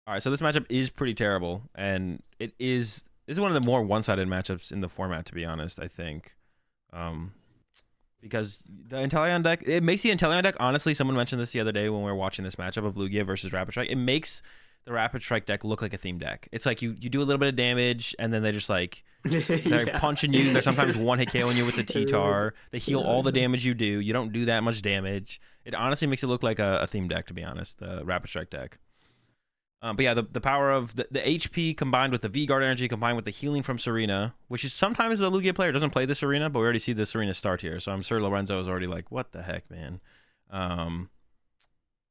All right, so this matchup is pretty terrible, and this is one of the more one-sided matchups in the format, to be honest. I think, um, because the Inteleon deck, it makes the Inteleon deck. Honestly, someone mentioned this the other day when we were watching this matchup of Lugia versus Rapid Strike. It makes the Rapid Strike deck look like a theme deck. It's like you do a little bit of damage, and then they just like they're Yeah. punching you. They're sometimes one-hit KOing you with the T-Tar. They heal all the damage you do. You don't do that much damage. It honestly makes it look like a theme deck, to be honest. The Rapid Strike deck. But yeah, the power of the HP combined with the V-Guard energy combined with the healing from Serena, which is sometimes the Lugia player doesn't play the Serena, but we already see the Serena start here. So I'm sure Lorenzo is already like, what the heck, man?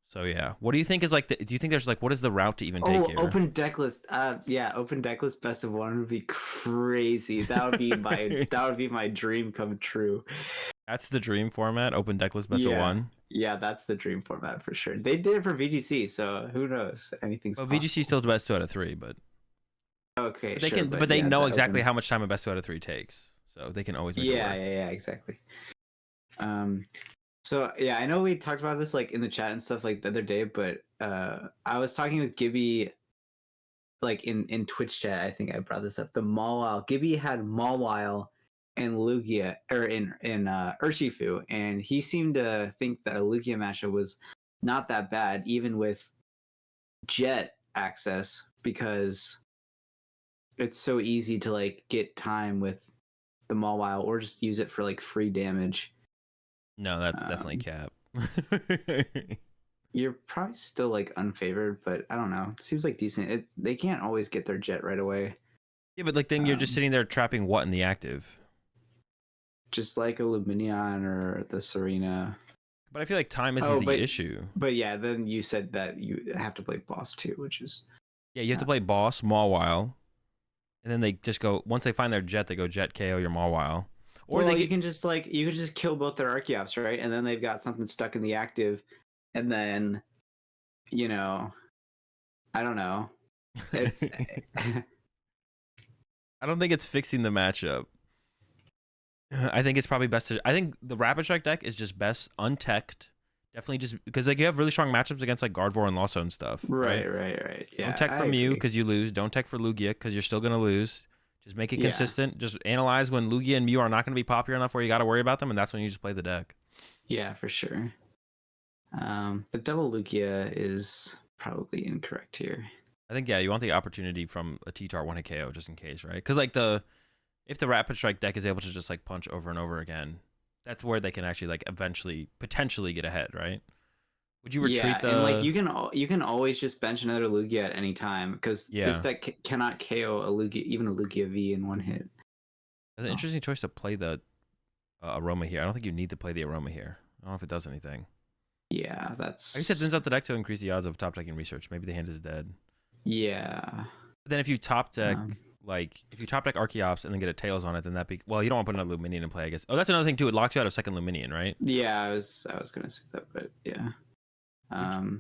So yeah, what do you think is like, do you think there's like, what is the route to even take here? Open deck list. Yeah, open deck list best of one would be crazy. That would be my dream come true. That's the dream format, open deck list best of one. Yeah, that's the dream format for sure. They did it for VGC, so who knows? Anything's well, possible. VGC still the best 2 out of 3, but okay, they sure, can, but they yeah, know exactly how much time a best 2 out of 3 takes, so they can always make it work. Yeah, exactly. So yeah, I know we talked about this like in the chat and stuff like the other day, but I was talking with Gibby like in Twitch chat. I think I brought this up. The Mawile, Gibby had Mawile and Lugia, or in Urshifu, and he seemed to think that a Lugia matchup was not that bad, even with Jet access, because it's so easy to like get time with the Mawile, or just use it for like free damage. No, that's definitely cap. You're probably still like unfavored, but I don't know. It seems like decent. They can't always get their Jet right away. Yeah, but like then you're just sitting there trapping what in the active? Just like a Luminion or the Serena. But I feel like time isn't the issue. But yeah, then you said that you have to play boss too, which is yeah, you have to play boss Mawile, and then they just go once they find their Jet, they go Jet KO your Mawile. Or you can just kill both their Archeops, right? And then they've got something stuck in the active, and then I don't know. It's I don't think it's fixing the matchup. I think it's probably best to. I think the Rapid Strike deck is just best unteched. Definitely just because like you have really strong matchups against like Gardevoir and Lawson and stuff. Right. Yeah, don't tech for Mew because you lose. Don't tech for Lugia because you're still gonna lose. Just make it consistent. Just analyze when Lugia and Mew are not going to be popular enough where you got to worry about them, and that's when you just play the deck. Yeah, for sure. The double Lugia is probably incorrect here. I think you want the opportunity from a T-Tar 1-hit KO just in case, right? Because like if the Rapid Strike deck is able to just like punch over and over again, that's where they can actually like eventually potentially get ahead, right? Would you retreat the? And like you can always just bench another Lugia at any time because this deck cannot KO a Lugia, even a Lugia V in one hit. That's an interesting choice to play the Aroma here. I don't think you need to play the Aroma here. I don't know if it does anything. Yeah, that's. I guess it thins out the deck to increase the odds of top decking research. Maybe the hand is dead. Yeah. But then if you top deck if you top deck Archeops and then get a Tails on it, then you don't want to put another Luminion in play, I guess. Oh, that's another thing too. It locks you out of second Luminion, right? Yeah, I was gonna say that, but yeah.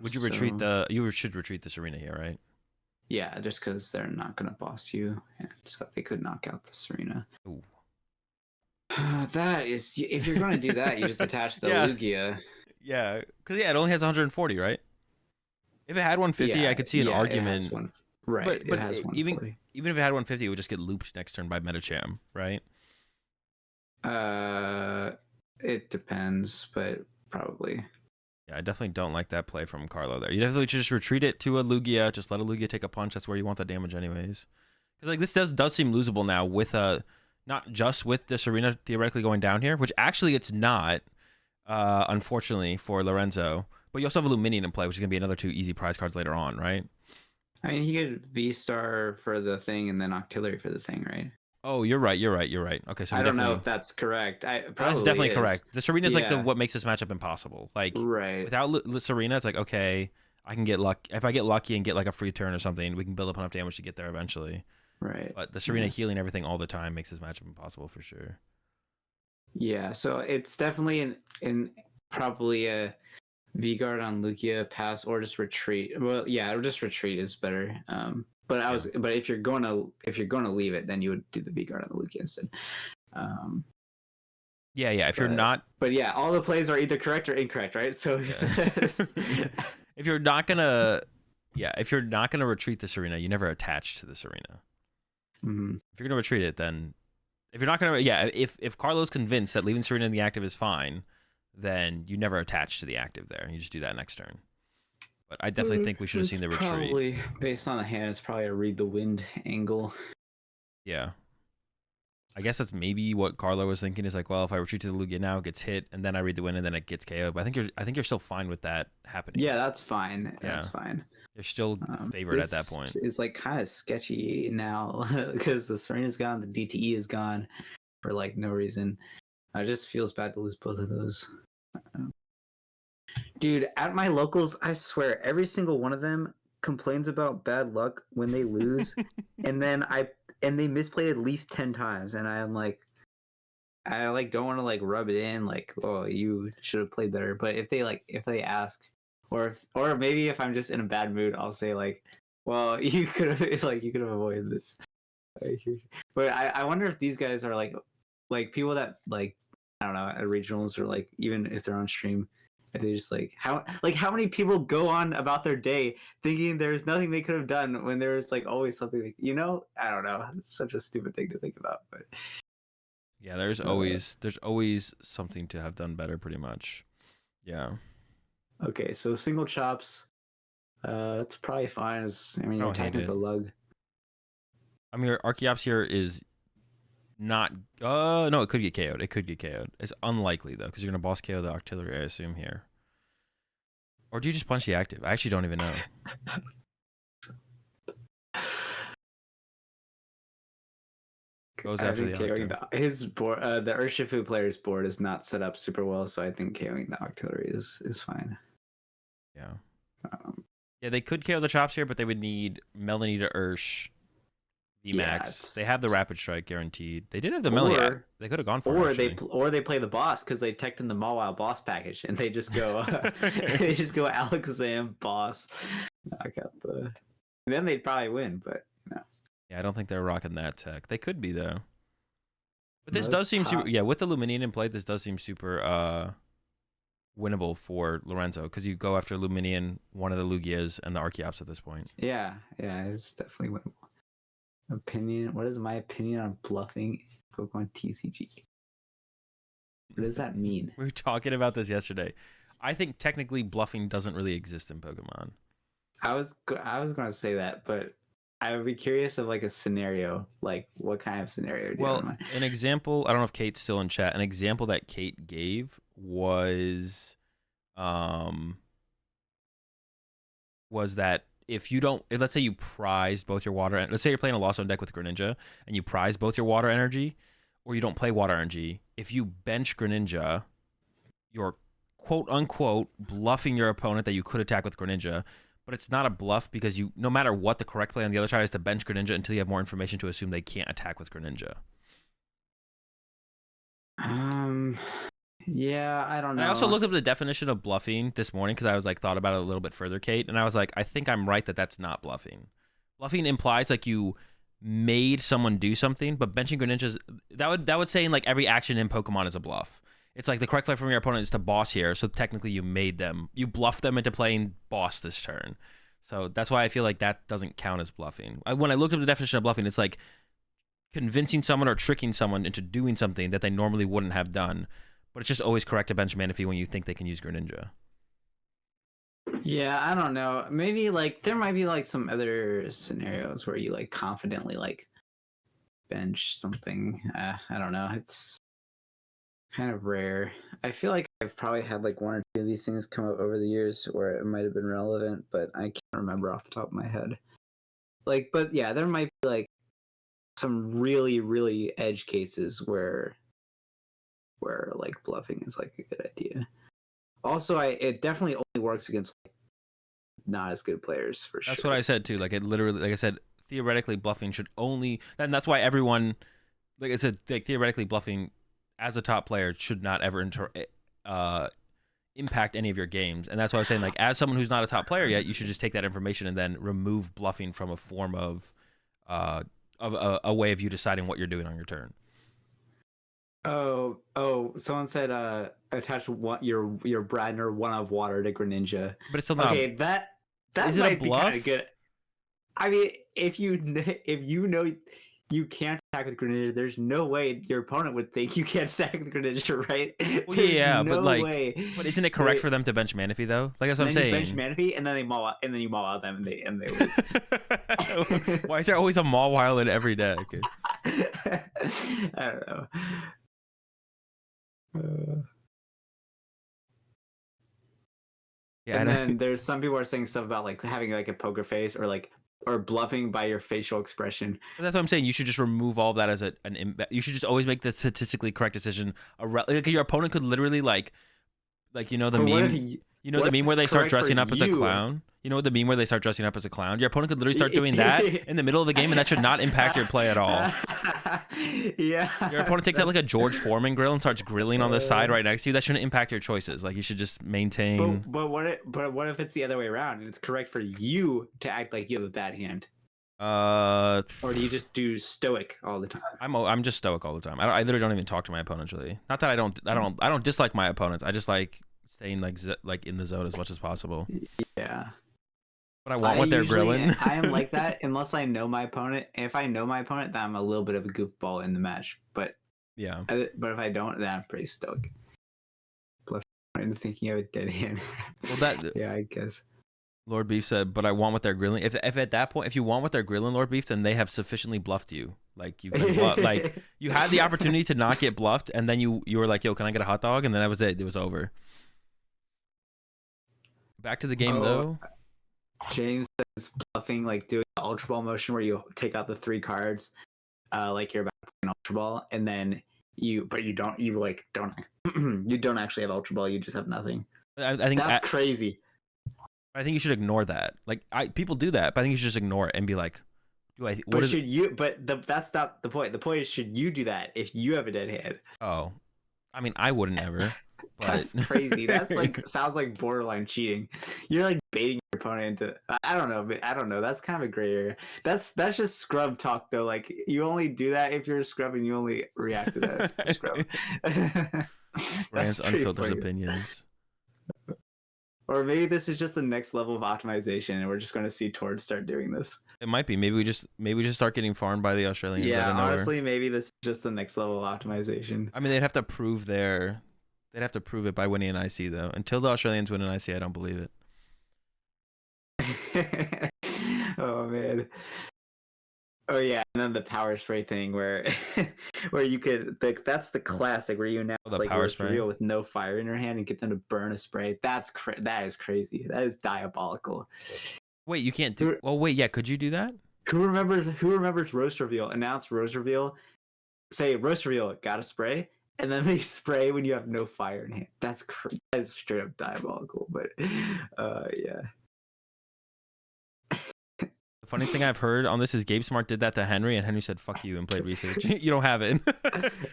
Would you retreat the? You should retreat the Serena here, right? Yeah, just because they're not gonna boss you, and so they could knock out the Serena. Ooh. That is, if you're gonna do that, you just attach the Lugia. Yeah, because it only has 140, right? If it had 150, I could see an argument. Right, but even if it had 150, it would just get looped next turn by Metacham, right? It depends, but probably. Yeah, I definitely don't like that play from Carlo there. You definitely should just retreat it to a Lugia. Just let a Lugia take a punch. That's where you want the damage anyways. Because like this does seem losable now with not just with the Serena theoretically going down here, which actually it's not, unfortunately for Lorenzo. But you also have a Luminion in play, which is gonna be another 2 easy prize cards later on, right? I mean, he could V-Star for the thing and then Octillery for the thing, right? Oh, you're right. Okay, so I don't know if that's correct. That's definitely correct. The Serena is like what makes this matchup impossible. Like without Serena, it's like okay, I can get lucky. If I get lucky and get like a free turn or something, we can build up enough damage to get there eventually. Right. But the Serena healing everything all the time makes this matchup impossible for sure. Yeah, so it's definitely in probably a V-Guard on Lugia pass or just retreat. Well, yeah, just retreat is better. But if you're going to leave it, then you would do the V-Guard on the Lugia instead. If you're not. But yeah, all the plays are either correct or incorrect, right? So if you're not gonna Yeah, if you're not going to retreat this arena, you never attach to this arena. Mm-hmm. If you're going to retreat it, then if you're not going to, yeah, if Carlo's convinced that leaving this arena in the active is fine, then you never attach to the active there. You just do that next turn. But I definitely think we should have seen the retreat. Probably based on the hand, it's probably a read the wind angle. Yeah. I guess that's maybe what Carlo was thinking is like, well, if I retreat to the Lugia now, it gets hit, and then I read the wind, and then it gets KO'd. But I think you're still fine with that happening. Yeah, that's fine. Yeah. That's fine. You're still favored at that point. It's like kind of sketchy now because the Serena's gone, the DTE is gone for like no reason. It just feels bad to lose both of those. Dude, at my locals, I swear every single one of them complains about bad luck when they lose, and they misplay at least 10 times, and I'm like, I like don't want to like rub it in like, oh, you should have played better. But if they ask, or maybe if I'm just in a bad mood, I'll say like, well, you could have avoided this. But I wonder if these guys are like people that like, I don't know, at regionals, or like even if they're on stream, if they just like how many people go on about their day thinking there's nothing they could have done when there's like always something like, I don't know. It's such a stupid thing to think about, but yeah, there's always something to have done better, pretty much. Yeah. Okay, so single chops, it's probably fine. You're attacking with the lug. I mean, your Archeops here is not. No, it could get KO'd. It's unlikely though, because you're gonna boss KO the artillery, I assume here. Or do you just punch the active? I actually don't even know. Goes after the active. His board, the Urshifu player's board is not set up super well, so I think KOing the artillery is fine. Yeah. Yeah, they could KO the chops here, but they would need Melanie to Ursh VMAX. They have the Rapid Strike guaranteed. They did have the Melanie. They could have gone for it. Or they play the boss because they teched in the Mawile boss package, and they just go Alakazam boss, knock out the. And then they'd probably win, but no. Yeah, I don't think they're rocking that tech. They could be though. But this does seem super. Yeah, with the Luminian in play, this does seem super winnable for Lorenzo, because you go after Luminian, one of the Lugias, and the Archeops at this point. Yeah, it's definitely winnable. What is my opinion on bluffing PokemonTCG? What does that mean? We were talking about this yesterday. I think technically bluffing doesn't really exist in Pokemon. I was going to say that, but I would be curious of like a scenario. Like, what kind of scenario do you have in mind? An example, I don't know if Kate's still in chat. An example that Kate gave was that if let's say you prize both your water, let's say you're playing a Lost Zone deck with Greninja and you prize both your water energy, or you don't play water energy, if you bench Greninja, you're quote unquote bluffing your opponent that you could attack with Greninja. But it's not a bluff, because no matter what, the correct play on the other side is to bench Greninja until you have more information to assume they can't attack with Greninja. Yeah, I don't know. I also looked up the definition of bluffing this morning because I was like thought about it a little bit further, Kate, and I was like, I think I'm right that that's not bluffing. Bluffing implies like you made someone do something, but benching Greninjas, that would say in like every action in Pokemon is a bluff. It's like the correct play from your opponent is to boss here, so technically you bluffed them into playing boss this turn. So that's why I feel like that doesn't count as bluffing. When I looked up the definition of bluffing, it's like convincing someone or tricking someone into doing something that they normally wouldn't have done, but it's just always correct to bench Manaphy when you think they can use Greninja. Yeah, I don't know. Maybe like there might be like some other scenarios where you like confidently like bench something. I don't know. It's kind of rare. I feel like I've probably had like one or two of these things come up over the years where it might have been relevant, but I can't remember off the top of my head. Like, but yeah, there might be like some really, really edge cases where like bluffing is like a good idea. Also, it definitely only works against like, not as good players for sure. That's what I said too. Like it literally, like I said, theoretically bluffing should only, and that's why everyone, like I said, like theoretically bluffing as a top player should not ever impact any of your games. And that's why I was saying, like, as someone who's not a top player yet, you should just take that information and then remove bluffing from a form of a way of you deciding what you're doing on your turn. Oh! Someone said attach your Bradner one of water to Greninja. But it's still not. Okay, That Is it a might be kind bluff? of good. I mean, if you know you can't attack with Greninja, there's no way your opponent would think you can't attack with Greninja, right? Well, There's yeah, but no like, way. but isn't it correct for them to bench Manaphy though? Like that's what I'm Then you bench saying. Manaphy, and then they maul out, and then you maul out them, and they lose. Why is there always a Mawile in every deck? I don't know. Yeah, And then there's some people are saying stuff about like having like a poker face or bluffing by your facial expression. but that's what I'm saying. You should just remove all that as you should just always make the statistically correct decision. Like your opponent could literally like you know the But what if meme. You know the meme where they start dressing up as a clown? You know the meme where they start dressing up as a clown? Your opponent could literally start doing that in the middle of the game, and that should not impact your play at all. Yeah. Your opponent takes out like a George Foreman grill and starts grilling on the side right next to you. That shouldn't impact your choices. Like you should just maintain. But what if it's the other way around and it's correct for you to act like you have a bad hand? Or do you just do stoic all the time? I'm just stoic all the time. I literally don't even talk to my opponents really. Not that I don't dislike my opponents. I just like staying like in the zone as much as possible. Yeah. But I want what they're grilling. I am like that unless I know my opponent. And if I know my opponent, then I'm a little bit of a goofball in the match. But yeah. But if I don't, then I'm pretty stoic. I'm thinking of a dead hand. Well, yeah, I guess. Lord Beef said, "But I want what they're grilling." If at that point, if you want what they're grilling, Lord Beef, then they have sufficiently bluffed you. Like you've been like you had the opportunity to not get bluffed, and then you were like, "Yo, can I get a hot dog?" And then that was it. It was over. Back to the game though. James says bluffing, like doing the Ultra Ball motion where you take out the 3 cards, like you're about to play an Ultra Ball, and then you don't you don't actually have Ultra Ball. You just have nothing. I think that's crazy. I think you should ignore that. Like people do that, but I think you should just ignore it and be like, "Do I?" But should you? But that's not the point. The point is, should you do that if you have a dead hand? Oh, I mean, I wouldn't ever. But... That's crazy. That's like sounds like borderline cheating. You're like baiting your opponent into. I don't know. I don't know. That's kind of a gray area. That's just scrub talk though. Like you only do that if you're a scrub and you only react to that scrub. Rand's unfiltered opinions. Or maybe this is just the next level of optimization, and we're just going to see Tord start doing this. It might be. Maybe we just start getting farmed by the Australians. Yeah, honestly, maybe this is just the next level of optimization. I mean, they'd have to prove it by winning an IC though. Until the Australians win an IC, I don't believe it. Oh man. Oh yeah, and then the power spray thing where you could that's the classic where you announce like power spray with no fire in your hand and get them to burn a spray. That is crazy. That is diabolical. Wait, you can't do. Well, wait, yeah, could you do that? Who remembers roast reveal? Announce roast reveal. Say roast reveal. Got a spray, and then they spray when you have no fire in hand. That is straight up diabolical. But yeah. The funny thing I've heard on this is Gabe Smart did that to Henry, and Henry said, "Fuck you," and played research. You don't have it.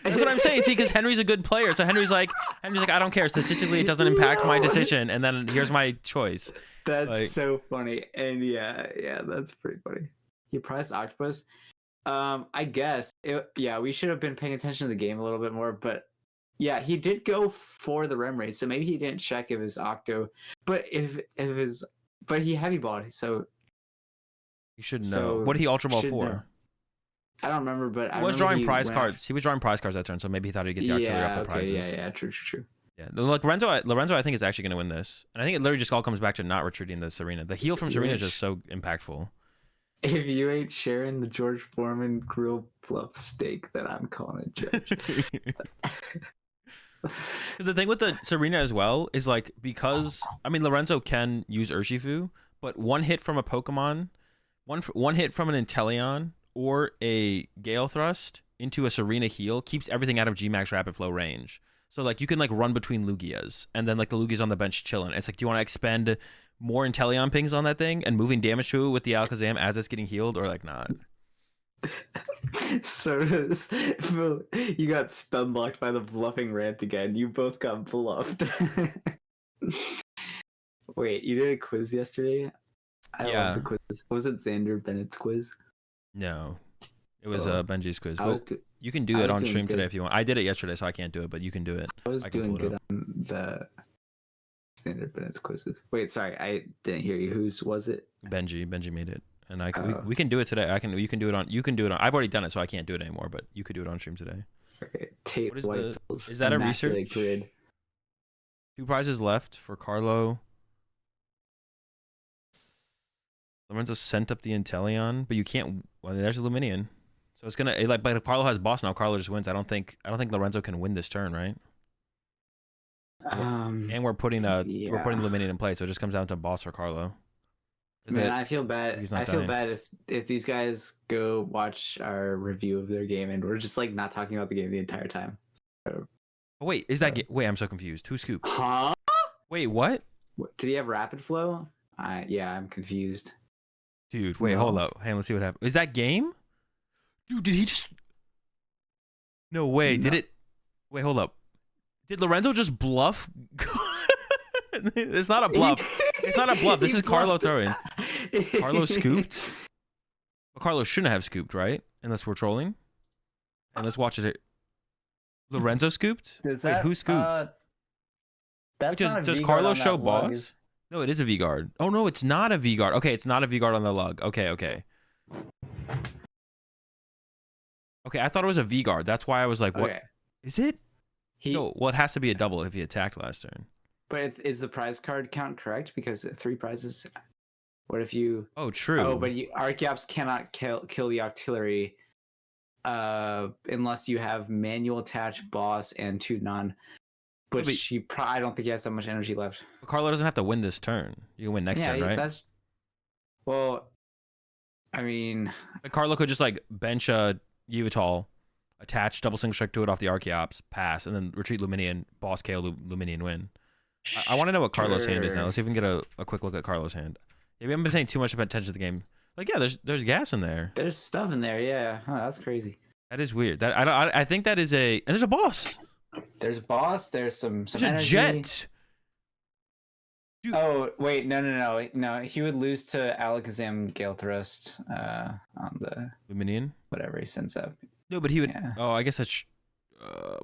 That's what I'm saying. See, because Henry's a good player, so Henry's like, I don't care. Statistically, it doesn't impact my decision, and then here's my choice. That's like, so funny, and yeah, that's pretty funny. You priced Octopus. I guess we should have been paying attention to the game a little bit more, but yeah, he did go for the rem rate, so maybe he didn't check if his Octo, but but he heavy balled, so. You should know. So what did he Ultra Ball for? Know. I don't remember, but he was drawing prize cards. He was drawing prize cards that turn, so maybe he thought he'd get the artillery off the prizes. Yeah, true. Yeah, look, Lorenzo, I think is actually going to win this, and I think it literally just all comes back to not retreating the Serena. The heal from Serena is just so impactful. If you ain't sharing the George Foreman grill bluff steak, then I'm calling it judge. The thing with the Serena as well is like because Lorenzo can use Urshifu, but one hit from a Pokemon. One hit from an Inteleon or a Gale Thrust into a Serena heal keeps everything out of Gmax Rapid Flow range. So like you can like run between Lugias and then like the Lugia's on the bench chilling. It's like, do you want to expend more Inteleon pings on that thing and moving damage to it with the Alakazam as it's getting healed, or like not? So you got stun blocked by the bluffing rant again. You both got bluffed. Wait, you did a quiz yesterday? I love the quiz. Was it Xander Bennett's quiz? No, it was Benji's quiz. You can do it on stream today if you want. I did it yesterday, so I can't do it, but you can do it. I was doing good on the Standard Bennett's quizzes. Wait, sorry, I didn't hear you. Whose was it? Benji made it, and Oh. we can do it today. You can do it on. I've already done it, so I can't do it anymore. But you could do it on stream today. Okay. Tate What is Whitefield's is that a Immaculate research? Grid. 2 prizes left for Carlo. Lorenzo sent up the Inteleon, but you can't. Well, there's a Luminion, so it's gonna like. But if Carlo has boss now, Carlo just wins. I don't think Lorenzo can win this turn, right? And we're putting Luminion in play, so it just comes down to boss or Carlo. Man, I feel bad. I feel dying. bad if these guys go watch our review of their game and we're just like not talking about the game the entire time. Oh, wait, is that wait? I'm so confused. Who scooped? Huh? Wait, what? Did he have rapid flow? Yeah, I'm confused. Dude, wait, hold up. Hey, let's see what happened. Is that game? Dude, did he just? No way. No. Did it? Wait, hold up. Did Lorenzo just bluff? It's not a bluff. It's not a bluff. This is Carlo throwing. Carlo scooped. Well, Carlo shouldn't have scooped, right? Unless we're trolling. And let's watch it. Lorenzo scooped? Wait, who scooped? Does Carlo show boss? No, it is a V-Guard. Oh, no, it's not a V-Guard. Okay, it's not a V-Guard on the lug. Okay. Okay, I thought it was a V-Guard. That's why I was like, what? Okay. Is it? No, well, it has to be a double if he attacked last turn. But is the prize card count correct? Because 3 prizes. What if you? Oh, true. Oh, but Archeops cannot kill the artillery, unless you have manual attach, boss, and 2 non. But I don't think he has that much energy left. But Carlo doesn't have to win this turn. You can win next turn, right? Well, I mean, like Carlo could just like bench a Yveltal, attach double single strike to it off the Archeops, pass, and then retreat Luminion, boss KO Luminion, win. I want to know what Carlo's hand is now. Let's see if we can get a quick look at Carlo's hand. Yeah, we haven't been paying too much attention to the game. Like, yeah, there's gas in there. There's stuff in there. Yeah, that's crazy. That is weird. I think that is and there's a boss. There's a boss. There's some there's energy. A jet. Dude. Oh wait, no. He would lose to Alakazam Gale Thrust on the Luminion. Whatever he sends up. No, but he would. Yeah. Oh, I guess that's.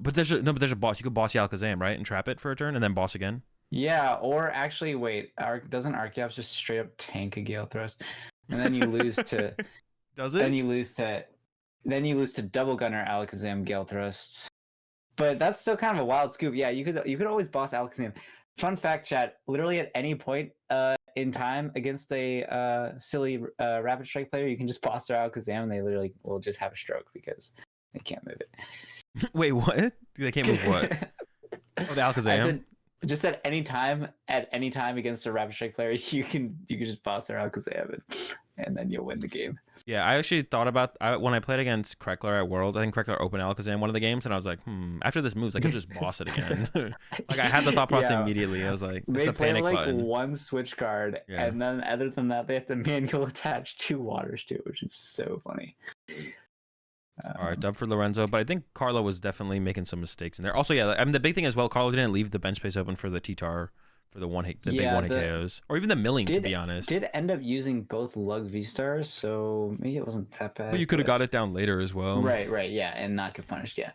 But there's a boss. You could boss the Alakazam, right, and trap it for a turn, and then boss again. Yeah, or actually, wait. Doesn't Archeops just straight up tank a Gale Thrust, and then you lose to? Does it? Then you lose to Double Gunner Alakazam Gale Thrust. But that's still kind of a wild scoop. Yeah, you could always boss Alakazam. Fun fact, chat. Literally at any point in time against a silly Rapid Strike player, you can just boss their Alakazam, and they literally will just have a stroke because they can't move it. Wait, what? They can't move what? Oh, the Alakazam. Just at any time against a Rapid Strike player, you can just boss their Alakazam, and then you'll win the game. Yeah, I actually thought about when I played against Kreckler at World. I think Kreckler opened Alakazam one of the games, and I was like, after this moves, I could just boss it again. Like I had the thought process immediately. I was like, it's the panic button. One switch card, and then other than that, they have to manual attach 2 waters to it, which is so funny. All right, dub for Lorenzo, but I think Carlo was definitely making some mistakes in there. Also, yeah, I mean the big thing as well, Carlo didn't leave the bench space open for the T-Tar for the big one-hit KOs, or even the milling. To be honest, did end up using both Lug V-Stars, so maybe it wasn't that bad. But you could have got it down later as well. Right, yeah, and not get punished. Yeah.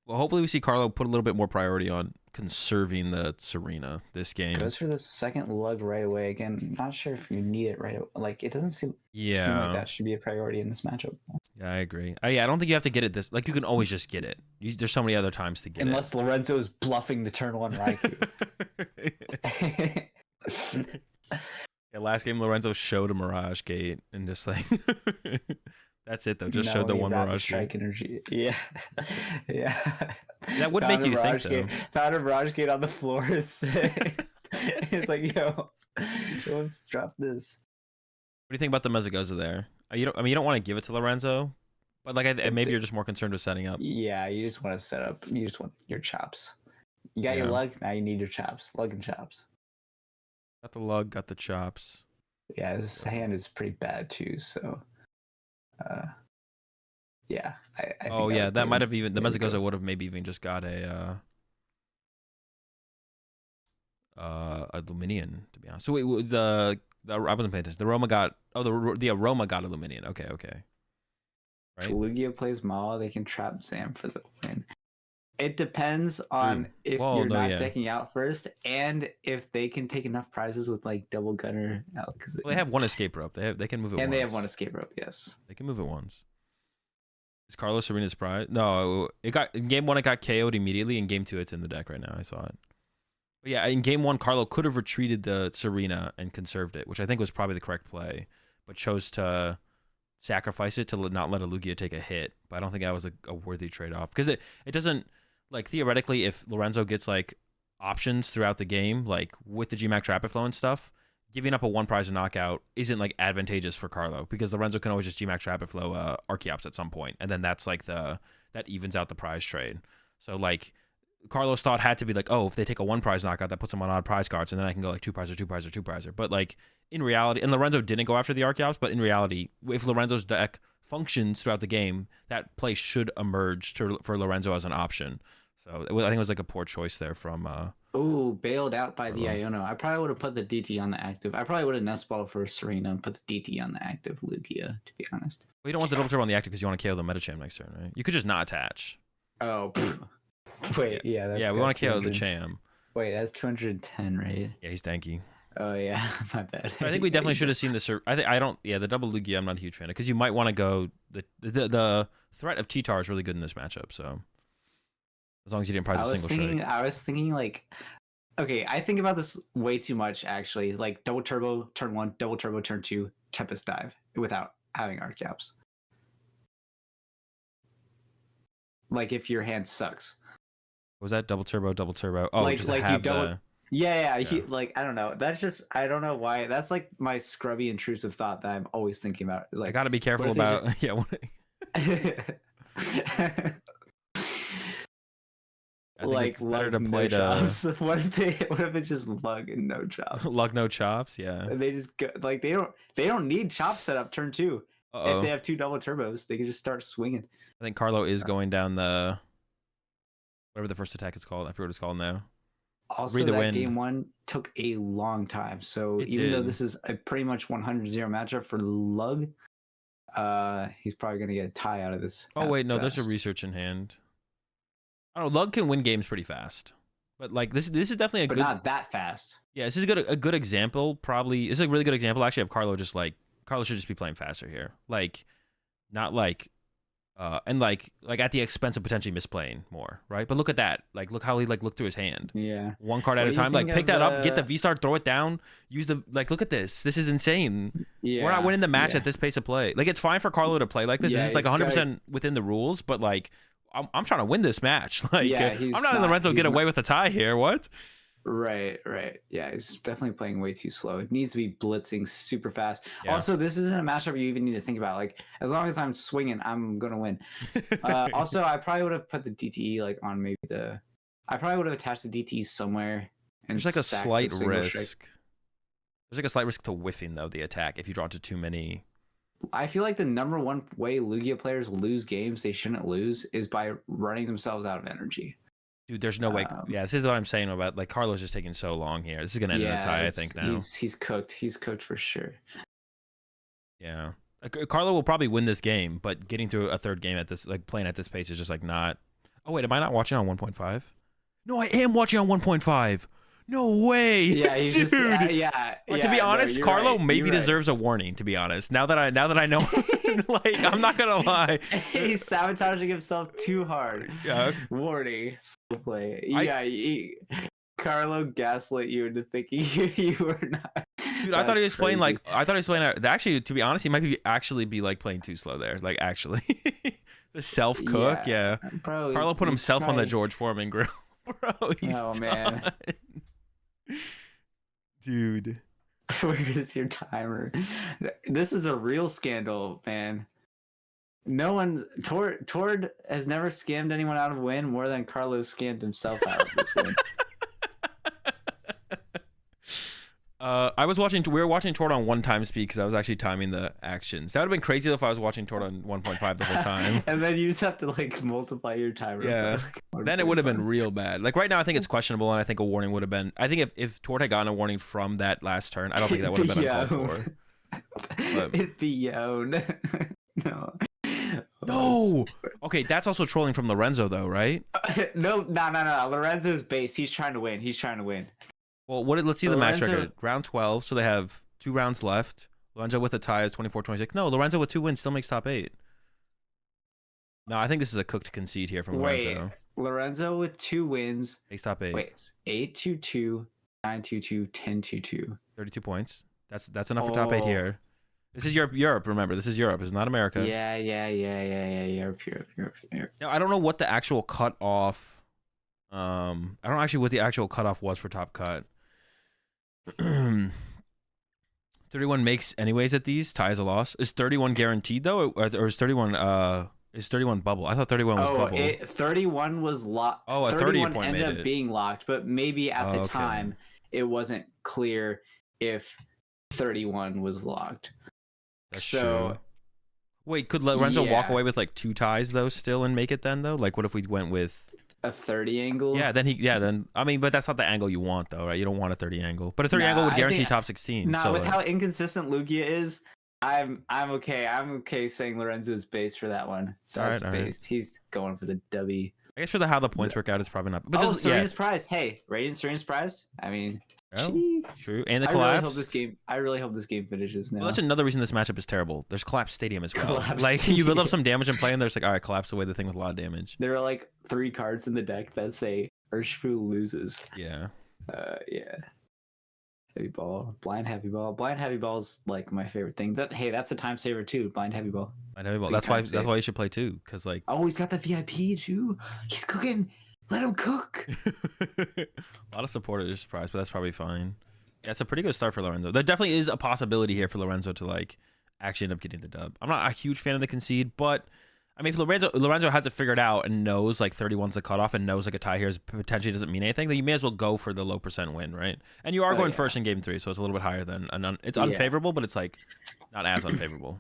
Well, hopefully we see Carlo put a little bit more priority on conserving the Serena this game. Goes for the second lug right away. Again, not sure if you need it right away. Like, it doesn't seem like that should be a priority in this matchup. Yeah, I agree. I don't think you have to get it this. Like, you can always just get it. There's so many other times to get Unless Lorenzo is bluffing the turn 1 Raikou. Yeah, last game Lorenzo showed a Mirage Gate and just like... That's it though. Just showed the one Mirage Strike energy. Yeah. That would make you think though. Found a Mirage Gate on the floor. It's like, yo, let's drop this. What do you think about the Mezzagoza there? You don't want to give it to Lorenzo, but like maybe you're just more concerned with setting up. Yeah, you just want to set up. You just want your chops. You got your lug. Now you need your chops. Lug and chops. Got the lug. Got the chops. Yeah, his hand is pretty bad too. So. Yeah. I that might have even the Mezzagoza would have maybe even just got a Luminion, to be honest. So wait, I wasn't paying attention. The Aroma got the Aroma got a Luminion. Okay. Right. If Lugia plays Mala, they can trap Zam for the win. It depends on if Well, you're no, not yeah. decking out first, and if they can take enough prizes with like double gunner out. Well, they have one escape rope. They can move it once. And they have one escape rope. Yes. They can move it once. Is Carlos Serena's prize? No, it got in game 1. It got KO'd immediately. In game 2, it's in the deck right now. I saw it. But yeah, in game 1, Carlo could have retreated the Serena and conserved it, which I think was probably the correct play, but chose to sacrifice it to not let a Lugia take a hit. But I don't think that was a worthy trade-off, because it doesn't, like, theoretically, if Lorenzo gets like options throughout the game, like with the Gmax Rapid Flow and stuff, giving up a 1 prize knockout isn't like advantageous for Carlo, because Lorenzo can always just Gmax Rapid Flow Archeops at some point, and then that's like that evens out the prize trade. So like Carlos thought had to be like, oh, if they take a 1 prize knockout, that puts them on odd prize cards, and then I can go like 2 prize or 2 prize or 2 prize. But like in reality, and Lorenzo didn't go after the Archeops, but in reality, if Lorenzo's deck functions throughout the game, that play should emerge for Lorenzo as an option. So I think it was like a poor choice there from. Ooh, bailed out by the Iono. I probably would have put the DT on the active. I probably would have nest ball for Serena and put the DT on the active Lugia, to be honest. Well, you don't want the double turbo on the active because you want to KO the Metacham next turn, right? You could just not attach. Oh, wait, yeah. That's we want to KO the Cham. Wait, that's 210, right? Yeah, he's danky. Oh yeah, my bad. But I think we definitely should have seen this. I don't. Yeah, the double Lugia, I'm not a huge fan of, because you might want to go the threat of T-Tar is really good in this matchup. So as long as you didn't prize a single strike. I was thinking like, okay, I think about this way too much actually. Like double turbo turn 1, double turbo turn 2, Tempest dive without having Archeops. Like if your hand sucks. Was that double turbo? Oh, like, just like have you don't. the. Yeah. He, like I don't know. That's just I don't know why. That's like my scrubby intrusive thought that I'm always thinking about. Is like I got to be careful about. Yeah. I think like it's better to play chops. What if it's just lug and no chops? Lug no chops, yeah. And they just go, like they don't need chop setup turn 2. If they have 2 double turbos, they can just start swinging. I think Carlo is going down the whatever the first attack is called. I forget what it's called now. Also, that game 1 took a long time. So even though this is a pretty much 100-0 matchup for Lug, he's probably gonna get a tie out of this. Oh wait, no, there's a research in hand. I don't know. Lug can win games pretty fast, but like this is definitely but not that fast. Yeah, this is a good example. Probably this is a really good example actually of Carlo should just be playing faster here, like not like and like at the expense of potentially misplaying more, right? But look at that, like look how he like looked through his hand. Yeah, 1 card at a time. Like pick that up, get the V-Star, throw it down, use the like. Look at this. This is insane. Yeah, we're not winning the match at this pace of play. Like it's fine for Carlo to play like this. This is like 100% within the rules, but like. I'm trying to win this match. Like, I'm not letting Lorenzo get away with a tie here. What? Right. Yeah, he's definitely playing way too slow. It needs to be blitzing super fast. Yeah. Also, this isn't a matchup you even need to think about. Like, as long as I'm swinging, I'm gonna win. Also, I probably would have put the DTE like on maybe I probably would have attached the DTE somewhere. And there's like a slight risk. There's like a slight risk to whiffing though the attack if you draw to too many. I feel like the number one way Lugia players lose games they shouldn't lose is by running themselves out of energy. Dude, there's no way. Yeah, this is what I'm saying about like Carlos just taking so long here. This is gonna end in a tie, I think now. He's cooked. He's cooked for sure. Yeah, Carlo will probably win this game, but getting through a third game at this like playing at this pace is just like not. Oh wait, am I not watching on 1.5? No, I am watching on 1.5. No way. Yeah, he's dude. Just, yeah. To be honest, Carlo maybe deserves a warning. To be honest, now that I know, like I'm not gonna lie, he's sabotaging himself too hard. Yeah. Warning. Play. Yeah. Carlo gaslit you into thinking you were not. Dude, I thought he was playing like. I thought he was playing. Actually, to be honest, he might be actually be like playing too slow there. Like actually, the self cook. Yeah. Bro, Carlo put himself on the George Foreman grill. Bro, he's done. Man. Dude, where is your timer? This is a real scandal, man. No one Tord has never scammed anyone out of a win more than Carlos scammed himself out of this win. We were watching Tord on 1 time speed because I was actually timing the actions. That would have been crazy if I was watching Tord on 1.5 the whole time. And then you just have to like multiply your timer. Yeah. Then it would have been real bad. Like right now, I think it's questionable, and I think a warning would have been. I think if Tord had gotten a warning from that last turn, I don't think that would have been uncalled for. It'd be yo. No. No. Okay, that's also trolling from Lorenzo though, right? No. Lorenzo's base. He's trying to win. He's trying to win. Well, let's see the match Lorenzo, record. Round 12, so they have 2 rounds left. Lorenzo with a tie is 24-26. No, Lorenzo with 2 wins still makes top 8. No, I think this is a cooked concede here from Lorenzo. Lorenzo with 2 wins. Makes top 8. Wait, 8-2-2, 9-2-2, 10-2-2. 32 points. That's enough for top 8 here. This is Europe, remember. This is Europe. It's not America. Yeah. Europe. Now, I don't know what the actual cutoff... I don't know actually what the actual cutoff was for top cut. 31 makes anyways at these. Ties a loss. Is 31 guaranteed, though? Or is 31... Is 31 bubble? I thought 31 was bubble. 31 was locked. Oh, a 31 point ended made up being locked, but maybe at the time it wasn't clear if 31 was locked. That's true. Wait, could Lorenzo walk away with like 2 ties though still and make it then though? Like what if we went with a 30 angle? Yeah, then I mean, but that's not the angle you want though, right? You don't want a 30 angle. But a 30 angle would guarantee top 16. No, with how inconsistent Lugia is, I'm okay. I'm okay saying Lorenzo's base for that one. That's based. He's going for the W. I guess for how the points work out, it's probably not. But Serena's prize. Hey, Radiant Serena's prize. I mean, true. And the collapse. I really hope this game finishes now. Well, that's another reason this matchup is terrible. There's Collapse Stadium as well. Like you build up some damage and play, and there's like, all right, collapse away the thing with a lot of damage. There are like 3 cards in the deck that say Urshifu loses. Yeah. Yeah. Heavy ball, blind heavy ball. Blind heavy ball is like my favorite thing. That's a time saver too. Blind heavy ball. Blind heavy ball. That's why you should play too, because like. Oh, he's got the VIP too. He's cooking. Let him cook. A lot of supporters surprised, but that's probably fine. Yeah, it's a pretty good start for Lorenzo. There definitely is a possibility here for Lorenzo to like actually end up getting the dub. I'm not a huge fan of the concede, but I mean, if Lorenzo has it figured out and knows like 31's the cutoff and knows like a tie here potentially doesn't mean anything, then you may as well go for the low percent win, right? And you are going first in game 3, so it's a little bit higher than it's unfavorable, but it's like not as unfavorable.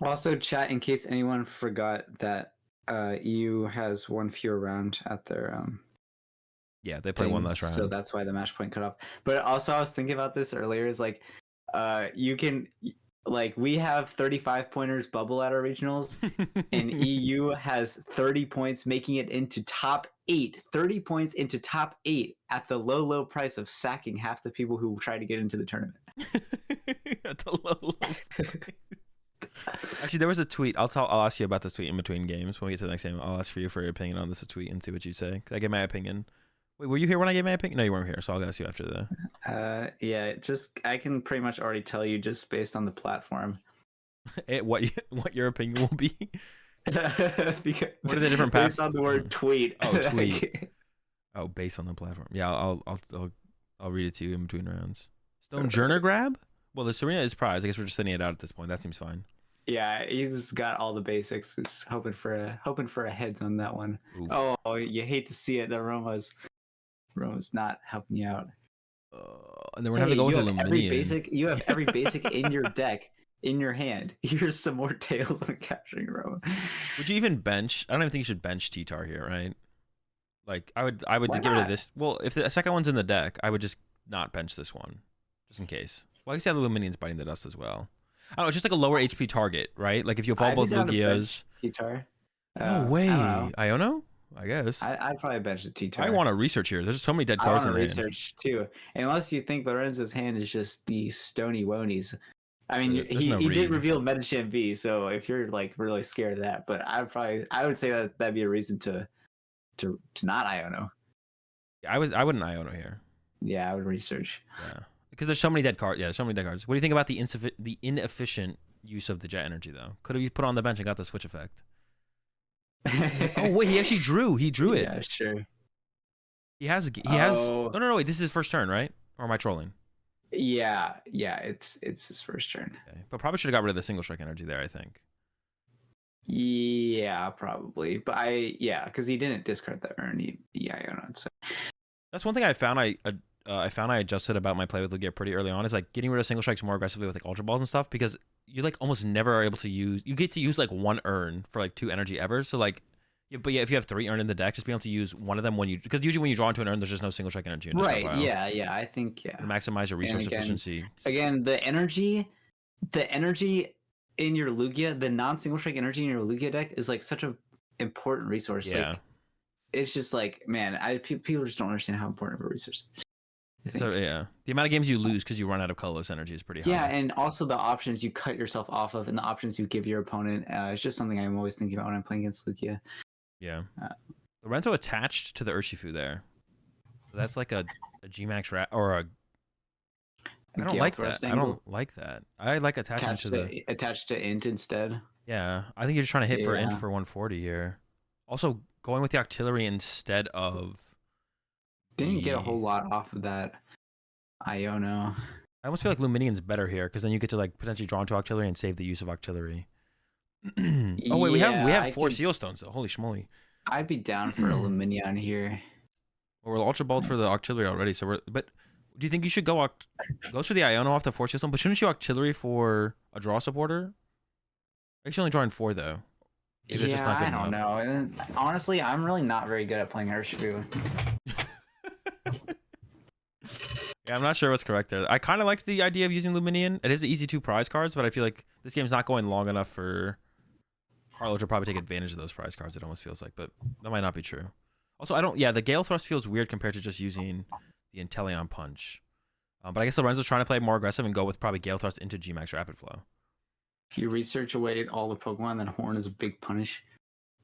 Also, chat in case anyone forgot that EU has 1 fewer round at their yeah, they play 1 less round, so that's why the match point cut off. But also, I was thinking about this earlier. Is like you can. Like we have 35 pointers bubble at our regionals, and EU has 30 points, making it into top 8. 30 points into top 8 at the low price of sacking half the people who try to get into the tournament. At the low. Actually, there was a tweet. I'll ask you about this tweet in between games when we get to the next game. I'll ask for your opinion on this tweet and see what you say. 'Cause I gave my opinion. Wait, were you here when I gave my opinion? No, you weren't here, so I'll ask you after the. Yeah, I can pretty much already tell you just based on the platform. What your opinion will be? What are the different based on the word tweet? Oh, tweet. Oh, based on the platform. Yeah, I'll read it to you in between rounds. Stone Journer grab? Well, the Serena is prize. I guess we're just sending it out at this point. That seems fine. Yeah, he's got all the basics. He's hoping for a heads on that one. Oof. Oh, you hate to see it. The Roma's not helping you out. And then we're gonna have to go with Illuminion. You have every basic in your deck in your hand. Here's some more tails on capturing Roma. Would you even bench? I don't even think you should bench T-Tar here, right? Like I would get rid of this. Well, if the second one's in the deck, I would just not bench this one, just in case. Well, I guess the Illuminion's biting the dust as well. I don't know, it's just like a lower HP target, right? Like if you fall both Lugias. T-Tar. No way. Iono? I guess. I'd probably bench the T-Tar. I want to research here. There's so many dead cards in there. Research too. Unless you think Lorenzo's hand is just the stony wonies. I mean, he did reveal Medicham V, so if you're like really scared of that, but I would say that'd be a reason to not Iono. Yeah, I wouldn't Iono here. Yeah, I would research. Yeah, because there's so many dead cards. Yeah, there's so many dead cards. What do you think about the inefficient use of the Jet Energy though? Could have put on the bench and got the switch effect. Oh wait, he actually drew. He drew it. Yeah, sure. He has. No. Wait, this is his first turn, right? Or am I trolling? Yeah. It's his first turn. Okay. But probably should have got rid of the single strike energy there. I think. Yeah, probably. But because he didn't discard the urn. So. That's one thing I found. I adjusted about my play with Lugia pretty early on. Is like getting rid of single strikes more aggressively with like ultra balls and stuff, because you like almost never are able to use. You get to use like 1 urn for like 2 energy ever. So like, if you have 3 urn in the deck, just be able to use one of them because usually when you draw into an urn, there's just no single strike energy. Right. Yeah. I think to maximize your resource efficiency. Again, the energy in your Lugia, the non-single strike energy in your Lugia deck is like such a important resource. Yeah. Like, it's just like, man, people just don't understand how important of a resource. So yeah, the amount of games you lose because you run out of colorless energy is pretty high. Yeah, and also the options you cut yourself off of and the options you give your opponent. It's just something I'm always thinking about when I'm playing against Lugia. Yeah. Lorenzo attached to the Urshifu there. So that's like a G-Max or a... I don't like that. I don't like that. I like attaching to the... Attached to int instead. Yeah, I think you're just trying to hit for int for 140 here. Also, going with the Octillery instead of... Didn't get a whole lot off of that Iono. I almost feel like Luminion's better here because then you get to like potentially draw into Octillery and save the use of Octillery. Oh wait, we have 4 Seal Stones though. Holy schmoly! I'd be down for a Luminion here. Well, we're Ultra Balled for the Octillery already, so but do you think you should go for the Iono off the 4 Seal Stone? But shouldn't you Octillery for a draw supporter? Actually, only drawing 4 though. Yeah, I don't know. And honestly, I'm really not very good at playing Urshifu. Yeah, I'm not sure what's correct there. I kind of liked the idea of using Luminion. It is the easy 2 prize cards, but I feel like this game's not going long enough for Carlo to probably take advantage of those prize cards, it almost feels like, but that might not be true. Also, the Gale Thrust feels weird compared to just using the Inteleon Punch. But I guess Lorenzo's trying to play more aggressive and go with probably Gale Thrust into G-Max Rapid Flow. If you research away all the Pokemon, then Horn is a big punish.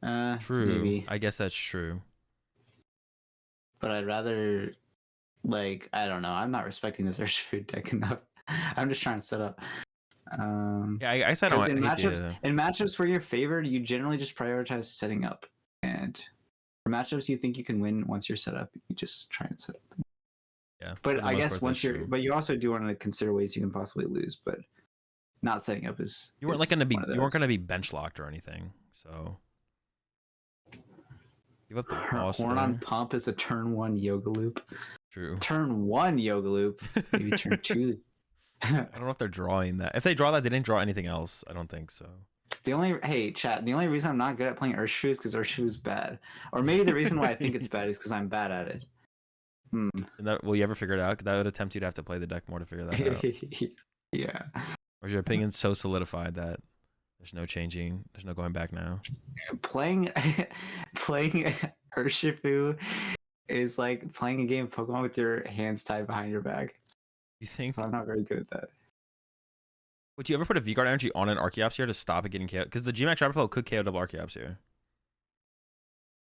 True. Maybe. I guess that's true. But I'd rather... Like, I don't know. I'm not respecting this Urshifu deck enough. I'm just trying to set up. Yeah, I said in matchups where you're favored, you generally just prioritize setting up. And for matchups you think you can win once you're set up, you just try and set up. Yeah. But I guess but you also do want to consider ways you can possibly lose. But not setting up is you weren't going to be bench locked or anything. So give up the boss. Horn on Pump is a turn 1 Yoga Loop. True. Turn 1 Yoga Loop, maybe turn 2. I don't know if they're drawing that. If they draw that, they didn't draw anything else. I don't think so. The only reason I'm not good at playing Urshifu is because Urshifu is bad. Or maybe the reason why I think it's bad is because I'm bad at it. Will you ever figure it out? That would attempt you to have to play the deck more to figure that out. Yeah. Or is your opinion so solidified that there's no changing, there's no going back now? Playing Urshifu is like playing a game of Pokemon with your hands tied behind your back. You think? So I'm not very good at that. Would you ever put a V-Guard energy on an Archeops here to stop it getting KO? Because the G-Max Rapid Flow could KO double Archeops here.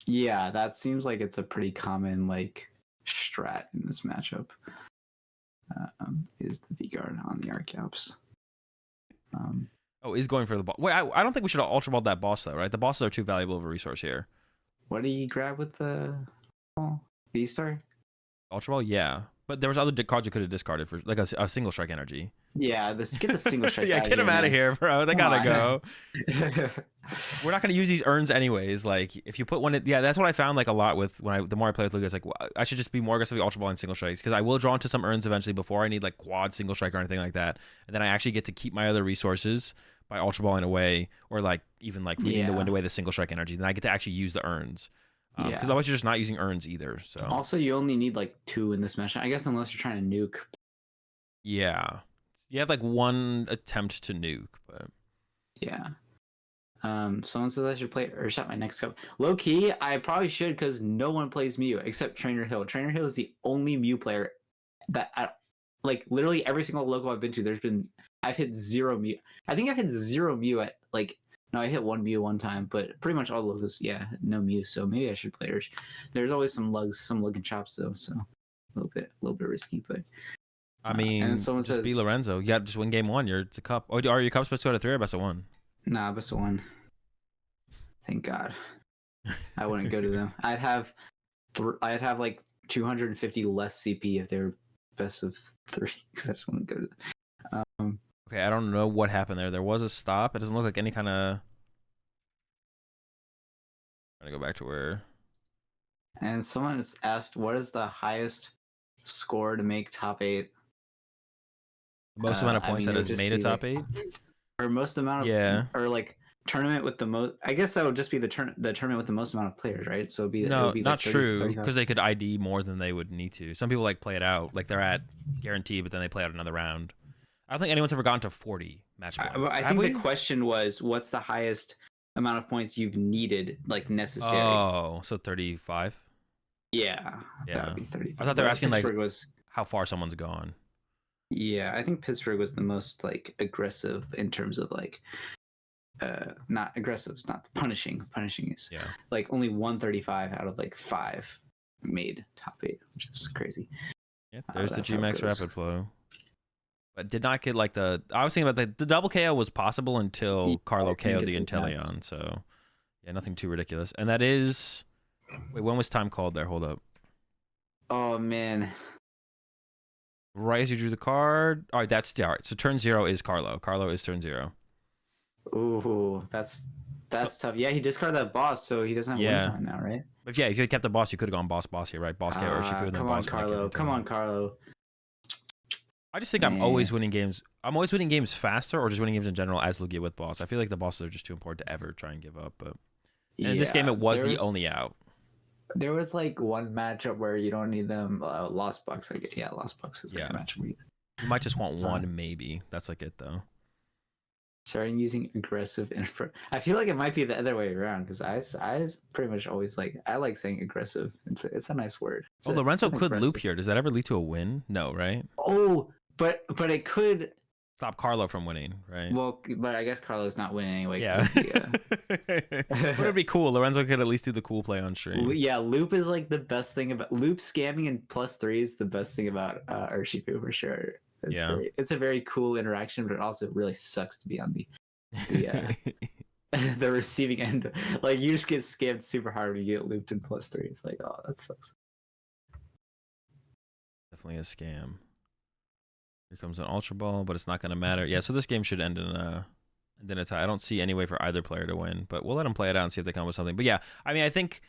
Yeah, that seems like it's a pretty common like strat in this matchup. Is the V-Guard on the Archeops? Is going for the boss. Wait, I don't think we should have Ultra Balled that boss though, right? The bosses are too valuable of a resource here. What did he grab with the V-Star? Ultra Ball, yeah. But there was other cards you could have discarded for like a single strike energy. Yeah, get the single strike. Yeah, get them out of here, bro. They gotta go. We're not gonna use these urns anyways. Like if you put one, that's what I found like a lot with the more I play with Lugia. It's like I should just be more aggressively Ultra Ball and single strikes because I will draw into some urns eventually before I need like quad single strike or anything like that, and then I actually get to keep my other resources by Ultra Balling away or like even like reading the wind away the single strike energy. Then I get to actually use the urns. Because otherwise you're just not using urns either. So also you only need like 2 in this match, I guess, unless you're trying to nuke. Yeah, you have like 1 attempt to nuke, but yeah. Someone says I should play Urshot my next cup. Low key, I probably should because no one plays Mew except Trainer Hill. Trainer Hill is the only Mew player that like literally every single local I've been to, I've hit 0 Mew. I think I've hit 0 Mew at like. No, I hit 1 Mew one time, but pretty much all locals, no Mew. So maybe I should play Ursh. There's always some lugs and chops though, so a little bit risky. But I mean, and someone just be Lorenzo. You got just win game 1. It's a cup. Oh, are your cups best 2 out of 3 or best of 1? Nah, best of 1. Thank God. I wouldn't go to them. I'd have like 250 less CP if they were best of 3 because I just wouldn't go to them. Okay, I don't know what happened there. There was a stop. It doesn't look like any kind of... I'm going to go back to where... And someone has asked, what is the highest score to make top 8? Most amount of points that has made a top 8? Or most amount of... Or like tournament with the most... I guess that would just be the tournament with the most amount of players, right? So it would be not like 30, true, because they could ID more than they would need to. Some people like play it out. Like they're at guarantee, but then they play out another round. I don't think anyone's ever gotten to 40 match points. I think the question was, what's the highest amount of points you've needed, like necessary. Oh, so 35. Yeah, that Yeah, would be 35. I thought they were asking Pittsburgh like was. how far someone's gone. Yeah, I think Pittsburgh was the most like aggressive in terms of like not aggressive, it's not punishing. Punishing is like only 135 out of like 5 made top 8, which is crazy. Yeah, there's the Gmax Rapid Flow. But did not get like the. I was thinking about the double KO was possible until Carlo KO'd the Inteleon. So yeah, nothing too ridiculous. And that is. Wait, when was time called there? Hold up. Oh man. Right as you drew the card. All right, that's all right. So turn 0 is Carlo. Carlo is turn 0. Ooh, that's tough. Yeah, he discarded that boss, so he doesn't have win con now, right? But yeah, if you had kept the boss, you could have gone boss here, right? Boss KO or Shifu, and then boss. Come on, Carlo. I just think I'm always winning games. I'm always winning games faster, or just winning games in general as Lugia with boss. I feel like the bosses are just too important to ever try and give up. But in this game, it was the only out. There was like one matchup where you don't need them. Lost Bucks, I guess. Yeah, Lost Bucks is like the matchup where you might just want one, maybe. That's like it though. Starting using aggressive I feel like it might be the other way around because I pretty much always I like saying aggressive. It's a nice word. Lorenzo could loop here. Does that ever lead to a win? No, right? Oh, but it could stop Carlo from winning, right? Well, but I guess Carlo's not winning anyway. Yeah. But it'd be cool. Lorenzo could at least do the cool play on stream. Yeah, loop is like the best thing about loop scamming and +3 is the best thing about Urshifu for sure. It's a very cool interaction, but it also really sucks to be on the the receiving end. Like you just get scammed super hard when you get looped in +3. It's like, oh, that sucks. Definitely a scam. Here comes an Ultra Ball, but it's not going to matter. Yeah, so this game should end in a tie. I don't see any way for either player to win, but we'll let them play it out and see if they come with something. But yeah, I mean, I think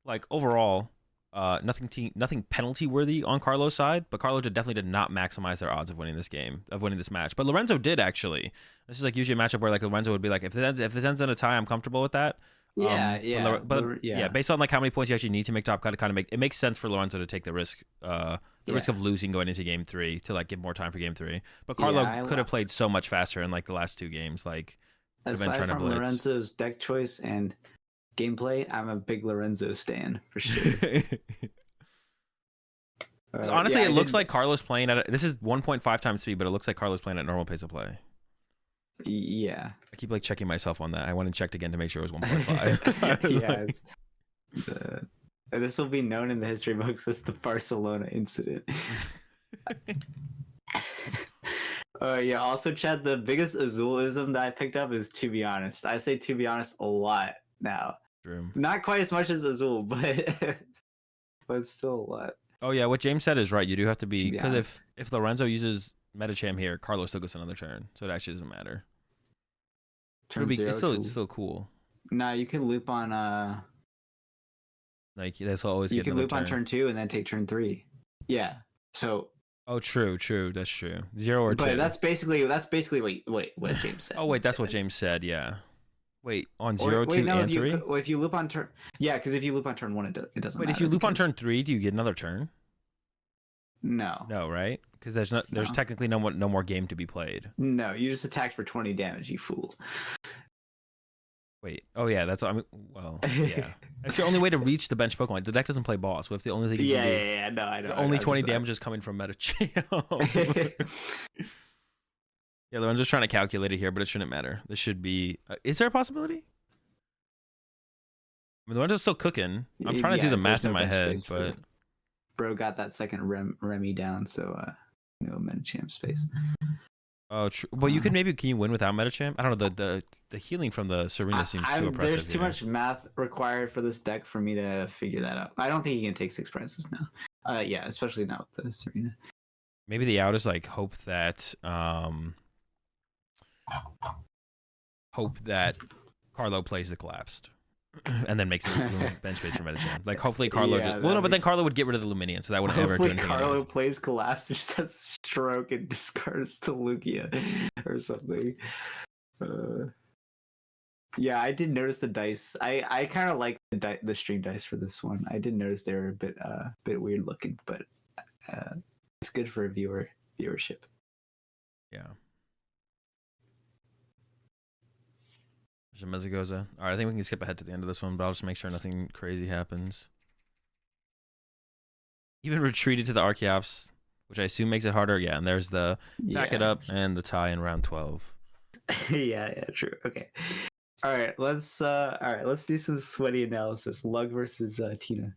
like overall, nothing penalty worthy on Carlo's side, but Carlo definitely did not maximize their odds of winning this game, of winning this match. But Lorenzo did actually. This is like usually a matchup where like Lorenzo would be like, if this ends in a tie, I'm comfortable with that. But based on like how many points you actually need to make top cut, it makes sense for Lorenzo to take the risk, risk of losing going into game 3 to like give more time for game 3. But Carlo could have played so much faster in like the last 2 games. Like aside from Lorenzo's deck choice and gameplay, I'm a big Lorenzo stan for sure. Honestly, it looks like Carlo's playing at this is 1.5 times speed, but it looks like Carlo's playing at normal pace of play. Yeah, I keep like checking myself on that. I went and checked again to make sure it was 1.5. Yeah, this will be known in the history books as the Barcelona incident. Yeah. Also, Chad, the biggest Azulism that I picked up is "to be honest." I say "to be honest" a lot now. True. Not quite as much as Azul, but still a lot. Oh yeah, what James said is right. You do have to be because if Lorenzo uses Metacham here, Carlos still gets another turn, so it actually doesn't matter. It's still cool. No, you can loop on like that's always you can loop on turn 2 and then take turn 3. Yeah. So. Oh, true. That's true. 0 or 2. But that's basically what James said. Oh wait, that's what James said. Yeah. Wait, on 0, 2, and 3. If you loop on turn, because if you loop on turn 1, it doesn't. Wait, if you loop on turn 3, do you get another turn? No. No, right? Because there's technically no more game to be played. No, you just attacked for 20 damage, you fool. Wait. Oh yeah, that's what I mean. Well, yeah. That's your only way to reach the bench Pokemon. The deck doesn't play boss. What if the only thing? Yeah. No, I know. Only 20 damage is coming from Metacham. Yeah, Lorenzo's trying to calculate it here, but it shouldn't matter. This should be. Is there a possibility? I mean, Lorenzo's still cooking. I'm trying to do the math in my head, but bro got that second Remy down, so no Metacham space. Oh, true. Well, you can you win without Metacham? I don't know. The healing from the Serena seems too oppressive. There's too much math required for this deck for me to figure that out. I don't think you can take 6 prizes now. Yeah, especially not with the Serena. Maybe the out is like hope that Carlo plays the collapsed and then makes bench space for Metacham. Like hopefully Carlo but then Carlo would get rid of the Luminion, so that wouldn't ever do anything. Carlo plays collapse, just has a stroke and discards to Lugia or something. Yeah, I did notice the dice. I kind of like the stream dice for this one. I did notice they were a bit weird looking, but it's good for viewership. Yeah. Mezagoza. All right, I think we can skip ahead to the end of this one, but I'll just make sure nothing crazy happens. Even retreated to the Archeops, which I assume makes it harder. Yeah, and there's the back it up and the tie in round 12. Yeah, true. Okay. All right, let's do some sweaty analysis. Lug versus Tina.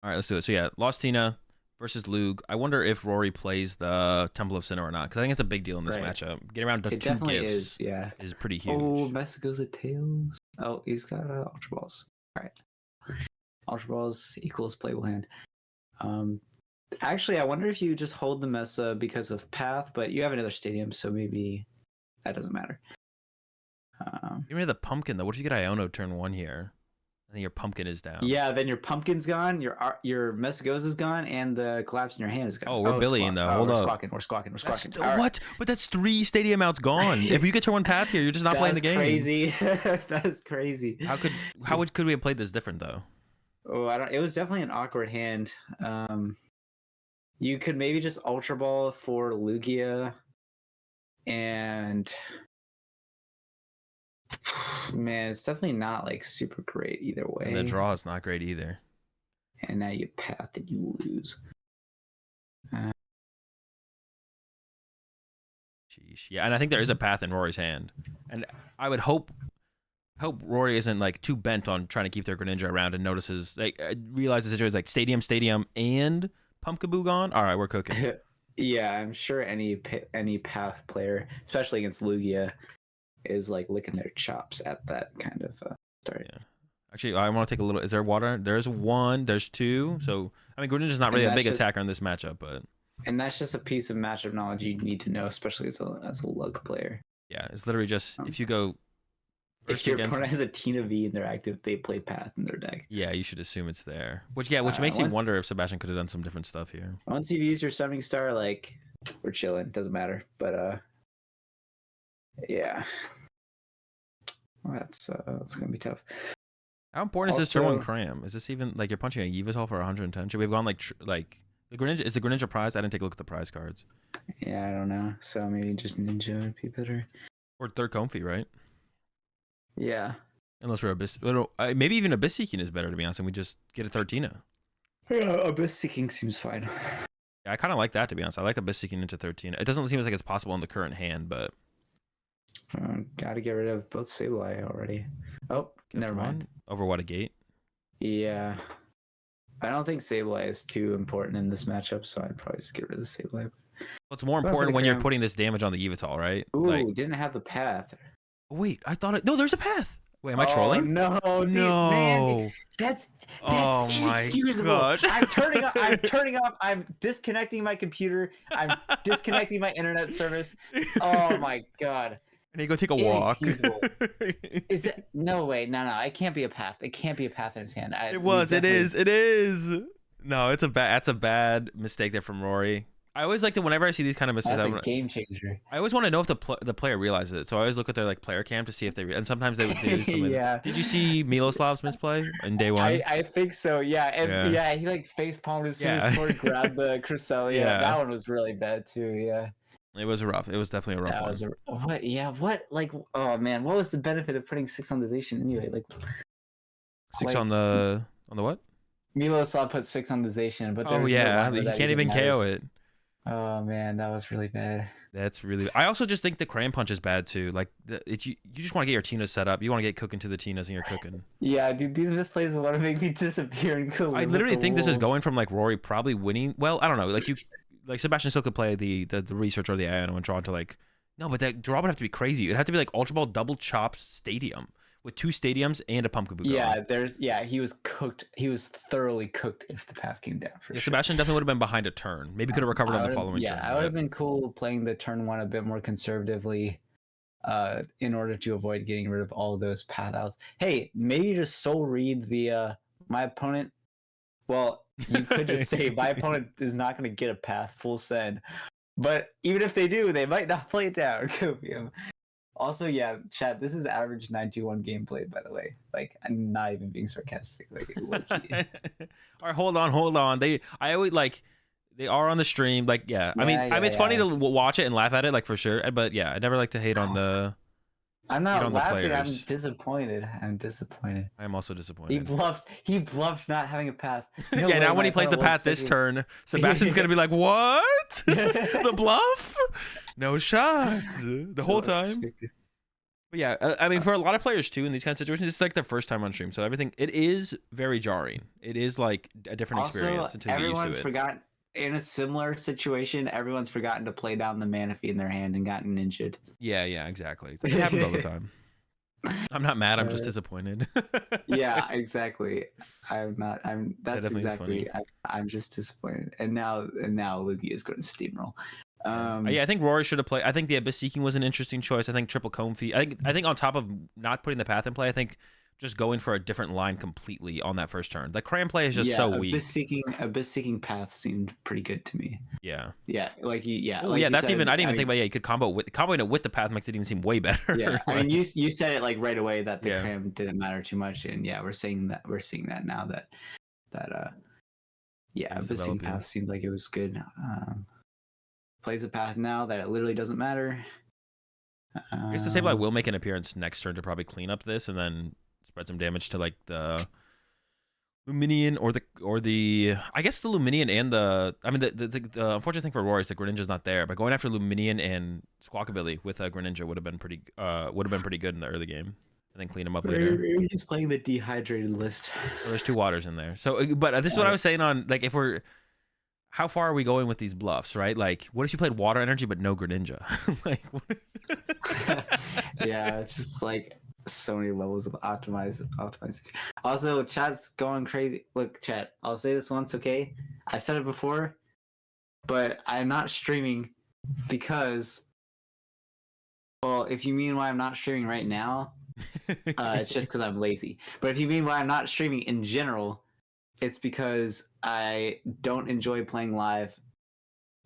All right, let's do it. So yeah, lost Tina versus Lug. I wonder if Rory plays the Temple of Sinnoh or not, because I think it's a big deal in this matchup. Getting around to it 2 definitely gifts is pretty huge. Oh, Mesa goes at tails. Oh, he's got Ultra Balls. All right. Ultra Balls equals playable hand. Actually, I wonder if you just hold the Mesa because of path, but you have another stadium, so maybe that doesn't matter. Get rid of the pumpkin though. What if you get Iono turn 1 here? I think your pumpkin is down. Yeah, then your pumpkin's gone, your Messagoza is gone, and the collapse in your hand is gone. Oh, we're billying though. Hold up. We're squawking. What? Right. But that's 3 stadium outs gone. If you get your 1 path here, you're just not playing the game. Crazy. That's crazy. Could we have played this different though? Oh, it was definitely an awkward hand. You could maybe just Ultra Ball for Lugia, and man, it's definitely not like super great either way. And the draw is not great either. And now you path and you lose. Sheesh. Yeah, and I think there is a path in Rory's hand, and I would hope Rory isn't like too bent on trying to keep their Greninja around and notices, like, realizes the situation is like stadium, and Pumpkaboo gone. All right, we're cooking. Yeah, I'm sure any path player, especially against Lugia, is like licking their chops at that kind of start. Yeah. Actually, I want to take a little. Is there water? There's 1. There's 2. So I mean, Greninja's not really a big attacker in this matchup, but. And that's just a piece of matchup knowledge you need to know, especially as a Lug player. Yeah, it's literally just if you go. If your opponent has a Tina V and they're active, they play Path in their deck. Yeah, you should assume it's there. Which makes me wonder if Sebastian could have done some different stuff here. Once you've used your Summoning Star, like, we're chilling. Doesn't matter. But yeah, well, that's gonna be tough. How important is this turn 1 cram? Is this even like you're punching a Yveltal for 110? Should we have gone like the Greninja? Is the Greninja prize? I didn't take a look at the prize cards. Yeah, I don't know. So maybe just Ninja would be better. Or third Comfy, right? Yeah. Unless we're Abyss. Maybe even Abyss Seeking is better, to be honest, and we just get a third Tina. Yeah, Abyss Seeking seems fine. Yeah, I kind of like that, to be honest. I like Abyss Seeking into third Tina. It doesn't seem like it's possible in the current hand, but. Gotta get rid of both Sableye already. Oh, never mind. Over what, a gate? Yeah. I don't think Sableye is too important in this matchup, so I'd probably just get rid of the Sableye. Well, it's more important when you're putting this damage on the Yveltal, right? Ooh, didn't have the path. Wait, I thought no, there's a path. Wait, am I trolling? No, man, that's inexcusable. Gosh. I'm turning off. I'm disconnecting my computer. I'm disconnecting my internet service. Oh my god. And you go take a walk. Is it no way? No, I can't be a path. It can't be a path in his hand. It is. No, that's a bad mistake there from Rory. I always like to, whenever I see these kind of mistakes, that's a game changer. I always want to know if the player realizes it. So I always look at their like player cam to see if they and sometimes they would do something. Yeah. Did you see Miloslav's misplay in day 1? I think so. Yeah. And yeah, he like face palmed as soon as Tori grabbed the Cresselia. Yeah. That one was really bad too. Yeah. It was rough. It was definitely a rough one. What? Yeah. What? Like, oh man, what was the benefit of putting 6 on the Zacian anyway? Like 6 on the what? Miloslav put 6 on the Zacian, but you can't even KO it. Oh man, that was really bad. That's really. I also just think the cram punch is bad too. Like you just want to get your Tinas set up. You want to get cooking to the Tinas, and you're cooking. Yeah, dude, these misplays want to make me disappear and go. I literally think this is going from like Rory probably winning. Well, I don't know. Like Sebastian still could play the research or the Iono and draw into like. No, but that draw would have to be crazy. It'd have to be like Ultra Ball double chop stadium with 2 stadiums and a Pumpkaboo. Yeah, he was cooked. He was thoroughly cooked if the path came down. For sure. Sebastian definitely would have been behind a turn. Maybe could have recovered on the following turn. Yeah, I would have been cool playing the turn 1 a bit more conservatively, in order to avoid getting rid of all of those path outs. Hey, maybe just soul read the my opponent. Well, you could just say my opponent is not going to get a path full send, but even if they do, they might not play it down. Also, yeah, chat, this is average 921 gameplay, by the way. Like, I'm not even being sarcastic. Like, all right, hold on. They are on the stream. Like, yeah. I mean, it's funny to watch it and laugh at it, like, for sure. But yeah, I never like to hate on the I'm hate not on the laughing. I'm players. disappointed. I'm disappointed. I am also He disappointed. bluffed. He bluffed not having a path. No Yeah, way. now when My he plays the opponent path this wasn't turn, Sebastian's gonna be like, "What? The bluff? No shot the whole time." expected. But yeah, I mean, for a lot of players too in these kind of situations, it's like their first time on stream, so everything it is very jarring. It is like a different Also, experience until you get used to everyone's it. forgotten in a similar situation. Everyone's forgotten to play down the Manaphy in their hand and gotten injured. Yeah, exactly. It's like, it happens all the time. I'm not mad. I'm just Uh, disappointed. yeah, exactly. I'm not. I'm. That That's definitely is funny. exactly. I'm just disappointed. And now Lugia is going to steamroll. Yeah, I think Rory should have played. I think the Abyss Seeking was an interesting choice. I think triple Comfy. I think on top of not putting the path in play, I think just going for a different line completely on that first turn. The Cram play is just so weak. Abyss Seeking path seemed pretty good to me. Yeah. Yeah, like you. Yeah. Oh like yeah, you that's said, even. I didn't even think about. Yeah, you could comboing it with the path makes it even seem way better. Yeah, I Like, mean, you said it like right away that the Yeah. cram didn't matter too much, and yeah, we're seeing that now that yeah, It was Abyss Seeking developing. path seemed like it was good. Plays a path now that it literally doesn't matter. I guess the Sableye will make an appearance next turn to probably clean up this and then spread some damage to like the Luminion or the I guess the Luminion and the I mean the unfortunate thing for Rory is the Greninja's not there, but going after Luminion and Squawkabilly with a Greninja would have been pretty good in the early game, and then clean him up later. Maybe he's playing the dehydrated list. Well, there's two waters in there, so but this is what I was saying on like if we're how far are we going with these bluffs, right? Like, what if you played Water Energy but no Greninja? Like, yeah, it's just like so many levels of optimization. Also, chat's going crazy. Look, chat. I'll say this once, okay? I've said it before, but I'm not streaming because, well, if you mean why I'm not streaming right now, it's just because I'm lazy. But if you mean why I'm not streaming in general, it's because I don't enjoy playing live,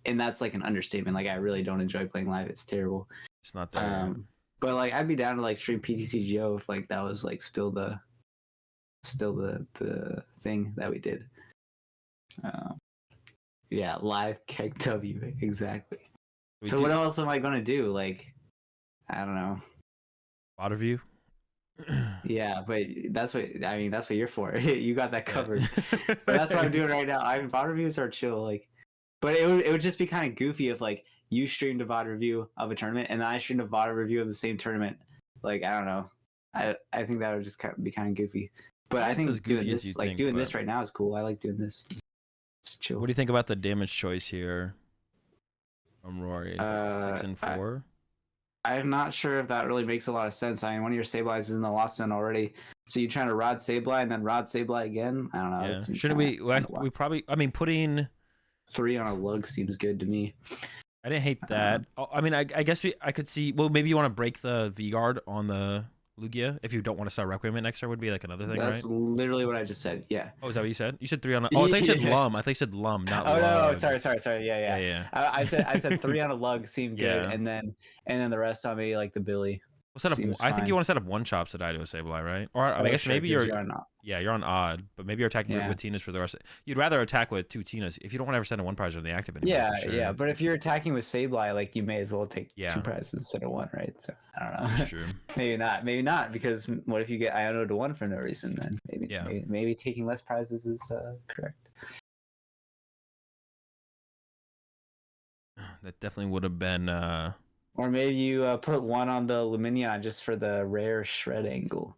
and that's like an understatement. Like I really don't enjoy playing live. It's terrible. It's not there. But like I'd be down to like stream PTCGO if like that was like still the thing that we did. Yeah, live keg W exactly. So what else am I gonna do? Like, I don't know. Water View. Yeah, but that's what I mean. That's what you're for. You got that covered. But that's what I'm doing right now. I mean, VOD reviews are chill. Like, but it would just be kind of goofy if like you streamed a VOD review of a tournament and I streamed a VOD review of the same tournament. Like, I don't know. I think that would just be kind of goofy. But I think doing this this right now is cool. I like doing this. It's chill. What do you think about the damage choice here from Rory? 6 and 4. I'm not sure if that really makes a lot of sense. I mean, one of your Sableyes is in the lost zone already, so you're trying to Rod Sableye and then Rod Sableye again. I don't know. Yeah. Shouldn't we? We probably. I mean, putting 3 on a lug seems good to me. I didn't hate that. I mean, I guess I could see. Well, maybe you want to break the V guard on the Lugia if you don't want to start Requiem next turn would be like another thing, That's right? literally what I just said. Yeah. Oh, is that what you said? You said 3 on. Oh, I thought you said Lum. I thought you said Lum, not Oh Lug. no, sorry. Yeah. I said 3 on a lug seemed good, and then the rest on me like the Billy. We'll set up, I think you want to set up one chop to die to a Sableye, right? Or I guess maybe you're on odd, but maybe you're attacking with Tinas for the rest. You'd rather attack with 2 Tinas if you don't want to ever send a 1 prize on the active anymore. Yeah. But if you're attacking with Sableye, like you may as well take 2 prizes instead of 1, right? So I don't know. That's true. Maybe not, because what if you get Iono to 1 for no reason? Then maybe taking less prizes is correct. That definitely would have been. Or maybe you put 1 on the Luminion just for the rare shred angle.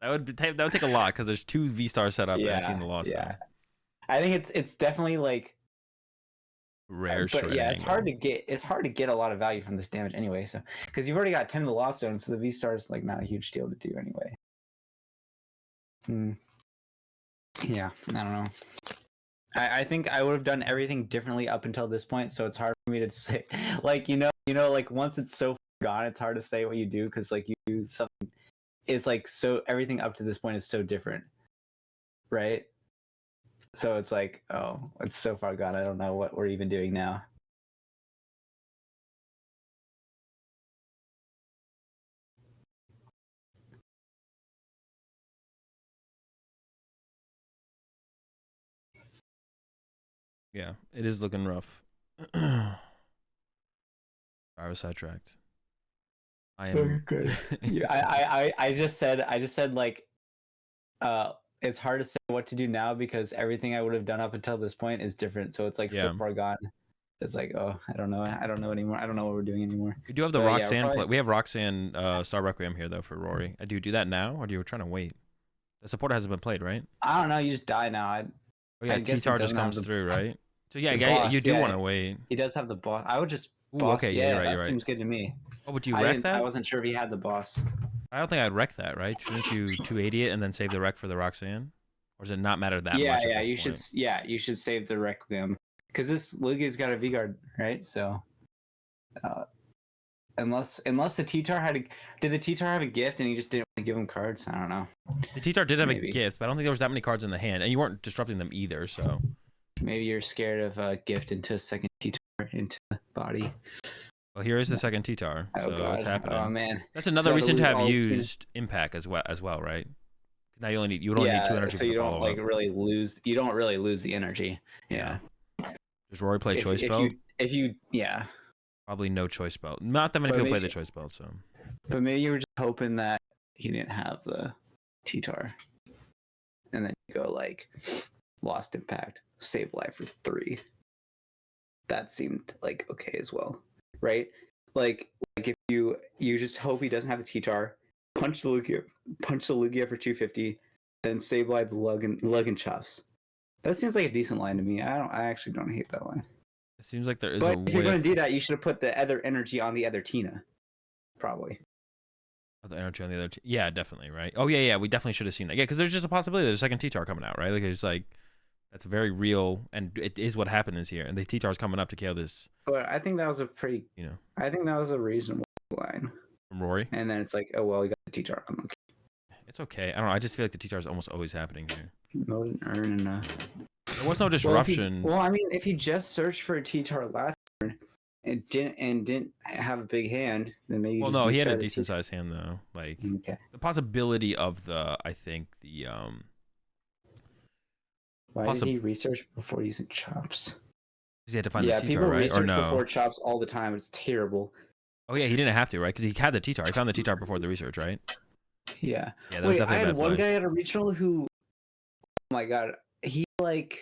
that would take a lot because there's 2 V-Star set up and I've seen the loss. Yeah, so. I think it's definitely like rare shred. Yeah, it's hard to get a lot of value from this damage anyway. So because you've already got 10 in the lost zone, so the V-Star is like not a huge deal to do anyway. Yeah, I don't know. I think I would have done everything differently up until this point, so it's hard for me to say. Like you know, like once it's so gone, it's hard to say what you do because like you do something. It's like so everything up to this point is so different, right? So it's like, oh, it's so far gone. I don't know what we're even doing now. Yeah, it is looking rough. I was sidetracked. I am good. Yeah, I just said like it's hard to say what to do now because everything I would have done up until this point is different. So it's like so yeah. far gone. It's like, oh, I don't know. I don't know anymore. I don't know what we're doing anymore. We do have the But yeah, we're Roxanne probably, we have Roxanne Star Requiem here though for Rory. Do you do that now or do you trying to wait? The supporter hasn't been played, right? I don't know. You just die now. Oh yeah, I guess he T-Tar just doesn't have comes the through, right? So yeah, the yeah, you boss. do Yeah, want to wait. he does have the boss. I would just Ooh, boss. okay, yeah, Yeah, you're right, that you're right. seems good to me. Oh, would you wreck that? I wasn't sure if he had the boss. I don't think I'd wreck that, right? Shouldn't you 280 it and then save the wreck for the Roxanne? Or does it not matter that much at Yeah, this you point? should. Yeah, you should save the Requiem because this Lugia's got a V guard, right? So, unless the T-Tar did the T-Tar have a gift and he just didn't want to give him cards? I don't know. The T-Tar did have Maybe. a gift, but I don't think there was that many cards in the hand, and you weren't disrupting them either, so. Maybe you're scared of a gift into a second T-Tar into the body. Well, here is the second T-Tar, Oh, so God. it's happening. Oh man, That's another So reason to have all his used Impact as well, right? Now you only need 2 energy so for you the don't follow-up. like really lose. You don't really lose the energy. Yeah. Does Rory play Choice Belt? If you yeah, Probably no Choice Belt. Not that many But people play maybe- the Choice Belt, so. but maybe you were just hoping that he didn't have the T-Tar, and then you go like Lost Impact, save life for 3. That seemed like okay as well, right? Like if you just hope he doesn't have the T-Tar, punch the Lugia for 250, then save life the lug and chops. That seems like a decent line to me. I actually don't hate that line. It seems like there is But a if you're going whiff to do that, you should have put the other energy on the other Tina, probably. of the energy on the other yeah, definitely, right? Oh, yeah, we definitely should have seen that. Yeah, because there's just a possibility there's a second T-Tar coming out, right? Like, it's like, that's very real, and it is what happened is here. And the T-Tar's coming up to KO this, But I think that was a pretty, I think that was a reasonable line. from Rory. And then it's like, oh, well, we got the T-Tar. I'm okay. It's okay. I don't know. I just feel like the T-Tar is almost always happening here. Mode and earn enough. There was no disruption. Well, I mean, if you just searched for a T-Tar last turn and didn't have a big hand, then maybe. Well, no, he had a decent sized hand though. Like okay. the possibility of I think the Why did he research before using chops? Because he had to find the T-Tar, people right? research Or no? before chops all the time. It's terrible. Oh yeah, he didn't have to, right? Because he had the T-Tar. He found the T-Tar before the research, right? Yeah. Yeah, that was Wait, I definitely a had bad one play. guy at a regional who, oh my god, he like,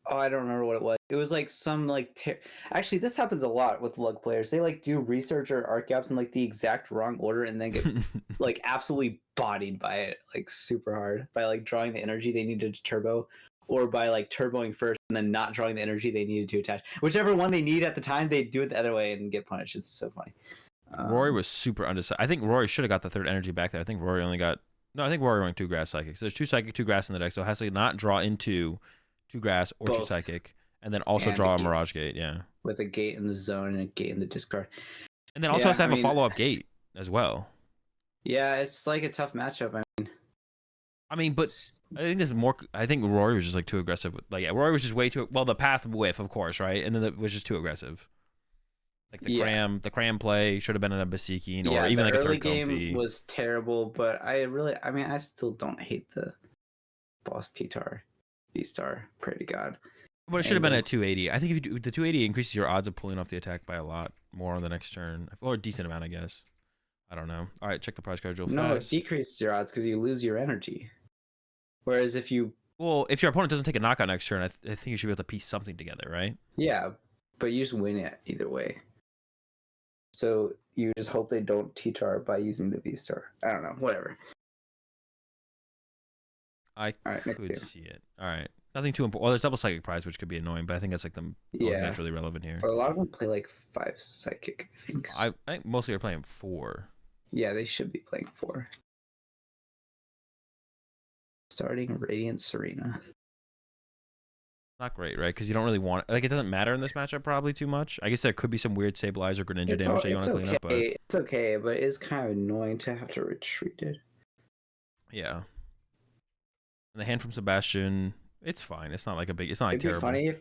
oh, I don't remember what it was. It was like some like, actually, this happens a lot with lug players. They like do research or art gaps in like the exact wrong order and then get like absolutely bodied by it, like super hard by like drawing the energy they needed to turbo, or by like turboing first and then not drawing the energy they needed to attach. Whichever one they need at the time, they do it the other way and get punished. It's so funny. Rory was super undecided. I think Rory should have got the third energy back there. I think Rory only got I think Rory went 2 grass psychics. So there's 2 psychic, 2 grass in the deck, so it has to not draw into 2 grass or Both. 2 psychic, and then also And draw a a gate. Mirage Gate. Yeah, With a gate in the zone and a gate in the discard. and then also Yeah, has to have I a mean- follow up gate as well. Yeah, it's like a tough matchup. I mean, but I think there's more. I think Rory was just like too aggressive. Like, yeah, Rory was just way too. Well, the path whiff, of course, right, and then it was just too aggressive. Like the cram play should have been in a Beseeching or even like a early third game Comfy. was terrible, but I still don't hate the boss T-Tar, V-Star, pray to God. But it should have been at 280. I think if you do the 280 increases your odds of pulling off the attack by a lot more on the next turn, or a decent amount, I guess. I don't know. All right, check the prize card real No, it fast. decreases your odds because you lose your energy. Whereas if you, Well, if your opponent doesn't take a knockout next turn, I think you should be able to piece something together, right? yeah, but you just win it either way. So you just hope they don't T-Tar by using the V-Star. I don't know, whatever. I All right, next could game. see it. All right. Nothing too important. Well, there's double psychic prize, which could be annoying, but I think that's like the only thing Yeah, that's really relevant here. but a lot of them play like 5 psychic, I think. I think mostly are playing 4. Yeah, they should be playing 4. Starting Radiant Serena. Not great, right? Because you don't really want it doesn't matter in this matchup probably too much. I guess there could be some weird Stabilizer or Greninja damage that you want to clean up, but It's okay, but it's kind of annoying to have to retreat it. yeah. And the hand from Sebastian, it's fine. It's not like a big. It's not like It'd be terrible. funny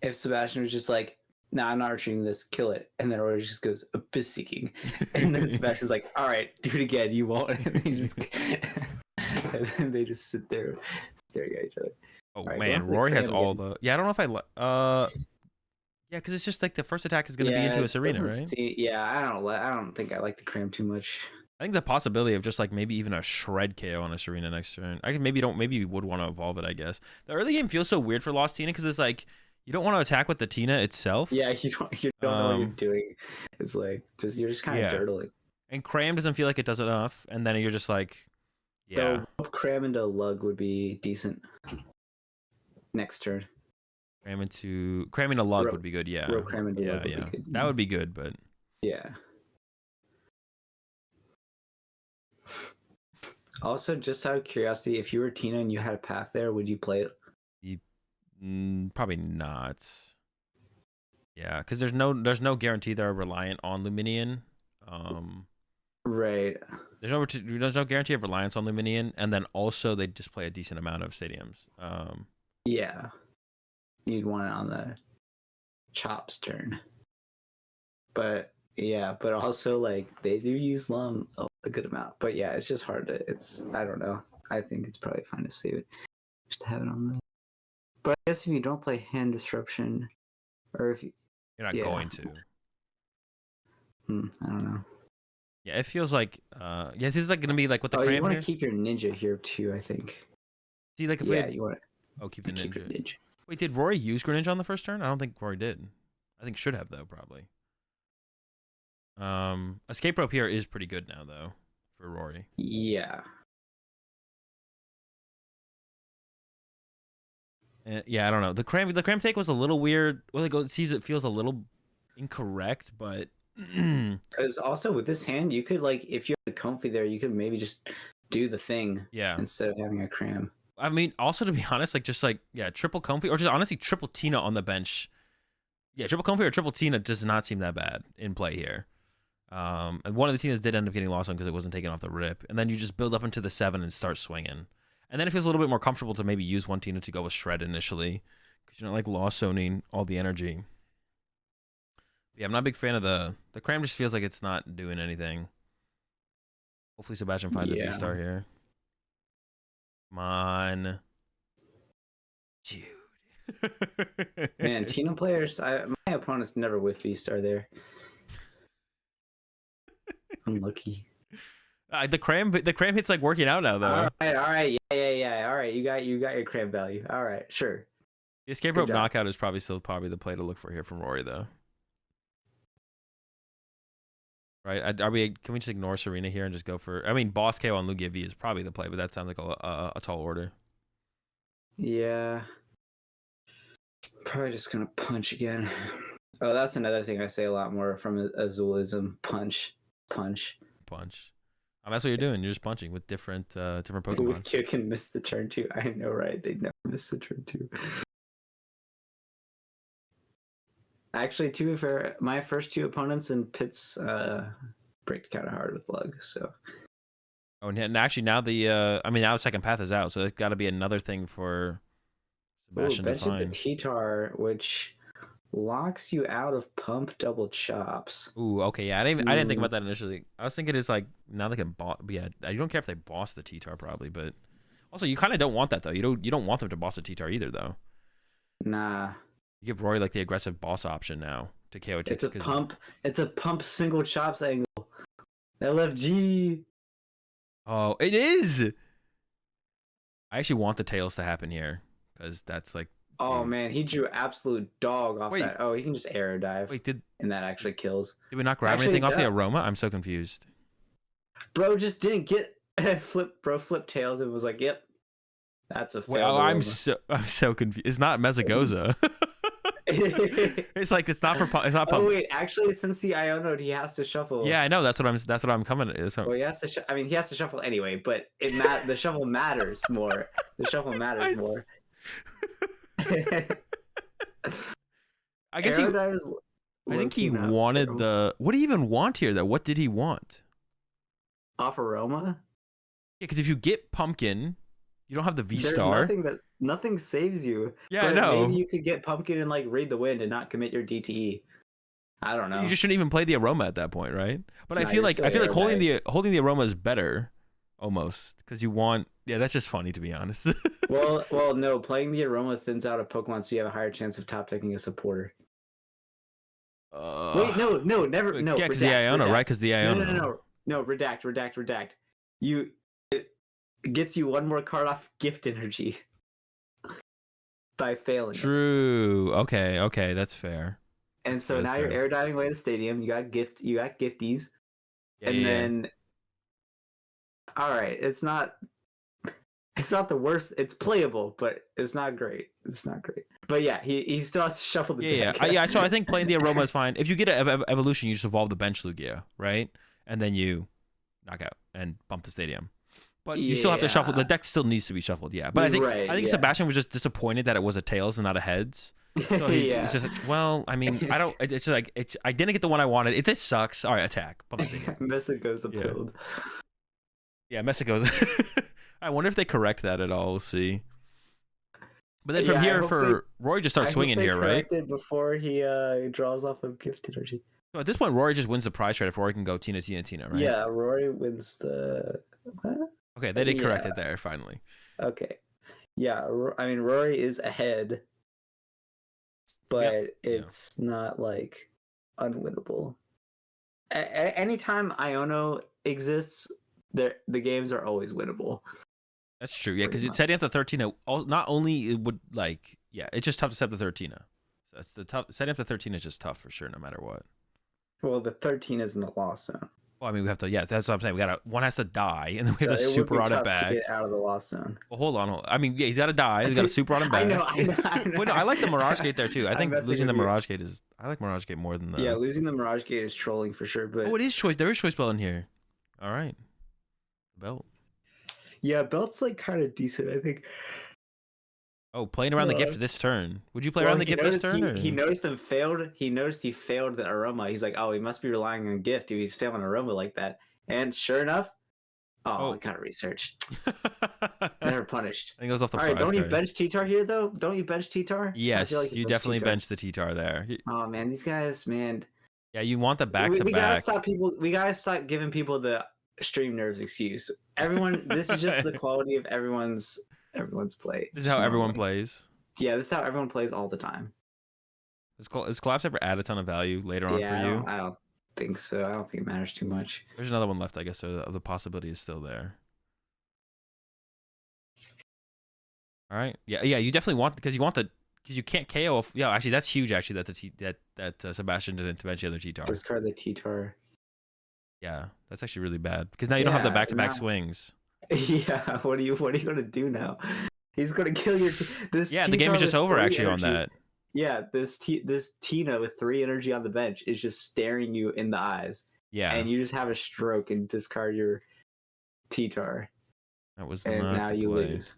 if Sebastian was just like, "Nah, I'm not retreating this. Kill it," and then Aurora just goes Abyss Seeking, and then Sebastian's like, "All right, do it again. You won't." And and then they just sit there staring at each other. Oh Alright, man, go on to the Rory has cram all again. the. Yeah, I don't know if Yeah, because it's just like the first attack is going to be into a it Serena, doesn't right? see. Yeah, I don't think I like the cram too much. I think the possibility of just like maybe even a shred KO on a Serena next turn. I can maybe you would want to evolve it, I guess. The early game feels so weird for Lost Tina because it's like you don't want to attack with the Tina itself. Yeah, you don't know what you're doing. It's like you're just kind of Yeah. dirtling. And Cram doesn't feel like it does enough, and then you're just like, yeah. So cram into a lug would be decent next turn. Cramming a lug would be good, yeah. Cram into lug would be good. That would be good, but yeah. Also, just out of curiosity, if you were Tina and you had a path there, would you play it? Probably not. Yeah, because there's no guarantee they're reliant on Luminian. Right. There's no guarantee of reliance on Luminian, and then also they just play a decent amount of stadiums. Yeah. You'd want it on the Chop's turn. But yeah, but also like they do use Lum a good amount. But yeah, it's just hard to I don't know. I think it's probably fine to save it. Just to have it on the But I guess if you don't play hand disruption or if you're not going to. I don't know. Yeah, it feels like this is like gonna be like with the cram you want here. to keep your ninja here too, I think. See, like if you want to keep the ninja. ninja. Wait, did Rory use Greninja on the first turn? I don't think Rory did. I think should have though, probably. Escape rope here is pretty good now though for Rory. Yeah. Yeah, I don't know. The cram take was a little weird. Well, it feels a little incorrect, but because also with this hand, you could like if you had Comfy there, you could maybe just do the thing. Yeah. Instead of having a cram. I mean, also to be honest, like just like triple Comfy or just honestly triple Tina on the bench. Yeah, triple Comfy or triple Tina does not seem that bad in play here. And one of the Tinas did end up getting lost on because it wasn't taken off the rip, and then you just build up into the 7 and start swinging. And then it feels a little bit more comfortable to maybe use one Tina to go with Shred initially, because you're not like lost zoning all the energy. Yeah, I'm not a big fan of the cram. Just feels like it's not doing anything. Hopefully Sebastian finds a V-Star here. Come on. Dude. Man, Tina players, my opponents never whiff V-Star there. Unlucky. The cram hit's like working out now though. All right, yeah. All right, you got your cram value. All right, sure. The escape rope knockout is probably the play to look for here from Rory though. Right? Can we just ignore Serena here and just go for? I mean, boss KO on Lugia V is probably the play, but that sounds like a tall order. Yeah. Probably just gonna punch again. Oh, that's another thing I say a lot more from Azulism. Punch. That's what you're doing. You're just punching with different Pokemon. You can miss the turn too. I know, right? They never miss the turn too. Actually, to be fair, my first 2 opponents in pits break kind of hard with Lug. So. Oh, and actually now now the second path is out, so there's got to be another thing for Sebastian to find. The T-Tar, which locks you out of pump double chops. Ooh, okay, yeah. I didn't think about that initially. I was thinking it's like now they can boss. Yeah, you don't care if they boss the T-Tar probably, but also you kind of don't want that though. You don't want them to boss the T-Tar either though. Nah. You give Rory like the aggressive boss option now to KO T-Tar. It's a pump single chops angle. LFG. Oh, it is. I actually want the tails to happen here because that's like. Oh man, he drew absolute dog off that. Oh, he can just arrow dive. And that actually kills. Did we not grab anything off the aroma? I'm so confused. Bro just didn't get flip tails. It was like, yep, that's a fail. Well, I'm so confused. It's not Mezagoza. It's like it's not pump. Oh wait, actually, since the Ionode, he has to shuffle. Yeah, I know. That's what I'm coming at. Well, he has to. He has to shuffle anyway, but the shuffle matters more. The shuffle matters more. I guess I think he wanted the. What did he even want here though? What did he want? Off aroma. Yeah, because if you get pumpkin, you don't have the V-Star. Nothing saves you. Yeah, I know. Maybe you could get pumpkin and like read the wind and not commit your DTE. I don't know. You just shouldn't even play the aroma at that point, right? But I feel like holding the aroma is better, almost, because you want. Yeah, that's just funny to be honest. well, no. Playing the aroma thins out a Pokemon, so you have a higher chance of top decking a supporter. Wait, no, never, no. Yeah, because the Iono, right? Because the Iono. No. Redact. It gets you one more card off gift energy by failing. True. Okay, that's fair. And so now you're air diving away the stadium. You got gifties, and then. All right, it's not the worst. It's playable, but it's not great. But yeah, he still has to shuffle the deck. Yeah. So I think playing the Aroma is fine. If you get an evolution, you just evolve the bench Lugia, right? And then you knock out and bump the stadium. But you still have to shuffle. The deck still needs to be shuffled, yeah. But I think Sebastian was just disappointed that it was a tails and not a heads. So he's just like, well, I mean, I don't. It's like I didn't get the one I wanted. This sucks. All right, attack. Bump the stadium. Mexico's a build. Yeah, Mexico's. I wonder if they correct that at all. We'll see. But then from here, Rory just starts swinging here, right? Before he draws off of gift energy. So at this point, Rory just wins the prize trade if Rory can go Tina, right? Yeah, Rory wins the. What? Okay, they did correct it there finally. Okay. Yeah, I mean Rory is ahead, but it's not like unwinnable. Anytime Iono exists, the games are always winnable. That's true, yeah, because setting up the 13, not only it would it's just tough to set up the 13. So it's setting up the 13 is just tough for sure, no matter what. Well, the 13 is in the loss zone. Well, I mean, we have to. Yeah, that's what I'm saying. One has to die, and then we have to super on it back. To get out of the loss zone. Well, hold on. I mean, yeah, he's got to die. He's got to super on him back. I know. Well, no, I like the Mirage Gate there too. I think losing the Mirage Gate is. I like Mirage Gate more than the. Yeah, losing the Mirage Gate is trolling for sure. But it is choice. There is choice belt in here. All right, belt. Yeah, belt's like kind of decent, I think. Oh, playing around the gift this turn. Would you play around the gift this turn? He noticed him failed. He noticed he failed the Aroma. He's like, oh, he must be relying on gift if he's failing Aroma like that. And sure enough, I gotta research. Never punished. I think it goes off the prize. All right, don't you bench T-Tar here though? Don't you bench T-Tar? Yes, you definitely bench the T-Tar there. Oh man, these guys, man. Yeah, you want the back to back. We gotta stop people. We gotta stop giving people the stream nerves excuse. Everyone, this is just the quality of everyone's play. This is how everyone plays. Yeah, this is how everyone plays all the time. Does Collapse ever add a ton of value later on for you? I don't think so. I don't think it matters too much. There's another one left, I guess, so the possibility is still there. All right. Yeah, you definitely want, because you can't KO. Actually, that's huge. Actually, that Sebastian didn't mention the other T-Tar. Discard the T-Tar. Yeah, that's actually really bad because now you don't have the back-to-back swings. Yeah, what are you gonna do now? He's gonna kill your this. Yeah, the game is just over actually on that. Yeah, this Tina with 3 energy on the bench is just staring you in the eyes. Yeah, and you just have a stroke and discard your T-Tar. That was and not now the you play. Lose.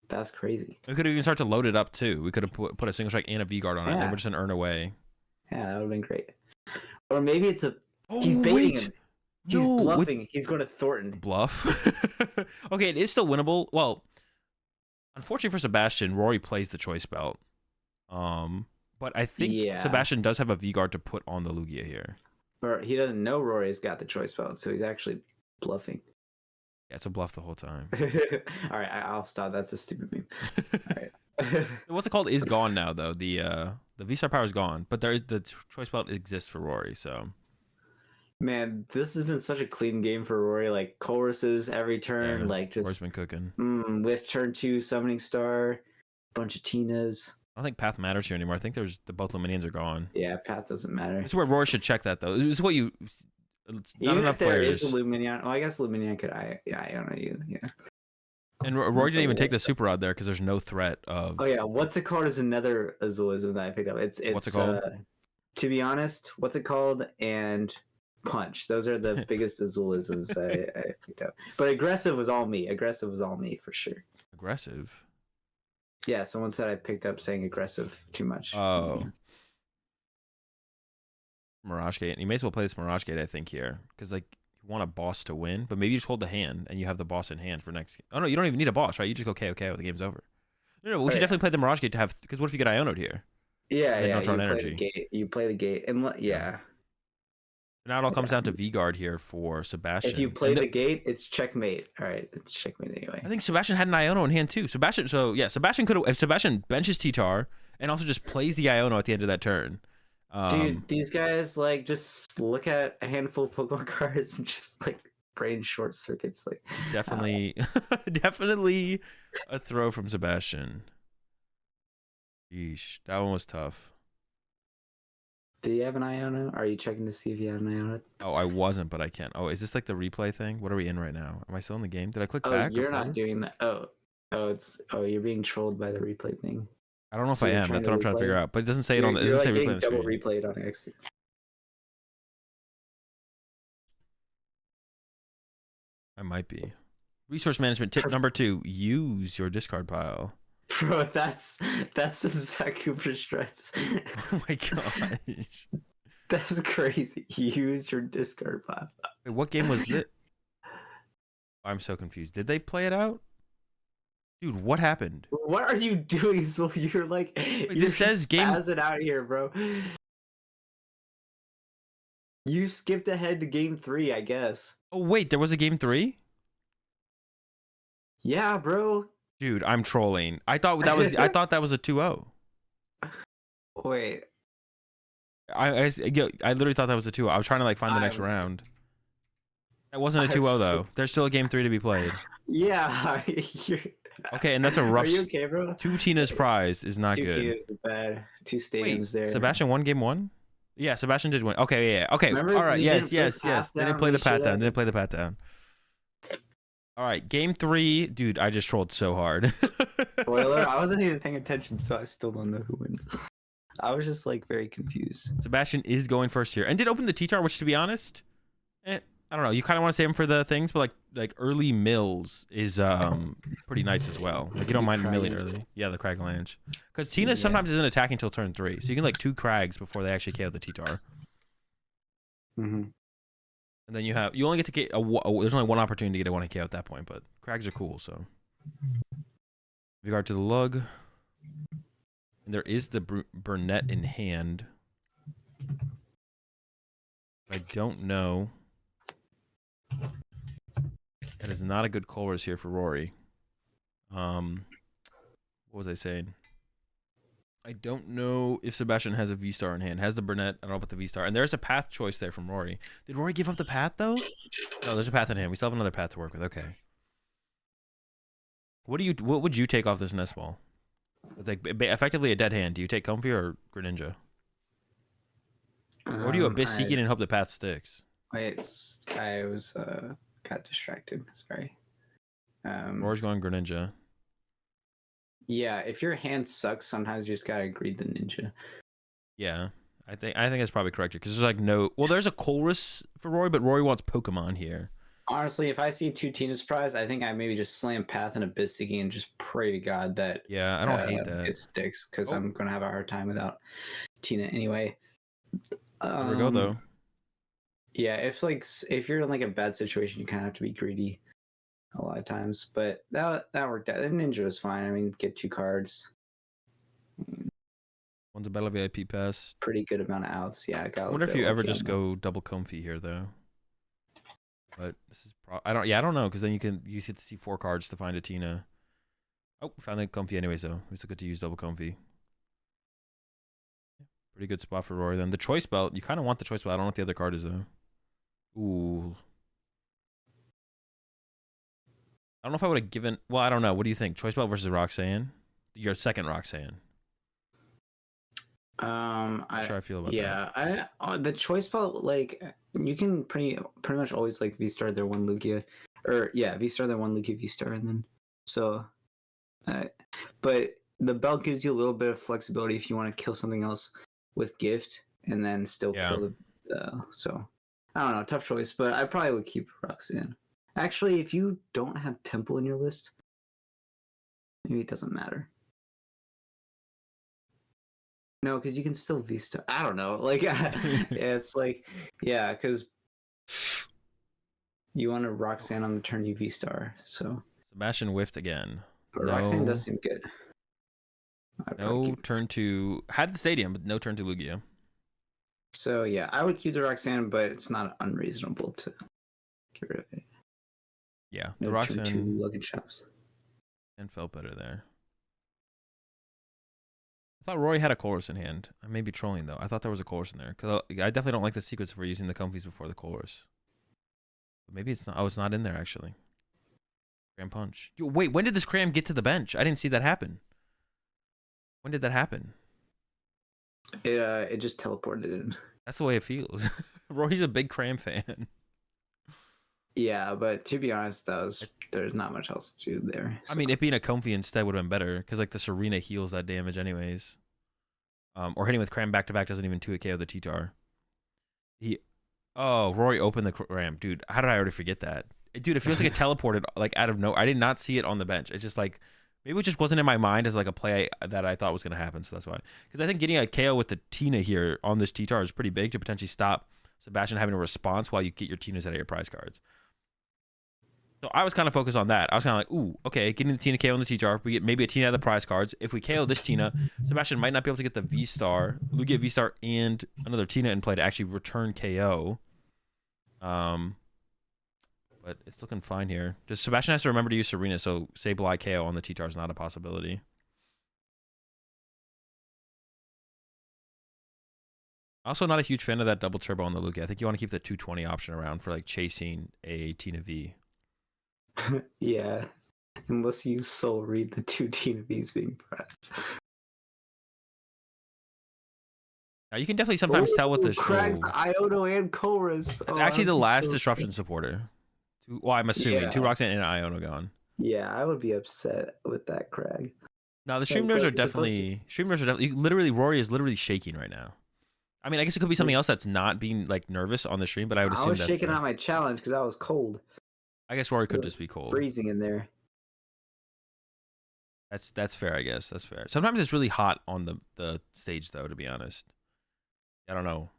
That's crazy. We could even start to load it up too. We could have put a single strike and a V guard on it. And then we're just an earn away. Yeah, that would have been great. Or maybe it's he's baiting him. He's bluffing. He's going to Thornton. Bluff? Okay, it is still winnable. Well, unfortunately for Sebastian, Rory plays the choice belt. But I think Sebastian does have a V-Guard to put on the Lugia here. Or he doesn't know Rory's got the choice belt, so he's actually bluffing. Yeah, it's a bluff the whole time. All right, I'll stop. That's a stupid meme. All right. What's it called is gone now, though. The V-Star power is gone, but the choice belt exists for Rory, so... Man, this has been such a clean game for Rory. Like choruses every turn, like just Rory's been cooking. With turn 2 summoning star, bunch of Tinas. I don't think path matters here anymore. I think both Luminians are gone. Yeah, path doesn't matter. This is where Rory should check that though. This is what you. Even if there is a Luminion, well, I guess Luminion could. I don't know you. Yeah. And Rory didn't even take the super rod there because there's no threat of. Oh yeah, what's it called is another Azulism that I picked up. It's what's it called? To be honest, what's it called and punch. Those are the biggest Azulisms I picked up. But aggressive was all me. Aggressive was all me for sure. Aggressive. Yeah, someone said I picked up saying aggressive too much. Oh. Mirage Gate. You may as well play this Mirage Gate, I think, here. Because, like, you want a boss to win, but maybe you just hold the hand and you have the boss in hand for next game. Oh, no, you don't even need a boss, right? You just go KO when the game's over. No, we should definitely play the Mirage Gate to have... Because what if you get Iono'd here? Yeah, you play the gate. And yeah. Now it all comes down to V-Guard here for Sebastian. If you play the gate, it's checkmate. All right, it's checkmate anyway. I think Sebastian had an Iono in hand too. Sebastian could have... If Sebastian benches T-Tar and also just plays the Iono at the end of that turn, Dude, these guys like just look at a handful of Pokemon cards and just like brain short circuits. Like Definitely, definitely a throw from Sebastian. Yeesh, that one was tough. do you have an Iona? Are you checking to see if you have an Iona? Oh, I wasn't, but I can. Oh, is this like the replay thing? What are we in right now? Am I still in the game? Did I click Oh, back or you're not forward? doing that. You're being trolled by the replay thing. I don't know if So I you're am. trying That's to what I'm trying to figure replay. out. But it doesn't say it on. It You're doesn't say like replay on getting the double screen. replayed on accident. I might be. Resource management tip number 2: use your discard pile. Bro, that's some Sakuba stress. Oh my gosh. That's crazy. Use your discard pile. Wait, what game was it? I'm so confused. Did they play it out? Dude, what happened? What are you doing? So you're like, Wait, you're this says game. spazzing out here, bro. You skipped ahead to game 3, I guess. Oh wait, there was a game 3? Yeah, bro. Dude, I'm trolling. I thought that was. I thought that was a 2-0. Wait. I literally thought that was a 2-0. I was trying to like find the next round. That wasn't a 2-0 though. There's still a game 3 to be played. Yeah. Okay, and that's a rough. Are you okay, bro? 2 Tina's prize is not Two good. teams are bad. 2 stadiums Wait, there. Sebastian won game 1? Yeah, Sebastian did win. Okay, yeah. Okay. Remember, all right. he Yes, didn't play the yes, yes. path Didn't down play the when he pat should down. have. Didn't play the pat down. All right, game 3. Dude, I just trolled so hard. Spoiler, I wasn't even paying attention, so I still don't know who wins. I was just like very confused. Sebastian is going first here, and did open the T-Tar, which to be honest, I don't know. You kind of want to save him for the things, but like early mills is pretty nice as well. Like you don't mind milling early. Yeah, the Craglange. Because Tina sometimes isn't attacking until turn 3, so you can like 2 Crags before they actually KO the T-Tar. Mm-hmm. And then you only get to get there's only one opportunity to get a 1 KO at that point, but Crags are cool. So, with regard to the lug, and there is the Burnett in hand. I don't know. That is not a good Colress here for Rory. What was I saying? I don't know if Sebastian has a V-Star in hand. Has the Burnett. I don't know about the V-Star. And there's a path choice there from Rory. Did Rory give up the path, though? No, there's a path in hand. We still have another path to work with. Okay. What would you take off this nest ball? It's like effectively a dead hand. Do you take Comfy or Greninja? Or do you Abyss Seeking and hope the path sticks? Wait, I was got distracted. Sorry. Rory's going Greninja. Yeah, if your hand sucks, sometimes you just gotta greed the ninja. Yeah, I think that's probably correct because there's like no. Well, there's a Colress for Rory, but Rory wants Pokemon here. Honestly, if I see 2 Tina's prize, I think I maybe just slam Path and Abyss Seeking and just pray to God that Yeah, I don't hate that. it sticks because I'm gonna have a hard time without Tina anyway. There we go though. Yeah, if you're in like a bad situation, you kind of have to be greedy a lot of times. But that worked out. The ninja was fine. I mean, get 2 cards. One's a Battle VIP pass. Pretty good amount of outs. Yeah, I got. I wonder if you ever just go double Comfy here though. But this is I don't know because then you get to see 4 cards to find a Tina. Oh, found the Comfy anyways though. It's good to use double Comfy. Pretty good spot for Rory then. The choice belt, you kind of want the choice belt. I don't know what the other card is though. Ooh. I don't know if I would have given. Well, I don't know. What do you think? Choice belt versus Roxanne? Your second Roxanne. I'm not sure how I feel about that. Yeah, the choice belt, like you can pretty much always like V-Star their 1 Lugia, or yeah, V-Star their 1 Lugia V-Star, and then so, but the belt gives you a little bit of flexibility if you want to kill something else with gift and then still kill the. So I don't know, tough choice, but I probably would keep Roxanne. Actually, if you don't have Temple in your list, maybe it doesn't matter. No, because you can still V-Star. I don't know. Like, it's like, yeah, because you want to Roxanne on the turn you V-Star. So Sebastian whiffed again. But Roxanne does seem good. No turn 2. Had the stadium, but no turn 2 Lugia. So yeah, I would keep the Roxanne, but it's not unreasonable to get rid of it. Yeah, no the Roxanne turn 2 luggage shops. And felt better there. I thought Rory had a chorus in hand. I may be trolling though. I thought there was a chorus in there because I definitely don't like the sequence if we're using the comfies before the chorus. But maybe it's not. Oh, it's not in there actually. Cram punch. Yo, wait, when did this cram get to the bench? I didn't see that happen. When did that happen? It just teleported in. That's the way it feels. Rory's a big cram fan. Yeah, but to be honest, there's not much else to do there. So. I mean, it being a comfy instead would have been better because like the Serena heals that damage anyways. Or hitting with cram back to back doesn't even 2 KO the T-Tar. Rory opened the cram, dude. How did I already forget that? Dude, it feels like it teleported like out of nowhere. I did not see it on the bench. It's just like maybe it just wasn't in my mind as like a play that I thought was gonna happen. So that's why. Because I think getting a KO with the Tina here on this T-Tar is pretty big to potentially stop Sebastian having a response while you get your Tinas out of your prize cards. So I was kind of focused on that. I was kind of like, ooh, okay, getting the Tina KO on the T-Tar. We get maybe a Tina out of the prize cards. If we KO this Tina, Sebastian might not be able to get the V-Star. We get V-Star and another Tina in play to actually return KO. But it's looking fine here. Just Sebastian has to remember to use Serena, so Sableye KO on the T-Tar is not a possibility. Also not a huge fan of that double turbo on the Lugia. I think you want to keep the 220 option around for like chasing a Tina V. Yeah, unless you soul read the 2 Tina V's being pressed. Now you can definitely sometimes tell what the cracks Iono and Chorus. It's actually the last disruption supporter. Well, I'm assuming 2 Rocks and an Iono gone. Yeah, I would be upset with that Crag. Now the stream nerds are definitely literally Rory is literally shaking right now. I mean, I guess it could be something else that's not being like nervous on the stream, but I would assume that's shaking on my challenge because I was cold. I guess Rory could just be cold. Freezing in there. That's fair, I guess. That's fair. Sometimes it's really hot on the stage though, to be honest. I don't know.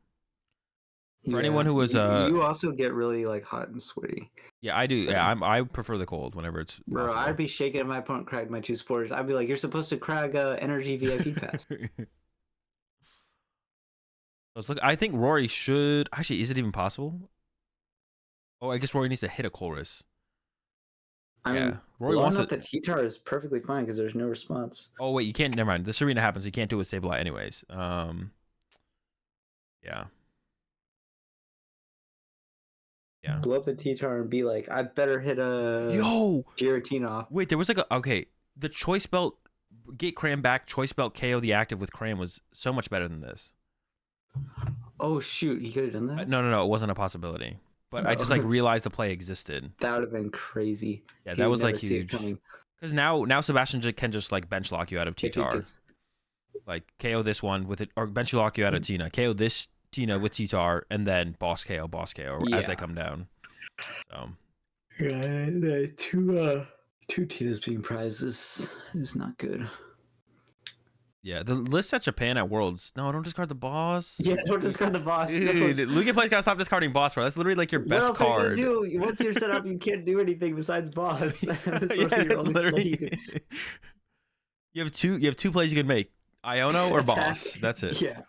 For anyone who was you also get really like hot and sweaty. Yeah, I do. Yeah, I prefer the cold whenever it's Bro, possible. I'd be shaking if my opponent cragged my 2 supporters. I'd be like, you're supposed to crag energy VIP pass. Let's look. I think Rory should actually. Is it even possible? Oh, I guess Rory needs to hit a chorus. I mean, Rory wants it. The T-Tar is perfectly fine because there's no response. Oh wait, you can't. Never mind. The Serena happens. You can't do it with Sableye anyways. Yeah. Yeah. Blow up the T-Tar and be like, I better hit a Giratina off. Wait, there was like the choice belt, get Cram back, choice belt KO the active with Cram was so much better than this. Oh shoot, he could have done that? No, it wasn't a possibility. But I just like realized the play existed. That would have been crazy. Yeah, that was like huge. Because now Sebastian can just like bench lock you out of T-Tar. Like KO this one with it, or bench lock you out of Tina. KO this Tina with T-Tar, and then boss KO as they come down. So yeah, two Tinas being prized is not good. Yeah, the list at Japan at Worlds. No, don't discard the boss. Yeah, don't discard the boss. Dude, Lugia players gotta stop discarding boss, bro. That's literally like your best card. Once you're set up, you can't do anything besides boss. It's literally. You have two plays you can make: Iono or boss. That's it. Yeah.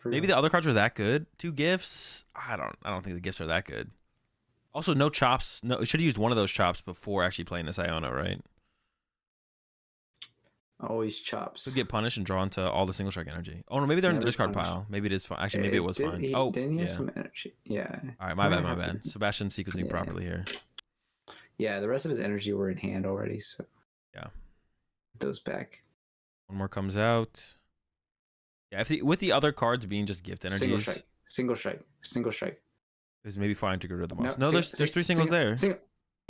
Maybe the other cards were that good. 2 gifts. I don't think the gifts are that good. Also, no chops. No, should have used one of those chops before actually playing this Iono, right? Always chops. Could get punished and drawn to all the single strike energy. Oh no, maybe they're in the discard pile. Maybe it is fine. Actually, maybe it was fine. Didn't he have some energy? Yeah. All right, my bad. Sebastian's sequencing properly here. Yeah, the rest of his energy were in hand already, so yeah. Those back. One more comes out. Yeah, with the other cards being just gift energies. Single strike. Is maybe fine to get rid of the boss. No, there's 3 singles there.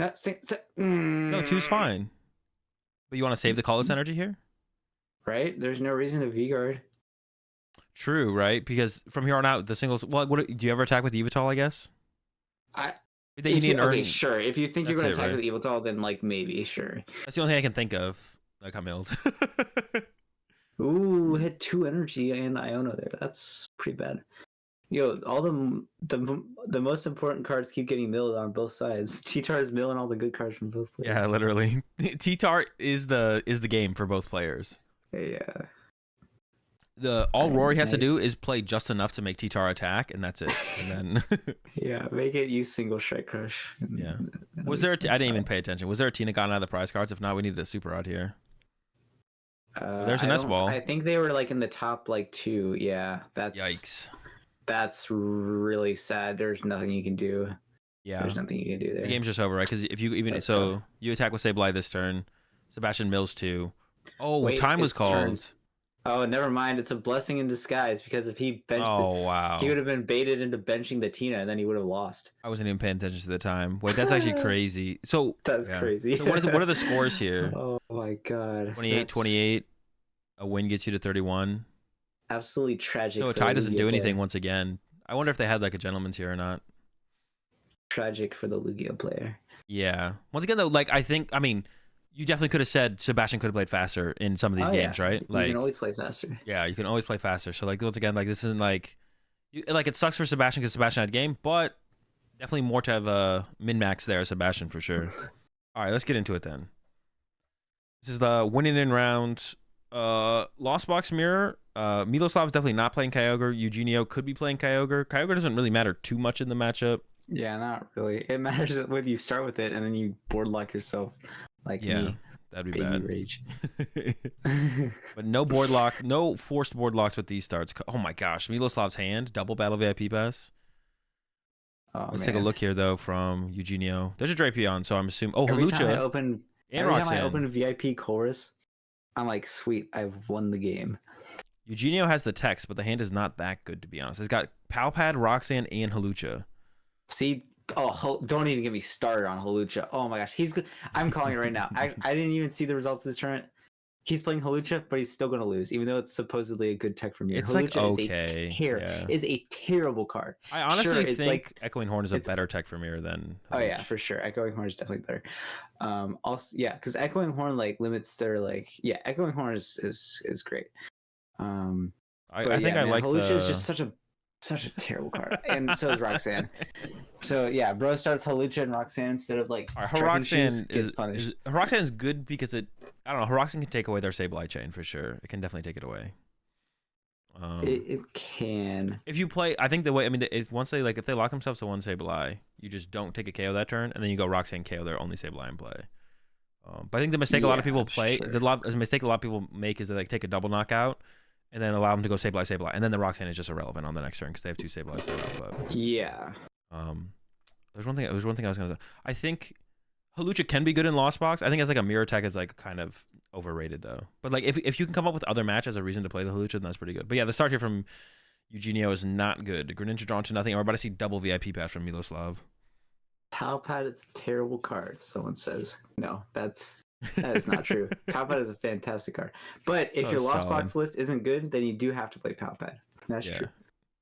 No, 2's fine. But you want to save the colorless energy here? Right? There's no reason to V-guard. True, right? Because from here on out, the singles... Well, do you ever attack with Evital, I guess? Sure. If you think you're going to attack with Evital, then, like, maybe, sure. That's the only thing I can think of. Like, I'm milled. Ooh, hit 2 energy and Iono there. That's pretty bad. Yo, all the most important cards keep getting milled on both sides. T-Tar is milling all the good cards from both players. Yeah, literally. T-Tar is the game for both players. Yeah. All Rory has to do is play just enough to make T-Tar attack, and that's it. And then yeah, make it use single strike crush. Yeah. Was there? I didn't even pay attention. Was there a Tina gotten out of the prize cards? If not, we needed a super rod here. There's an S-ball. I think they were like in the top like 2. Yeah, Yikes. that's really sad. There's nothing you can do. Yeah. There's nothing you can do there. The game's just over, right? Because if you even That's so tough. you attack with Sableye this turn, Sebastian Mills 2. Oh, Wait, time was it's called. turns. Oh, never mind. It's a blessing in disguise because if he benched it, wow. he would have been baited into benching the Tina, and then he would have lost. I wasn't even paying attention to the time. Wait, that's actually crazy. So That's crazy. So what are the scores here? Oh my god. 28-28. A win gets you to 31. Absolutely tragic. So a tie doesn't do anything once again. I wonder if they had like a gentleman's here or not. Tragic for the Lugia player. Yeah. Once again, though, like I mean, you definitely could have said Sebastian could have played faster in some of these games, right? Like you can always play faster. Yeah, you can always play faster. So like once again, like this isn't like, it sucks for Sebastian because Sebastian had game, but definitely more to have a min-max there, Sebastian for sure. All right, let's get into it then. This is the winning in round. Lost Box Mirror. Miloslav's definitely not playing Kyogre. Eugenio could be playing Kyogre. Kyogre doesn't really matter too much in the matchup. Yeah, not really. It matters when you start with it and then you board lock yourself. Like me. That'd be Baby bad. rage. But no board lock, no forced board locks with these starts. Oh my gosh, Miloslav's hand, double battle VIP pass. Oh, Let's take a look here though from Eugenio. There's a Drapion, so I'm assuming. Oh, every Halucha. Every time I open VIP chorus, I'm like, sweet, I've won the game. Eugenio has the text, but the hand is not that good to be honest. It's got Palpad, Roxanne, and Halucha. See, don't even get me started on Halucha. Oh my gosh, he's good. I'm calling it right now. I didn't even see the results of this tournament. He's playing Halucha, but he's still going to lose, even though it's supposedly a good tech from you. It's Halucha like okay, is a terrible card. I honestly think like, Echoing Horn is a better tech for Mirror than Halucha. Oh yeah, for sure. Echoing Horn is definitely better. Also, yeah, because Echoing Horn like limits their like Echoing Horn is great. I think I like Halucha is just such a terrible card, and so is Roxanne. So yeah, bro starts Halucha and Roxanne instead of like Roxanne is good because I don't know, Roxanne can take away their Sableye chain for sure. It can definitely take it away. It can. If you play, I think the way if they lock themselves to one Sableye, you just don't take a KO that turn, and then you go Roxanne KO their only Sableye in play. But I think the mistake a lot of people make is they like take a double knockout and then allow them to go Sableye, and then the Roxanne is just irrelevant on the next turn because they have 2 Sableye set up. But yeah. There's one thing I was gonna say. I think Halucha can be good in Lost Box. I think as like a mirror tech is like kind of overrated though. But like if you can come up with other matches as a reason to play the Halucha, then that's pretty good. But yeah, the start here from Eugenio is not good. Greninja drawn to nothing. We're about to see double VIP pass from Miloslav. Palpad is a terrible card, someone says. No, that is not true. Palpad is a fantastic card. But if your Lost Box list isn't good, then you do have to play Palpad. That's true.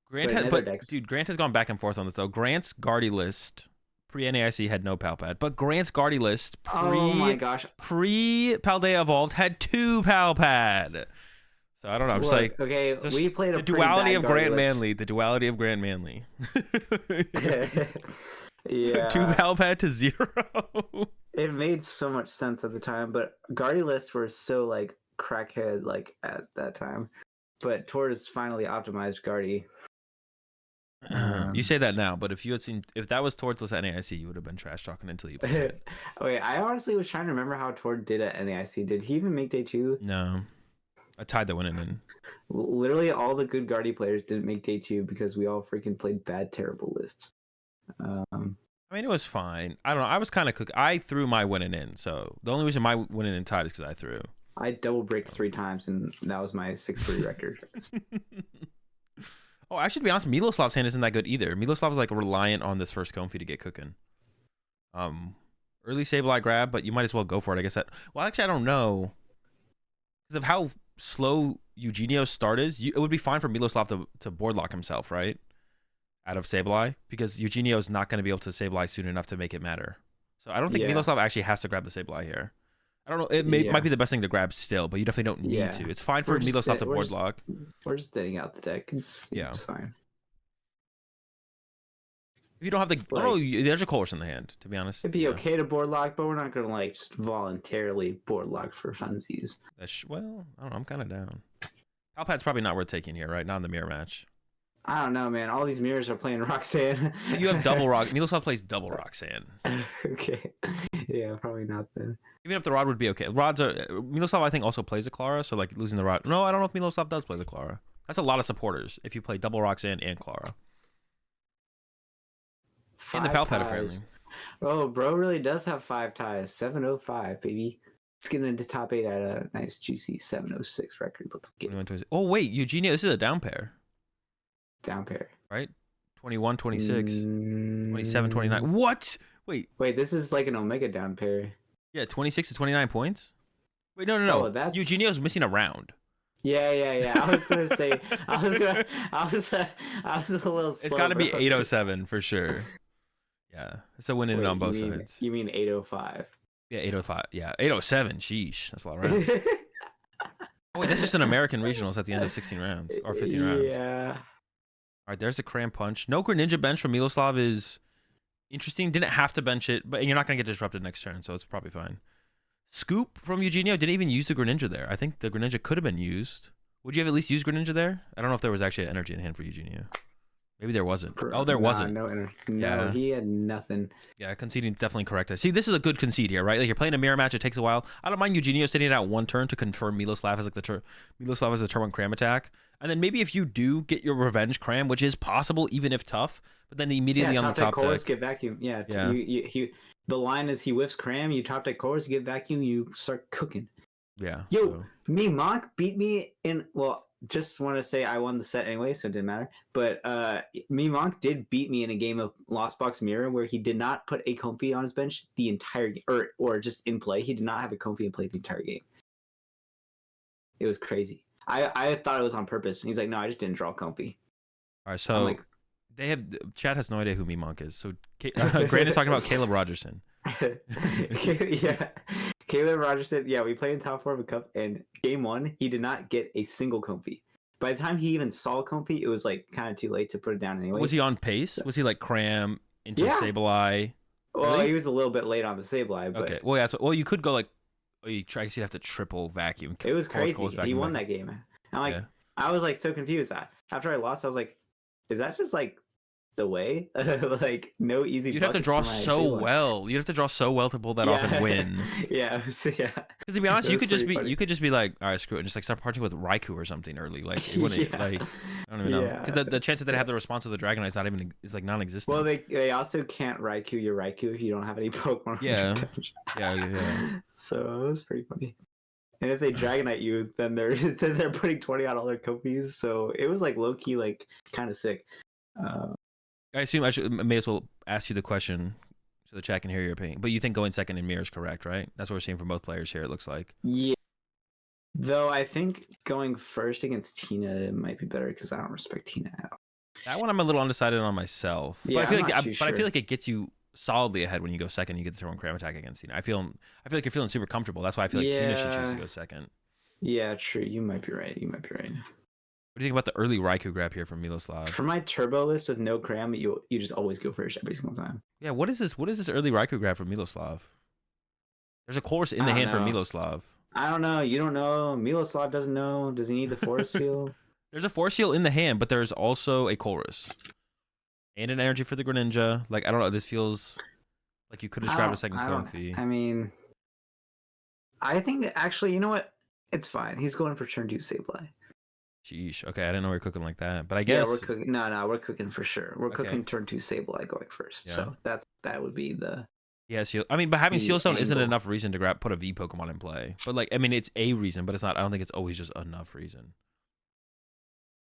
Grant has gone back and forth on this though. Grant's Guardy list pre-NAIC had no Palpad, but Grant's Guardy list oh my gosh, pre-Paldea Evolved had 2 Palpad. So I don't know. I'm just like, okay, we played a the duality of Grant Manley. The duality of Grant Manley. Yeah. 2 Palpad to 0. It made so much sense at the time, but Guardy lists were so like crackhead like at that time. But Tor's finally optimized Guardy. You say that now, but if that was towards list at NAIC, you would have been trash talking until you played it. Wait, I honestly was trying to remember how Tor did at NAIC. Did he even make day 2? No. I tied the winning in. Literally all the good Guardy players didn't make day 2 because we all freaking played bad, terrible lists. I mean, it was fine. I don't know. I was kind of I threw my winning in, so the only reason my winning in tied is because I threw. I double breaked 3 times, and that was my 6-3 record. Oh, actually, to be honest, Miloslav's hand isn't that good either. Miloslav's like reliant on this first Comfy to get cooking. Early Sableye grab, but you might as well go for it. I guess well, actually, I don't know because of how slow Eugenio's start is. It would be fine for Miloslav to board lock himself, right? Out of Sableye, because Eugenio is not going to be able to Sableye soon enough to make it matter. So I don't think Miloslav actually has to grab the Sableye here. I don't know. It might be the best thing to grab still, but you definitely don't need to. It's fine for Miloslav to board lock. We're just thinning out the deck. It's fine. If you don't have there's a Colress in the hand, to be honest. It'd be okay to board lock, but we're not going to like just voluntarily board lock for funsies. Well, I don't know. I'm kind of down. Palpad's probably not worth taking here, right? Not in the mirror match. I don't know, man. All these mirrors are playing Roxanne. You have double Rock. Miloslav plays double Roxanne. Okay. Yeah, probably not then. Even if the Rod would be okay. Rods are Miloslav. I think also plays a Clara, so like losing the Rod. No, I don't know if Miloslav does play the Clara. That's a lot of supporters if you play double Roxanne and Clara. In the Palpad apparently. Oh, bro really does have 5 ties. 705, baby. Let's get into top 8 at a nice juicy 706 record. Let's get it. Oh wait, Eugenio, this is a down pair. Down pair. Right? 21, 26, 27, 29. What? Wait, this is like an Omega down pair. Yeah, 26 to 29 points. Wait, no. Oh, that's... Eugenio's missing a round. Yeah. I was gonna say, I was a little slow. It's got to be 807 for sure. Yeah, it's a winning on both sides. You mean 805? Yeah, 805. Yeah, 807. Sheesh, that's a lot of rounds. Oh wait, that's just an American regionals at the end of 16 rounds or 15 rounds. Yeah. All right, there's the Cram Punch. No Greninja bench from Miloslav is interesting. Didn't have to bench it, but you're not gonna get disrupted next turn, so it's probably fine. Scoop from Eugenio didn't even use the Greninja there. I think the Greninja could have been used. Would you have at least used Greninja there? I don't know if there was actually an energy in hand for Eugenio. Maybe there wasn't. Oh, there wasn't. No, yeah. He had nothing. Yeah, conceding is definitely correct. See, this is a good concede here, right? Like you're playing a mirror match, it takes a while. I don't mind Eugenio sitting it out one turn to confirm Miloslav as like the turn one cram attack. And then maybe if you do get your revenge cram, which is possible even if tough, but then immediately on the top chorus, deck, get vacuum. Yeah. The line is he whiffs cram, you top deck chorus, you get vacuum, you start cooking. Yeah. Yo, me Monk beat me in, well, just want to say I won the set anyway, so it didn't matter. But me Monk did beat me in a game of Lost Box Mirror where he did not put a Comfy on his bench the entire game, or just in play. He did not have a Comfy in play the entire game. It was crazy. I thought it was on purpose. He's like, no, I just didn't draw Comfy. All right, so like, they have chat has no idea who me Monk is. So Grant is talking about Caleb Rogerson. Yeah. Caleb Rogerson, yeah, we played in top 4 of a cup, and game 1, he did not get a single Comfy. By the time he even saw Comfy, it was like kind of too late to put it down anyway. Was he on pace? So, was he like cram into Sableye? Well, really? He was a little bit late on the Sableye. But... Okay, well, yeah, so, you could go like, you'd have to triple vacuum. It was crazy. He won that game. And like, I was like so confused. After I lost, I was like, is that just like the way? Like no easy. You'd have to draw so well. You'd have to draw so well to pull that off and win. Yeah. Because to be honest, you could just be like, all right, screw it, and just like start partying with Raikou or something early. Like it wouldn't like I don't even know. Because the chance that they have the response to the Dragonite is like non-existent. Well, they also can't Raikou your Raikou if you don't have any Pokemon. Yeah. So it was pretty funny. And if they Dragonite you, then they're putting 20 on all their copies. So it was like low key, like kind of sick. I assume may as well ask you the question so the chat can hear your opinion. But you think going second in mirror is correct, right? That's what we're seeing from both players here, it looks like. Yeah. Though I think going first against Tina might be better because I don't respect Tina at all. That one I'm a little undecided on myself. Yeah, but I feel like it gets you solidly ahead when you go second. You get the turn one cram attack against Tina. I feel like you're feeling super comfortable. That's why I feel like Tina should choose to go second. Yeah, true. You might be right. What do you think about the early Raikou grab here from Miloslav? For my turbo list with no cram, you just always go first every single time. Yeah, what is this early Raikou grab from Miloslav? There's a chorus in the hand for Miloslav. I don't know. You don't know. Miloslav doesn't know. Does he need the Force Seal? There's a Force Seal in the hand, but there's also a chorus. And an energy for the Greninja. Like, I don't know. This feels like you could have grabbed a second Comfy. I mean, I think, actually, you know what? It's fine. He's going for turn 2 Sableye. Sheesh. Okay, I didn't know we were cooking like that, but I guess we're cooking. No, we're cooking for sure. We're cooking turn 2 Sableye going first. Yeah. So that would be the seal. I mean, but having Seal Stone isn't enough reason to put a V Pokemon in play. But like, I mean, it's a reason, but it's not. I don't think it's always just enough reason.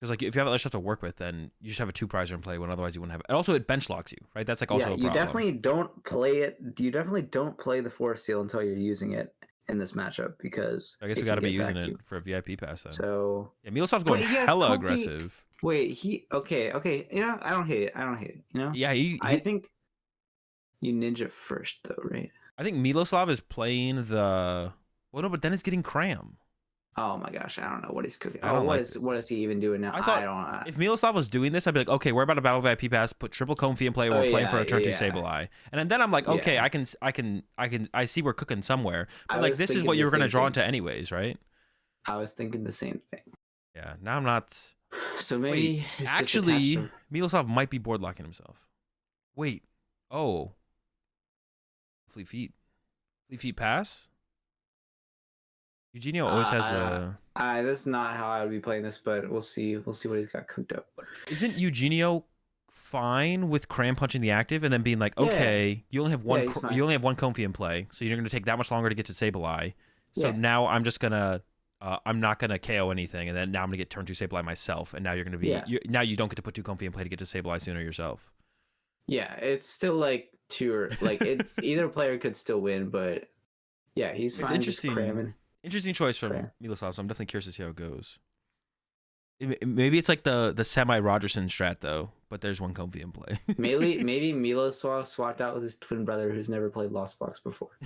Because like, if you have other stuff to work with, then you just have a 2-prizer in play when otherwise you wouldn't have it. And also, it bench locks you, right? That's like also a problem. You definitely don't play it. You definitely don't play the Force Seal until you're using it in this matchup because I guess we got to be using it for a VIP pass then. So yeah, Miloslav's going hella aggressive. Wait, okay. Yeah, I don't hate it. You know. Yeah, I think you ninja first though, right? I think Miloslav is playing the. Well, no, but then it's getting cram. Oh my gosh, I don't know what he's cooking. What is he even doing now? I don't. If Miloslav was doing this, I'd be like, okay, we're about to battle VIP pass, put triple Comfy in play, we're playing for a turn 2 Sableye, and then I'm like, okay, I see we're cooking somewhere. But like, this is what you were gonna draw into anyways, right? I was thinking the same thing. Yeah. Now I'm not. So maybe Wait, it's just attached actually, to... Miloslav might be board locking himself. Wait. Oh. Fleet Feet. Fleet Feet pass? Eugenio always has the... This is not how I would be playing this, but we'll see. We'll see what he's got cooked up. Isn't Eugenio fine with cram punching the active and then being like, Yeah. okay, you only have one Yeah, he's fine. you only have one Comfy in play, so you're going to take that much longer to get to Sableye. So Yeah. now I'm just gonna I'm not gonna KO anything, and then now I'm gonna get turn 2 Sableye myself, and now you're gonna be Yeah. now you don't get to put 2 Comfy in play to get to Sableye sooner yourself. Yeah, it's still like it's either player could still win, but yeah, he's It's fine just cramming. interesting choice from Cram. Miloslav, so I'm definitely curious to see how it goes. Maybe it's like the semi Rogerson strat though, but there's one Comfy in play. Maybe Milo swapped out with his twin brother who's never played Lost Box before.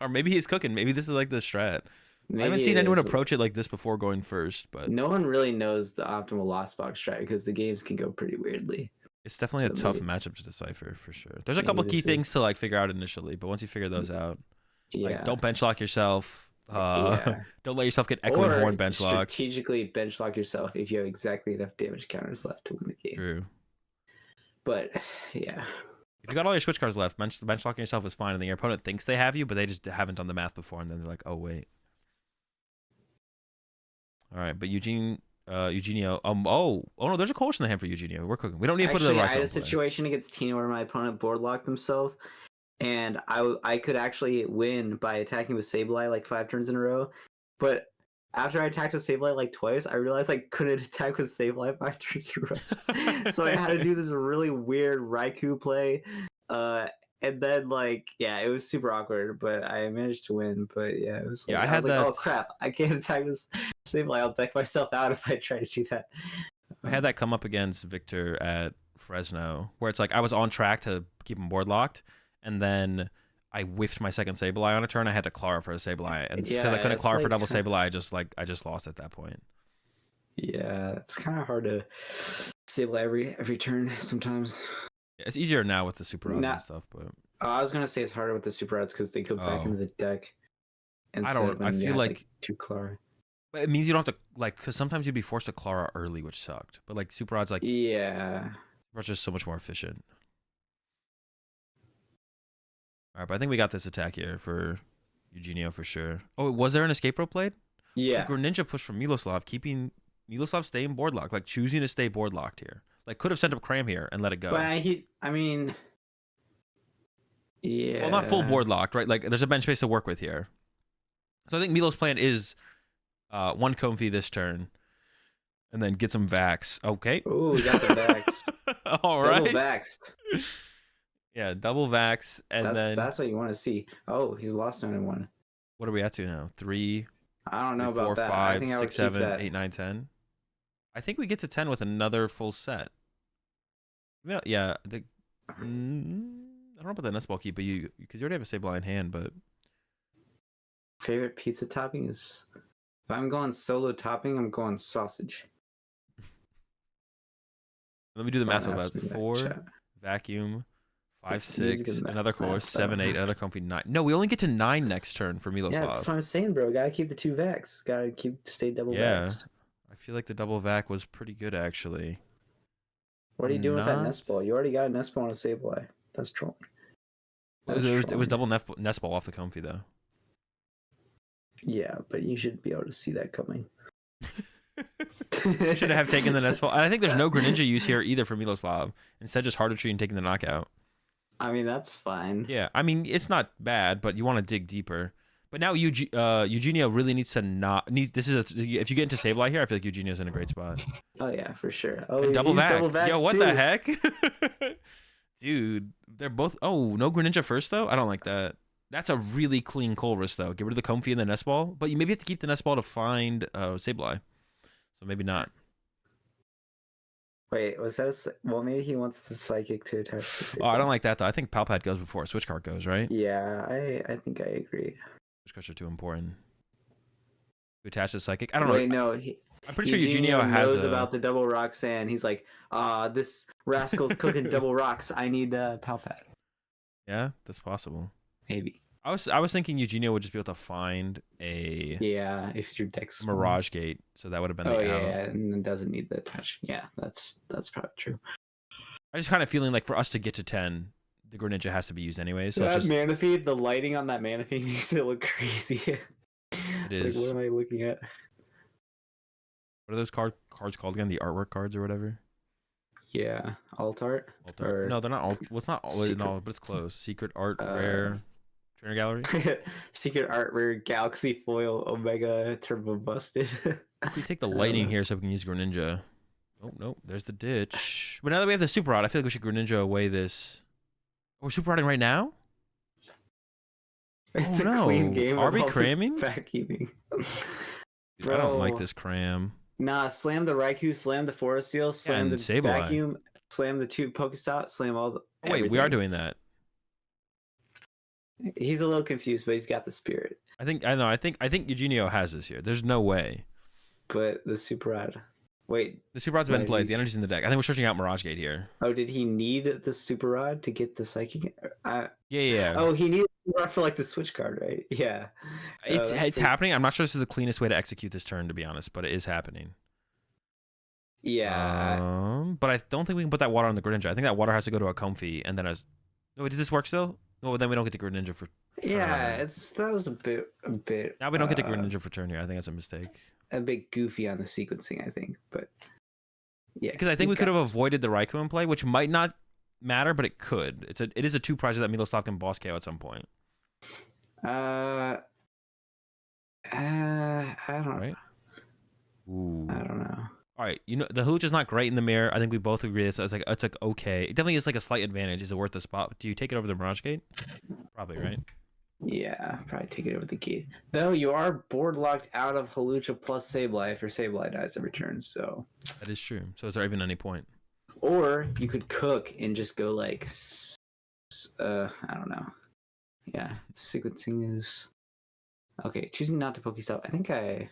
Or maybe he's cooking. Maybe this is like the strat. Maybe I haven't it seen anyone is. approach it like this before going first, but No one really knows the optimal Lost Box strat because the games can go pretty weirdly. it's definitely a So tough maybe- matchup to decipher for sure. There's a maybe couple key this is- things to like figure out initially, but once you figure those out, Yeah. like don't bench lock yourself. Yeah. Don't let yourself get echoing Or horn bench locked. strategically bench lock yourself if you have exactly enough damage counters left to win the game. True. But yeah, If you got all your switch cards left, bench locking yourself is fine, and then your opponent thinks they have you, but they just haven't done the math before, and then they're like, oh wait. All right, but Eugenio. Oh no, there's a coalition in the hand for Eugenio. We're cooking. We don't need to put it in the actually, right I had a play. situation against Tina where my opponent board locked himself, and I could actually win by attacking with Sableye like 5 turns in a row. But after I attacked with Sableye like twice, I realized I couldn't attack with Sableye 5 turns in a row. So I had to do this really weird Raikou play. And then it was super awkward, but I managed to win. But yeah, it was like, Yeah, I was had like, that- oh crap, I can't attack this Sableye. I'll deck myself out if I try to do that. I had that come up against Victor at Fresno, where it's like I was on track to keep him board locked, and then I whiffed my second Sableye on a turn. I had to Clara for a Sableye, and because I couldn't it's Clara for like- double Sableye, I just lost at that point. Yeah, it's kind of hard to Sableye every turn sometimes. Yeah, it's easier now with the super odds Nah. and stuff, but I was gonna say it's harder with the super odds because they go back Oh. into the deck. I don't- I feel like- 2 Clara. but it means you don't have to because sometimes you'd be forced to Clara early, which sucked. But like super odds, Yeah. are just so much more efficient. All right, but I think we got this attack here for Eugenio for sure. Oh, was there an escape rope played? Yeah. The Greninja push from Miloslav, keeping Miloslav staying board locked, like choosing to stay board locked here. Like could have sent up Cram here and let it go. But I mean, yeah. Well, not full board locked, right? Like there's a bench space to work with here. So I think Milo's plan is one Comfy this turn, and then get some Vax. Okay. Oh, we got the Vax. All right. Double Vaxed. Yeah, double Vax, and then That's what you want to see. Oh, he's lost on one. what are we at to now? 3, I don't know 4, about that. 5, I think I would 6, keep 7, that. 8, 9, 10. I think we get to 10 with another full set. Yeah, I don't know about that nest ball keep, but because you already have a Sableye in hand, but Favorite pizza topping is if I'm going solo topping, I'm going sausage. let me do the math Someone about asked me that in 4 chat. vacuum, 5, You need to 6, get the another math course, out. 7, 8, another Comfy 9. No, we only get to 9 next turn for Miloslav. Yeah, that's what I'm saying, bro. Gotta keep the 2 Vax. Gotta stay double Yeah. Vaxxed. I feel like the double vac was pretty good actually. What are you doing with that Not- nest ball? You already got a nest ball on a Sableye. That's trolling. That's It was trolling. double nest ball off the Comfy though. Yeah, but you should be able to see that coming. Should have taken the nest ball. And I think there's no Greninja use here either for Miloslav. Instead, just harder tree and taking the knockout. I mean, that's fine. Yeah, I mean it's not bad, but you want to dig deeper. But now Eugenio really needs to not need. This is if you get into Sableye here, I feel like Eugenio's in a great spot. Oh yeah, for sure. Oh, And double he's vac. vaxxed Yo, what too. the heck? Dude, they're both. Oh, no Greninja first though. I don't like that. That's a really clean Colress though. Get rid of the Comfy and the nest ball, but you maybe have to keep the nest ball to find Sableye. So maybe not. Wait, was that? Well, maybe he wants the psychic to attach. To Oh, I don't like that though. I think Palpad goes before a switch card goes, right? Yeah, I think I agree. Switch cards are too important. To attach the psychic. I don't Wait, know. no. I'm pretty sure Eugenio has knows about the double Roxanne. He's like, this rascal's cooking double rocks. I need the Palpad. Yeah, that's possible. Maybe. I was thinking Eugenio would just be able to find a Yeah, if your deck's small. Mirage Gate, so that would have been Oh the yeah, out. yeah, and it doesn't need the touch. Yeah, that's probably true. I just kind of feeling like for us to get to 10, the Greninja has to be used anyway. So That it's just Manaphy, the lighting on that Manaphy makes it look crazy. it It's is. like, what am I looking at? What are those cards called again? The artwork cards or whatever. Yeah, alt art. Alt art. Or No, they're not alt. Well, it's not all in secret- all, but it's close. Secret art, rare, trainer gallery. Secret art rare Galaxy Foil Omega Turbo Busted. If we take the I don't lightning know. here, so we can use Greninja. Oh nope, there's the ditch. But now that we have the super rod, I feel like we should Greninja away this. Oh, we're super rodding right now. It's Oh, a clean no. game. Are of we all this cramming? Backkeeping. Dude, I don't like Bro. this cram. Nah, slam the Raikou, slam the Forest Seal, slam and the Sableye. vacuum, slam the 2 Pokestop, slam all the. Oh, wait, we are everything. doing that. He's a little confused, but he's got the spirit. I know. I think Eugenio has this here. There's no way. But the super rod. Wait. The super rod's been Right, played. The he's- energy's in the deck. I think we're searching out Mirage Gate here. Oh, did he need the super rod to get the psychic? Yeah. Oh, he needed the super rod for like the switch card, right? Yeah. It's that's pretty- happening. I'm not sure this is the cleanest way to execute this turn, to be honest, but it is happening. Yeah. But I don't think we can put that water on the Greninja. I think that water has to go to a Comfy, and then as. No, does this work still? No, then we don't get the Greninja for. Yeah, that was a bit. Now we don't get the Greninja for turn here. I think that's a mistake. A bit goofy on the sequencing, I think, but yeah. Because I think he's we could got have this. avoided the Raikou in play, which might not matter, but it could. It is a 2 prize that Miloslav can boss KO at some point. I don't. Right? Ooh. I don't know. All right, the Hooch is not great in the mirror. I think we both agree it's like okay. It definitely is like a slight advantage. Is it worth the spot? Do you take it over the Mirage Gate? Probably, right? Yeah, probably take it over the gate. Though you are board locked out of Halucha plus Sableye if your Sableye dies every turn. So, That is true. So is there even any point? or you could cook and just go like, I don't know. Yeah, sequencing is okay. Choosing not to Pokestop. I think I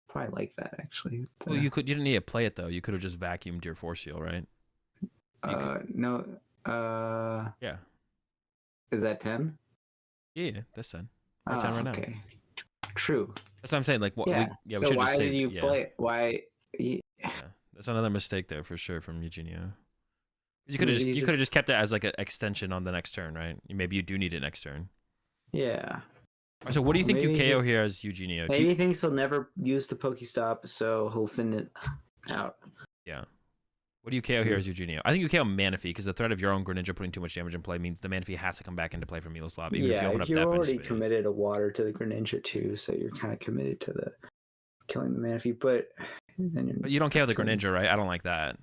probably like that actually. Well, you didn't need to play it though. You could have just vacuumed your Force Seal, right? No. Yeah. Is that 10? Yeah, that's 10. We're at 10 right now. Okay. True. That's what I'm saying. Like, what? Yeah. We So should why just did save you it. play it? Why? Yeah, that's another mistake there for sure from Eugenio. You could Maybe have just kept it as like an extension on the next turn, right? Maybe you do need it next turn. Yeah. All right, so what do you think you Maybe KO here as Eugenio? Maybe he thinks he'll never use the Pokestop, so he'll thin it out. Yeah. What do you KO here as Eugenio? I think you KO Manaphy because the threat of your own Greninja putting too much damage in play means the Manaphy has to come back into play for Miloslav. Even if you open up you're that bench already space. committed a water to the Greninja too, so you're kind of committed to the killing the Manaphy. But then you're. But you don't KO the Greninja, right? I don't like that.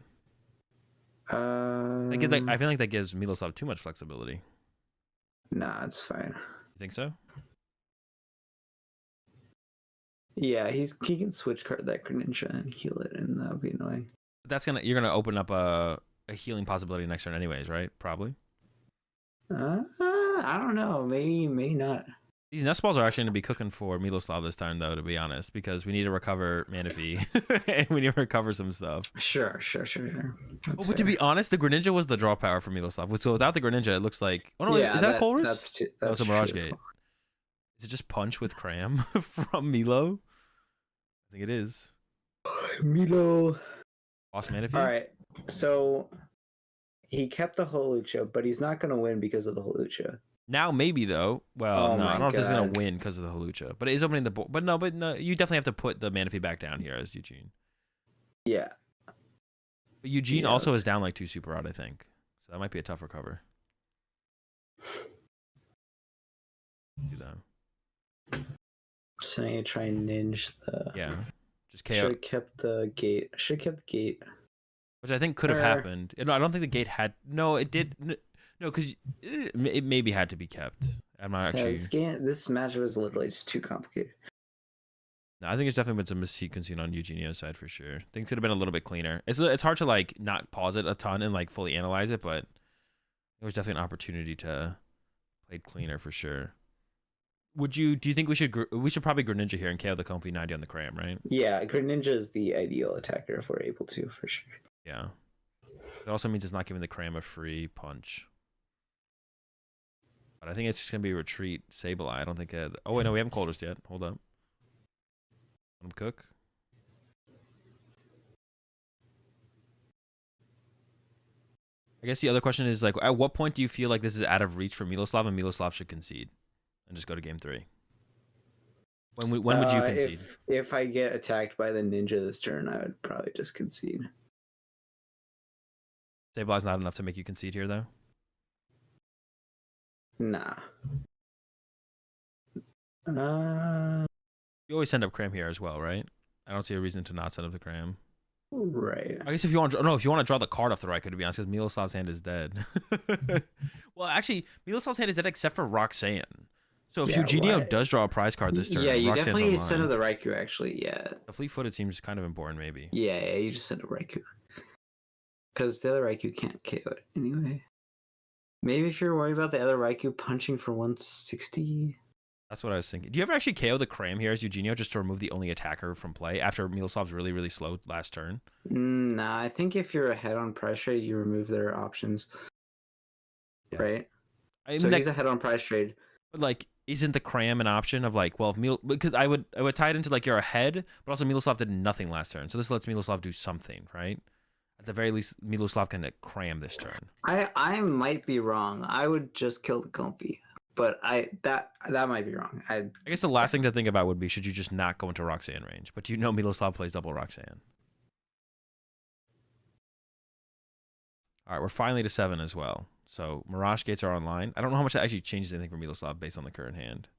I feel like that gives Miloslav too much flexibility. Nah, it's fine. You think so? Yeah, he can switch card that Greninja and heal it, and that'll be annoying. But you're gonna open up a healing possibility next turn, anyways, right? Probably. I don't know. Maybe not. These nest balls are actually gonna be cooking for Miloslav this time, though, to be honest, because we need to recover Manaphy and we need to recover some stuff. Sure. But to be honest, the Greninja was the draw power for Miloslav. So without the Greninja, it looks like. Oh no, is that Colress? That's It's a Mirage Gate. Is it just Punch with Cram from Milo? I think it is. Milo. Boss Manaphy? All right. So he kept the Holucha, but he's not going to win because of the Holucha. Now maybe though. Well, Oh no, I my don't know if he's gonna God. win because of the Halucha. But it is opening the board. But no, you definitely have to put the Manaphy back down here as Eugene. Yeah. But Eugene Yeah, also that's- is down like 2 super odd, I think. So that might be a tough recover. Do that. So now you try and ninja the. Yeah. Just Should KO. have kept the gate. Should have kept the gate. Which I think could have Or- happened. No, I don't think the gate had. No, it did. No, because it maybe had to be kept. I'm not Yeah, actually. this match was literally just too complicated. No, I think there's definitely been some missequencing on Eugenio's side for sure. Things could have been a little bit cleaner. It's hard to like not pause it a ton and like fully analyze it, but there was definitely an opportunity to play it cleaner for sure. Do you think we should probably Greninja here and KO the Comfy 90 on the Cram, right? Yeah, Greninja is the ideal attacker if we're able to, for sure. Yeah. It also means it's not giving the Cram a free punch. But I think it's just gonna be retreat Sableye. I don't think. Oh wait, no, we haven't Coldest yet. Hold up. Let him cook. I guess the other question is like, at what point do you feel like this is out of reach for Miloslav and Miloslav should concede and just go to game 3? When would you concede? If I get attacked by the ninja this turn, I would probably just concede. Sableye's not enough to make you concede here, though? Nah. You always send up Cram here as well, right? I don't see a reason to not send up the Cram. Right. I guess if you want to draw the card off the Raikou, to be honest, because Miloslav's hand is dead. Well, actually, Miloslav's hand is dead except for Roxanne. So if Eugenio does draw a prize card this turn, you Roxanne's definitely online. send up the Raikou, actually, yeah. The Fleet-footed seems kind of important, maybe. Yeah, you just send a Raikou. Because the other Raikou can't KO it anyway. Maybe if you're worried about the other Raikou punching for 160. That's what I was thinking. Do you ever actually KO the Cram here as Eugenio just to remove the only attacker from play after Miloslav's really, really slow last turn? Nah, I think if you're ahead on price trade, you remove their options. Yeah. Right? So he's ahead on price trade. But like, isn't the Cram an option of like, well, if because I would tie it into like you're ahead, but also Miloslav did nothing last turn. So this lets Miloslav do something, right? At the very least, Miloslav can Cram this turn. I might be wrong. I would just kill the Comfy. But that might be wrong. I guess the last thing to think about would be, should you just not go into Roxanne range? But you know Miloslav plays double Roxanne. All right, we're finally to 7 as well. So Mirage Gates are online. I don't know how much that actually changes anything for Miloslav based on the current hand.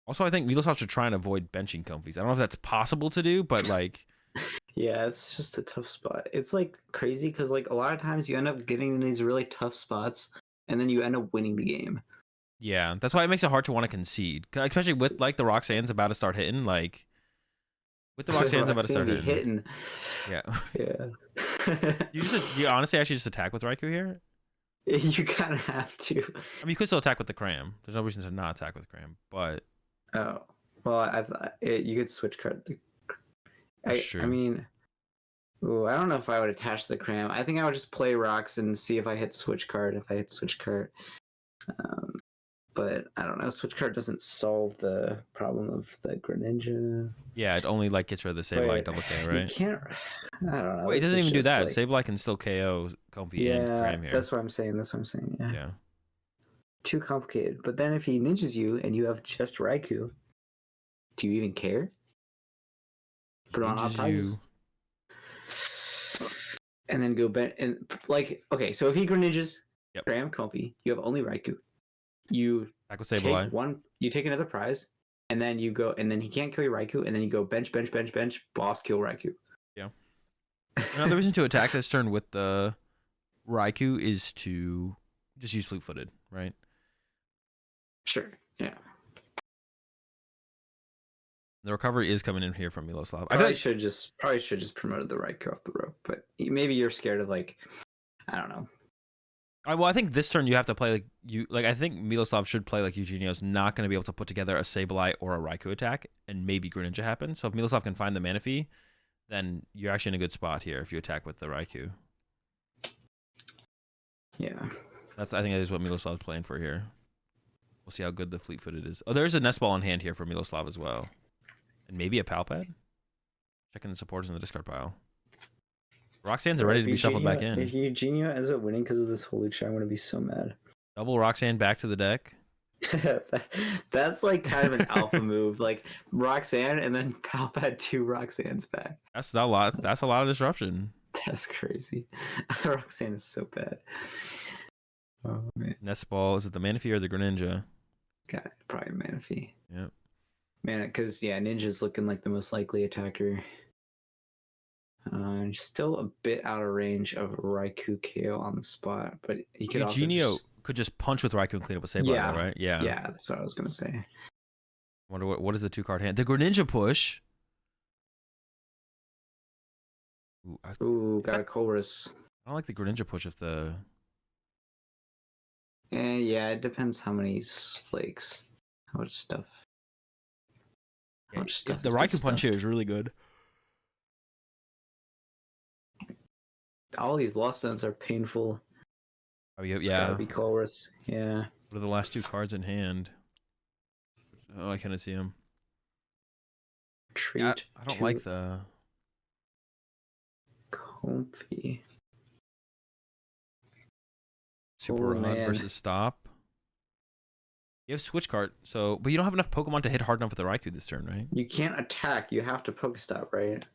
Also, I think Miloslav should try and avoid benching Comfies. I don't know if that's possible to do, but like... Yeah, it's just a tough spot. It's like crazy because like a lot of times you end up getting in these really tough spots and then you end up winning the game. Yeah, that's why it makes it hard to want to concede, especially with like the Roxanne's about to start hitting. Like with the Roxanne's about to start hitting. Yeah. Yeah. you honestly actually just attack with Raikou here? You kind of have to. I mean, you could still attack with the Cram. There's no reason to not attack with Cram, but. Oh well, I thought you could switch card. True. I mean, I don't know if I would attach the Cram. I think I would just play Rocks and see if I hit switch card. If I hit switch card, but I don't know. Switch card doesn't solve the problem of the Greninja. Yeah, it only like gets rid of the Sableye double K, right? You can't. I don't know. Wait, it doesn't even do that. Like, Sableye can still KO Comfy and Cram here. That's what I'm saying. Yeah. Yeah. Too complicated. But then if he ninjas you and you have just Raikou, do you even care? Put on odd prizes. And then go and like, okay, so if he Greninjas, Cram, Comfy, you have only Raikou. You take you take another prize, and then you go, and then he can't kill your Raikou, and then you go bench, boss, kill Raikou. Yeah. Another reason to attack this turn with the Raikou is to just use fleet-footed, right? Sure. Yeah. The recovery is coming in here from Miloslav. Probably should just promoted the Raikou off the rope, but maybe you're scared of like, I don't know. Well, I think this turn you have to play I think Miloslav should play like Eugenio's not going to be able to put together a Sableye or a Raikou attack, and maybe Greninja happen. So if Miloslav can find the Manaphy, then you're actually in a good spot here if you attack with the Raikou. Yeah. I think that is what Miloslav's playing for here. We'll see how good the fleet-footed is. Oh, there's a Nest Ball in hand here for Miloslav as well. And maybe a Palpad? Checking the supporters in the discard pile. Roxanne's are ready to be shuffled back in. If Eugenio ends up winning because of this Holy Chat, I'm going to be so mad. Double Roxanne back to the deck. That's like kind of an alpha move. Like Roxanne and then Palpad 2 Roxanne's back. That's a lot. That's a lot of disruption. That's crazy. Roxanne is so bad. Oh man. Nest Ball, is it the Manaphy or the Greninja? Got probably Manaphy. Yep. Man, because Ninja's looking like the most likely attacker. Still a bit out of range of Raikou KO on the spot, but he could Eugenio could just punch with Raikou and clean up a Sableye, right? Yeah. Yeah, that's what I was gonna say. Wonder what is the 2-card hand? The Greninja push. Got a Chorus. I don't like the Greninja push if the. Yeah, it depends how many flakes, how much stuff. The Raikou punch here is really good. All these lost zones are painful. Oh yeah, It's gotta be Colress. Yeah. What are the last 2 cards in hand? Oh, I can't see them. Treat. Yeah, I don't like the Comfy. Super Rod versus Stop. You have switch card, so but you don't have enough Pokemon to hit hard enough with the Raikou this turn, right? You can't attack. You have to Pokestop, right?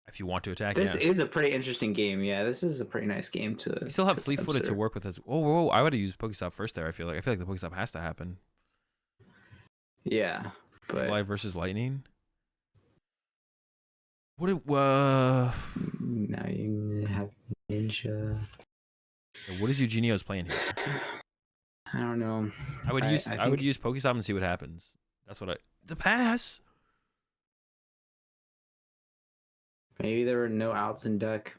If you want to attack, this is a pretty interesting game. Yeah, this is a pretty nice game to. You still have Fleet-footed to work with as. Whoa! I would have used Pokestop first there. I feel like the Pokestop has to happen. Yeah, but Live versus Lightning. What it now you have Ninja. What is Eugenio's plan here? I don't know. I would use Pokestop and see what happens. That's what the pass. Maybe there were no outs in deck.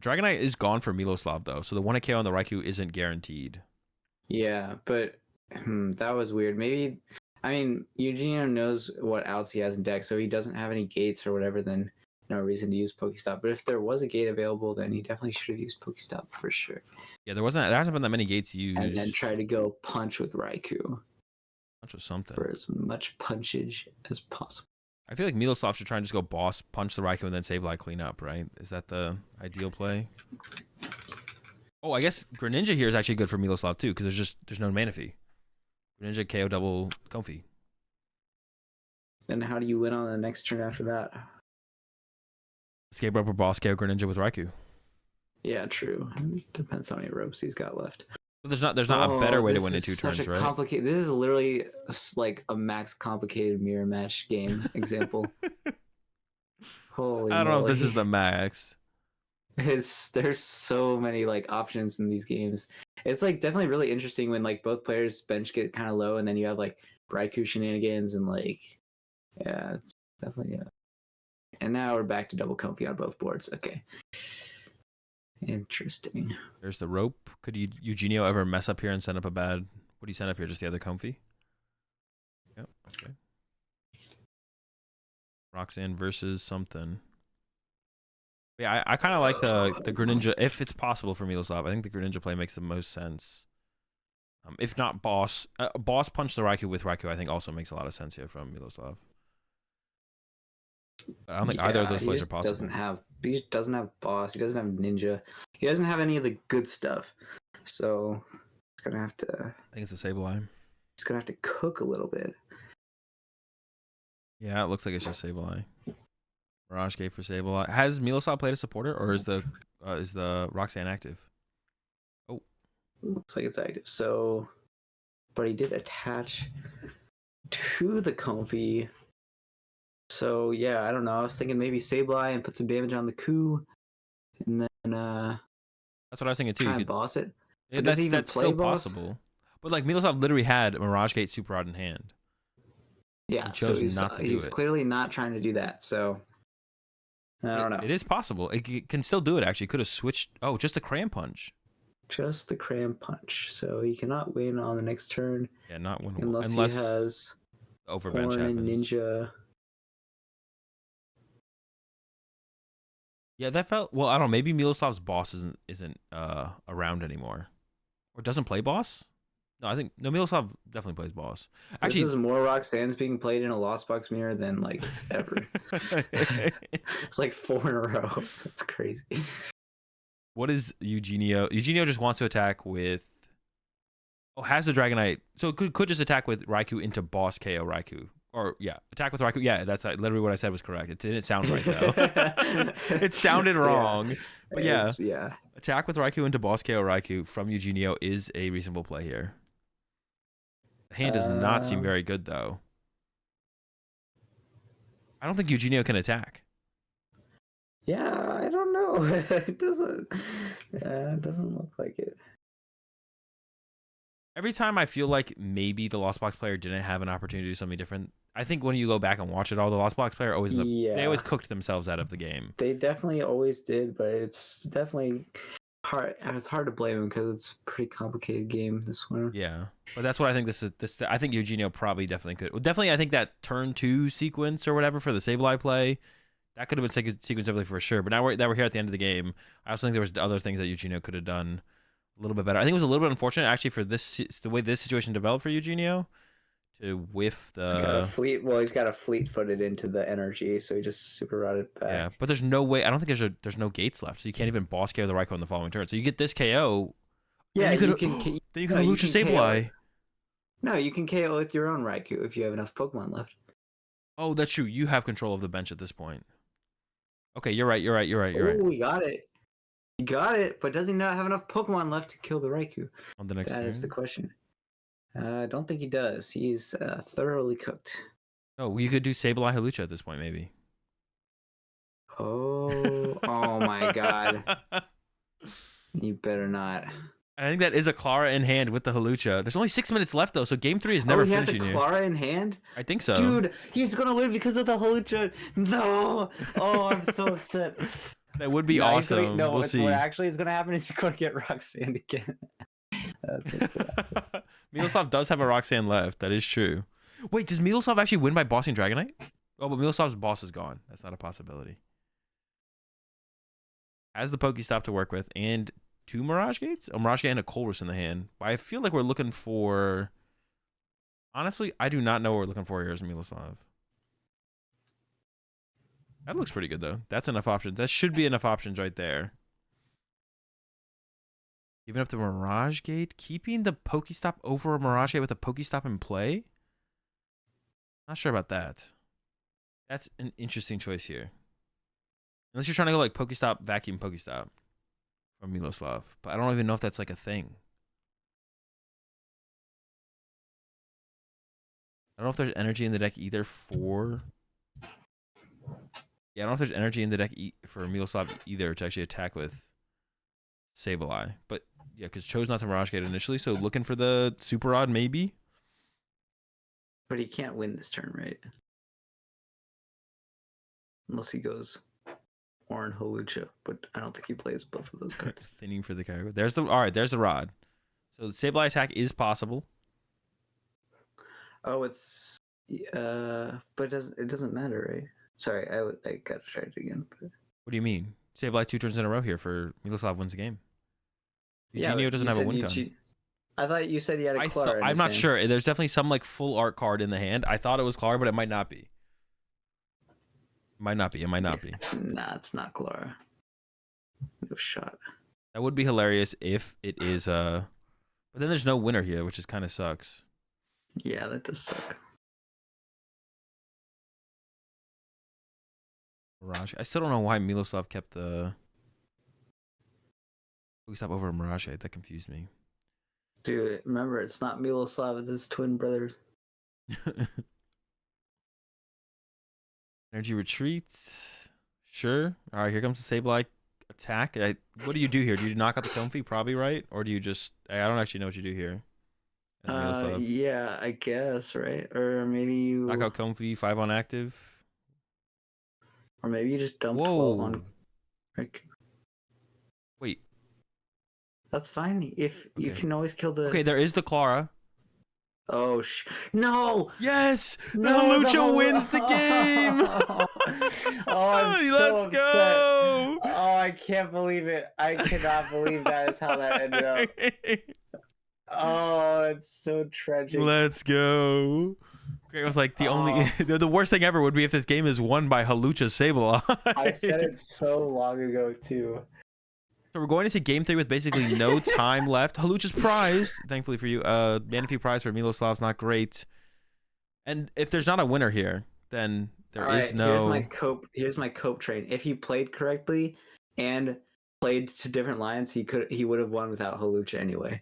Dragonite is gone for Miloslav though, so the 1 KO on the Raikou isn't guaranteed. Yeah, but that was weird. Maybe, I mean, Eugenio knows what outs he has in deck, so he doesn't have any gates or whatever, then no reason to use Pokestop. But if there was a gate available, then he definitely should have used Pokestop for sure. Yeah, there hasn't been that many gates used. And then try to go punch with Raikou. Punch with something. For as much punchage as possible. I feel like Miloslav should try and just go boss, punch the Raikou, and then Sableye clean up, right? Is that the ideal play? Oh, I guess Greninja here is actually good for Miloslav too, because there's no Manaphy. Greninja KO double Comfy. Then how do you win on the next turn after that? Escape rope or boss KO Greninja with Raikou. Yeah, true. Depends how many ropes he's got left. But there's not a better way to win in 2 turns, right? Complicated. This is literally like a max complicated mirror match game example. Holy I don't know if this is the max. There's so many like options in these games. It's like definitely really interesting when like both players' bench get kind of low, and then you have like Raikou shenanigans and like, yeah, it's definitely yeah. And now we're back to double Comfy on both boards. Okay. Interesting. There's the rope. Could Eugenio ever mess up here and send up a bad... What do you send up here? Just the other Comfy? Yep, okay. Roxanne versus something. Yeah, I kind of like the Greninja. If it's possible for Miloslav, I think the Greninja play makes the most sense. If not boss punch the Raikou with Raikou, I think also makes a lot of sense here from Miloslav. But I don't think either of those plays are possible. He just doesn't have boss. He doesn't have ninja. He doesn't have any of the good stuff. So he's gonna have to. I think it's a Sableye. He's gonna have to cook a little bit. Yeah, it looks like it's just Sableye. Mirage Gate for Sableye. Has Miloslav played a supporter, or is the Roxanne active? Oh, looks like it's active. So, but he did attach to the Comfy. So yeah, I don't know. I was thinking maybe Sableye and put some damage on the coup, and then that's what I was thinking too. Try and boss it. Yeah, that's still possible. But like Miloslav literally had Mirage Gate Super Rod in hand. Yeah, so he's clearly not trying to do that. So I don't know. It is possible. It can still do it. Actually, could have switched. Oh, just the Cram Punch. Just the Cram Punch. So he cannot win on the next turn. Yeah, not win unless he has overbench and Ninja. Yeah, that felt well. I don't know. Maybe Miloslav's boss isn't around anymore, or doesn't play boss. No, I think Miloslav definitely plays boss. Actually, this is more Roxanne's being played in a Lost Box mirror than like ever. It's like 4 in a row. That's crazy. What is Eugenio? Eugenio just wants to attack with. Oh, has the Dragonite, so could just attack with Raikou into boss KO Raikou. Or yeah, attack with Raikou. Yeah, that's literally what I said was correct. It didn't sound right though. It sounded wrong. Yeah. But yeah, attack with Raikou into boss KO Raikou from Eugenio is a reasonable play here. The hand does not seem very good though. I don't think Eugenio can attack. Yeah, I don't know. It doesn't. Yeah, it doesn't look like it. Every time I feel like maybe the Lost Box player didn't have an opportunity to do something different. I think when you go back and watch it all, the Lost Box player they always cooked themselves out of the game. They definitely always did, but it's definitely hard. It's hard to blame them because it's a pretty complicated game, this one. Yeah, but that's what I think. I think Eugenio probably definitely could. Definitely, I think that turn 2 sequence or whatever for the Sableye play, That could have been sequence definitely for sure. But now we're here at the end of the game. I also think there was other things that Eugenio could have done a little bit better. I think it was a little bit unfortunate actually for the way this situation developed for Eugenio to whiff the. He's got a fleet. Well, he's got a fleet-footed into the energy, so he just super rotted back. Yeah, but there's no way. I don't think there's no gates left, so you can't even boss KO the Raikou in the following turn. So you get this KO. Yeah, you can then you can Lucha Sableye. No, you can KO with your own Raikou if you have enough Pokemon left. Oh, that's true. You have control of the bench at this point. Okay, you're right. You're right. Oh, we got it. You got it, but does he not have enough Pokemon left to kill the Raikou? On the next turn? That is the question. I don't think he does. He's thoroughly cooked. Oh, you could do Sableye Hawlucha at this point, maybe. Oh my god. You better not. I think that is a Clara in hand with the Hawlucha. There's only 6 minutes left, though, so Game 3 is never finishing here. He has a Clara in hand? I think so. Dude, he's going to win because of the Hawlucha. No. Oh, I'm so upset. That would be awesome. We'll see. What actually is going to happen is he's going to get Roxanne again. That's what's going to happen. Miloslav does have a Roxanne left. That is true. Wait, does Miloslav actually win by bossing Dragonite? Oh, but Miloslav's boss is gone. That's not a possibility. Has the Pokestop to work with and 2 Mirage Gates? A Mirage Gate and a Colress in the hand. I feel like we're looking for... Honestly, I do not know what we're looking for here as Miloslav. That looks pretty good, though. That's enough options. That should be enough options right there. Giving up the Mirage Gate. Keeping the Pokestop over a Mirage Gate with a Pokestop in play? Not sure about that. That's an interesting choice here. Unless you're trying to go like Pokestop, Vacuum Pokestop from Miloslav. But I don't even know if that's like a thing. I don't know if there's energy in the deck either for... Yeah, I don't know if there's energy in the deck for Miloslav either to actually attack with Sableye. But yeah, because chose not to Mirage Gate initially, so looking for the Super Rod maybe. But he can't win this turn, right? Unless he goes Orin Hawlucha, but I don't think he plays both of those cards. Thinning for the Kyogre. There's the there's the Rod. So the Sableye attack is possible. Oh, it's but it doesn't matter, right? Sorry, I gotta try it again. But... What do you mean? Sableye 2 turns in a row here for Miloslav wins the game. Eugenio doesn't have a win con. I thought you said he had a Clara. I'm not sure. There's definitely some like full art card in the hand. I thought it was Clara, but it might not be. Might not be. It might not be. Nah, it's not Clara. No shot. That would be hilarious if it is. But then there's no winner here, which is kind of sucks. Yeah, that does suck. Mirage. I still don't know why Miloslav kept the Pokestop over Mirage. That confused me. Dude, remember, it's not Miloslav, it's his twin brothers. Energy retreats. Sure. All right, here comes the Sableye attack. What do you do here? Do you knock out the Comfey? Probably, right? Or do you just... I don't actually know what you do here. Yeah, I guess, right? Or maybe you... Knock out Comfey, 5 on active. Or maybe you just dump 12 on... Wait. That's fine. If okay. You can always kill the... Okay, there is the Clara. Oh, no! Yes! No, Hawlucha wins the game! Oh, I'm so upset. Go! Oh, I can't believe it. I cannot believe that is how that ended up. Oh, it's so tragic. Let's go. It was like the worst thing ever would be if this game is won by Hawlucha Sableye. I said it so long ago, too. So we're going into game 3 with basically no time left. Hawlucha's prized, thankfully for you. Manaphy prize for Miloslav's not great. And if there's not a winner here, then there is no... Here's my cope train. If he played correctly and played to different lines, he would have won without Hawlucha anyway.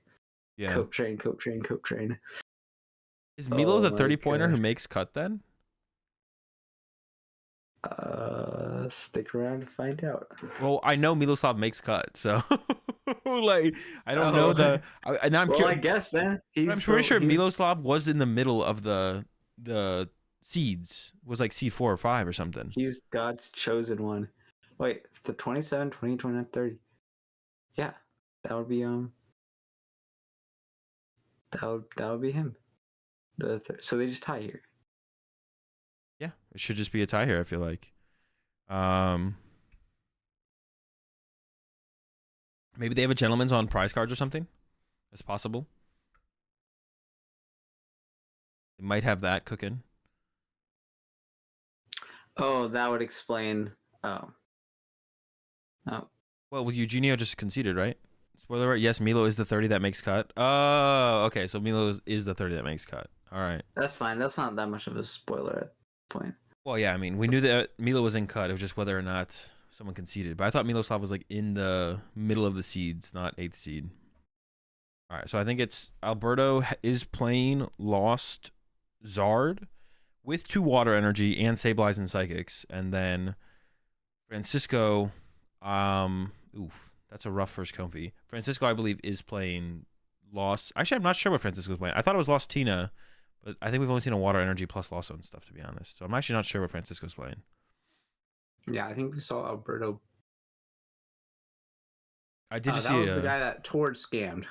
Yeah. Cope train. Is Milo the 30-pointer who makes cut then? Stick around to find out. Well, I know Miloslav makes cut, so like I don't know the. I guess then I'm pretty sure Miloslav was in the middle of the seeds. Was like seed 4 or 5 or something. He's God's chosen one. Wait, the 27, 20, 29, 30. Yeah, that would be That would be him. So they just tie here. Yeah, it should just be a tie here. I feel like. Um, maybe they have a gentleman's on prize cards or something. It's possible. They might have that cooking. Oh, that would explain. Oh. Oh. Well, Eugenio just conceded, right? Spoiler alert, yes, Milo is the 30 that makes cut. Oh, okay, so Milo is the 30 that makes cut. All right. That's fine. That's not that much of a spoiler at the point. Well, yeah, I mean, we knew that Milo was in cut. It was just whether or not someone conceded. But I thought Miloslav was like in the middle of the seeds, not 8th seed. All right, so I think it's Alberto is playing Lost Zard with 2 Water Energy and Sableyes and Psychics, and then Francisco, oof, that's a rough first comfy. Francisco, I believe, is playing Lost. Actually, I'm not sure what Francisco's playing. I thought it was Lost Tina, but I think we've only seen a Water Energy plus Lost Zone stuff, to be honest. So I'm actually not sure what Francisco's playing. Yeah, I think we saw Alberto. I did just that see was the guy that Tord scammed.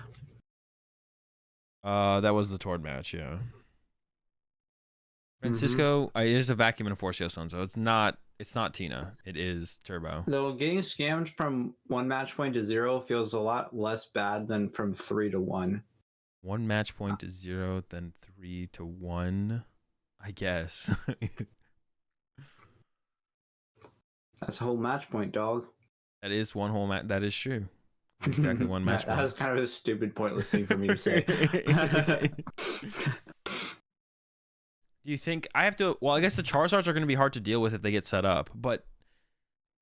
That was the Tord match, yeah. Francisco is a vacuum and a Force Zone, so it's not Tina. It is Turbo. Though getting scammed from 1 match point to 0 feels a lot less bad than from 3 to 1. 1 match point to 0, then 3 to 1, I guess. That's a whole match point, dog. That is one whole match. That is true. Exactly 1 match point. That was kind of a stupid, pointless thing for me to say. Do you think I have to? Well, I guess the Charizards are going to be hard to deal with if they get set up, but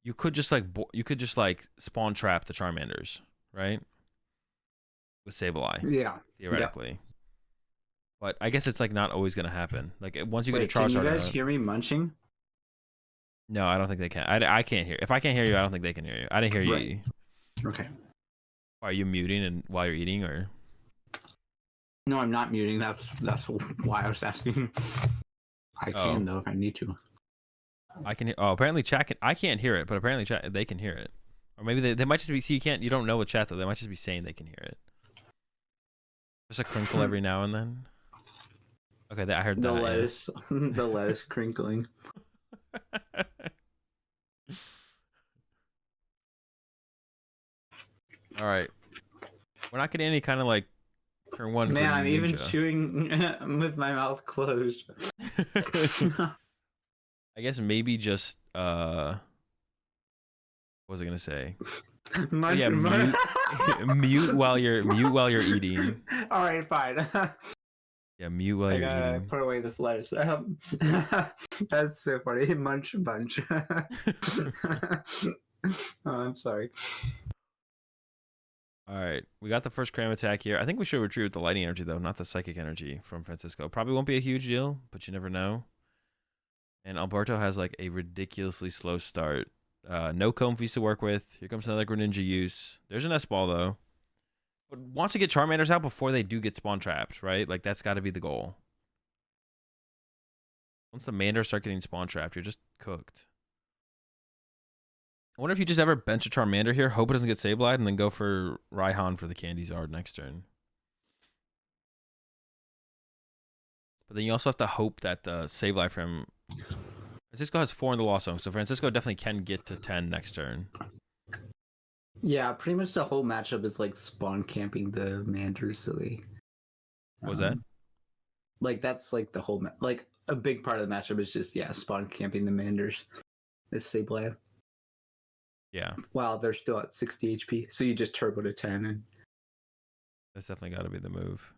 you could just like spawn trap the Charmanders, right? With Sableye, yeah, theoretically. Yep. But I guess it's like not always going to happen. Like once you get a Charizard, can you guys hear me munching? No, I don't think they can. I can't hear. If I can't hear you, I don't think they can hear you. I didn't hear you. Okay. Are you muting and while you're eating, or? No, I'm not muting. That's why I was asking. I can though if I need to. I can hear. Oh, apparently chat can. I can't hear it, but apparently chat they can hear it. Or maybe they might just be. See, you don't know what chat though. They might just be saying they can hear it. Just a crinkle every now and then. Okay, I heard the that. lettuce. The lettuce crinkling. All right, we're not getting any kind of like turn 1. Man, I'm even chewing with my mouth closed. I guess maybe just what was I gonna say? Mute while you're eating. All right, fine. Yeah, mute while you're eating. Put away this lettuce. That's so funny. Munch bunch. I'm sorry. All right, we got the first cram attack here. I think we should retreat with the lightning energy though, not the psychic energy from Francisco. Probably won't be a huge deal, but you never know. And Alberto has like a ridiculously slow start. No Comfeys to work with. Here comes another Greninja use. There's an S-Ball though. But wants to get Charmanders out before they do get spawn trapped, right? Like that's got to be the goal. Once the Manders start getting spawn trapped, you're just cooked. I wonder if you just ever bench a Charmander here, hope it doesn't get Sableye, and then go for Raihan for the Candy Zard next turn. But then you also have to hope that the Sableye from Francisco has 4 in the Lost Zone, so Francisco definitely can get to 10 next turn. Yeah, pretty much the whole matchup is like spawn camping the Manders, so they. What was that? Like that's like the whole like a big part of the matchup is just spawn camping the Manders. It's Sableye. Yeah. Wow, they're still at 60 HP, so you just turbo to 10. And... That's definitely got to be the move.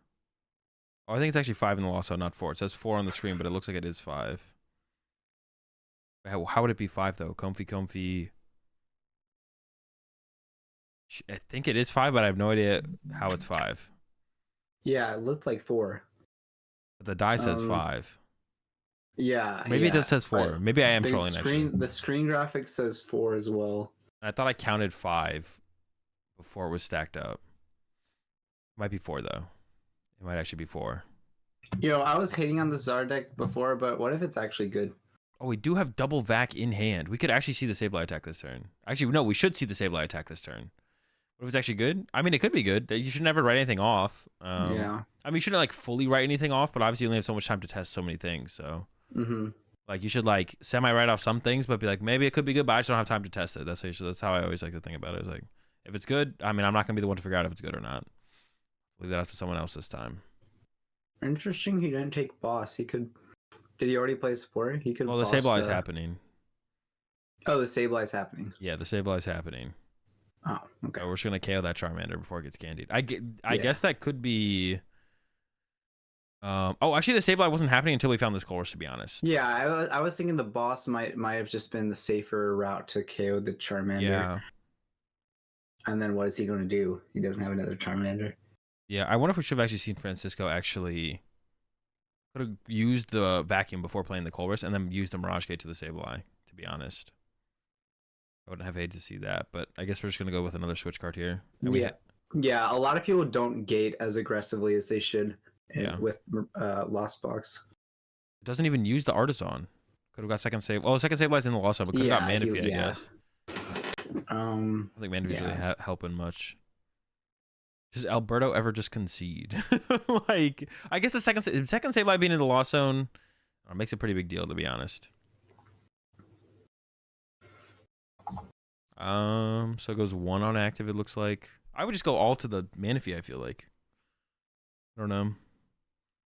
Oh, I think it's actually 5 in the Lost Zone, not 4. It says 4 on the screen, but it looks like it is 5. How would it be 5 though? Comfy. I think it is 5, but I have no idea how it's 5. Yeah, it looked like 4. But the die says 5. Yeah. Maybe it just says 4. Maybe I am trolling actually. The screen graphic says 4 as well. I thought I counted 5 before it was stacked up. It might be 4 though. It might actually be 4. I was hating on the Zard deck before, but what if it's actually good? Oh, we do have double vac in hand. We could actually see the Sableye attack this turn. Actually, no, we should see the Sableye attack this turn. What if it's actually good? I mean, it could be good. You should never write anything off. Yeah. I mean, you shouldn't like fully write anything off, but obviously you only have so much time to test so many things. So Mm-hmm. Like you should like semi write off some things, but be like maybe it could be good, but I just don't have time to test it. That's how I always like to think about it. It's like if it's good, I mean I'm not gonna be the one to figure out if it's good or not. Leave that up to someone else this time. Interesting. He didn't take boss. He could. Did he already play support? He could. Well, the boss Sableye is happening. Oh, the Sableye is happening. Yeah, the Sableye is happening. Oh, okay. So we're just gonna KO that Charmander before it gets candied. I guess that could be. Oh, actually, the Sableye wasn't happening until we found this course. To be honest. Yeah, I was thinking the boss might have just been the safer route to KO the Charmander. Yeah. And then what is he going to do? He doesn't have another Charmander. Yeah, I wonder if we should have actually seen Francisco actually could have used the vacuum before playing the Colress and then used the Mirage Gate to the Sableye, to be honest. I wouldn't have hated to see that, but I guess we're just going to go with another switch card here. And yeah, a lot of people don't gate as aggressively as they should with Lost Box. It doesn't even use the Artisan. Could have got second save. Oh, second Sableye's in the Lost Zone, but could have got Manaphy, I guess. I don't think Manaphy's really helping much. Does Alberto ever just concede? Like, I guess the second Sableye being in the Lost Zone makes a pretty big deal, to be honest. So it goes 1 on active, it looks like. I would just go all to the Manaphy, I feel like. I don't know.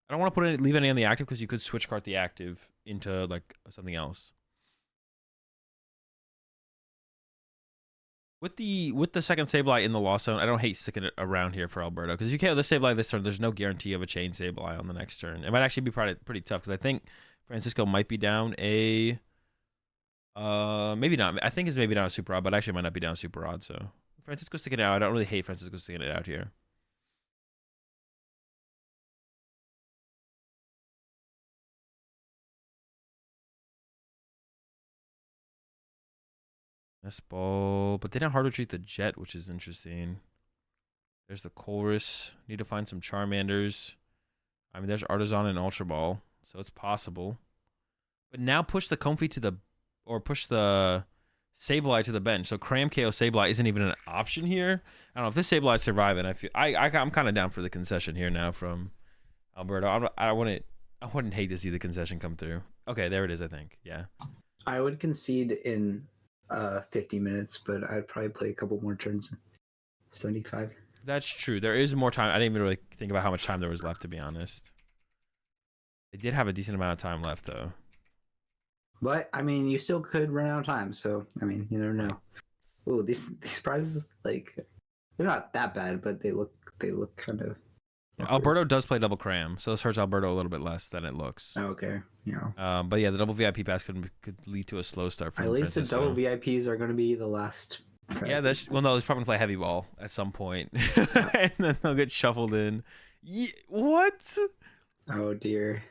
I don't want to leave any on the active because you could switch card the active into like something else. With the second Sableye in the Lost Zone, I don't hate sticking it around here for Alberto because you can't this Sableye this turn. There's no guarantee of a chain Sableye on the next turn. It might actually be pretty tough because I think Francisco might be down a maybe not. I think it's maybe down a super odd, but actually might not be down super odd. So Francisco sticking it out. I don't really hate Francisco sticking it out here. This ball, but they didn't hard retreat the Jet, which is interesting. There's the Colress. Need to find some Charmanders. I mean, there's Artisan and Ultra Ball, so it's possible. But now push the Comfey push the Sableye to the bench. So Cram KO Sableye isn't even an option here. I don't know if this Sableye is surviving. I'm kind of down for the concession here now from Alberto. I wouldn't hate to see the concession come through. Okay, there it is. I think. Yeah. I would concede in 50 minutes, but I'd probably play a couple more turns. 75. That's true. There is more time. I didn't even really think about how much time there was left, to be honest. They did have a decent amount of time left, though. But I mean, you still could run out of time. So I mean, you never know. Ooh, these prizes, like, they're not that bad, but they look kind of. Alberto does play double Cram, so this hurts Alberto a little bit less than it looks. Oh, okay, yeah. But yeah, the double VIP pass could lead to a slow start for at least Francisco. The double VIPs are going to be the last. Prizes. Yeah, no, he's probably gonna play heavy ball at some point, and then they'll get shuffled in. What? Oh dear.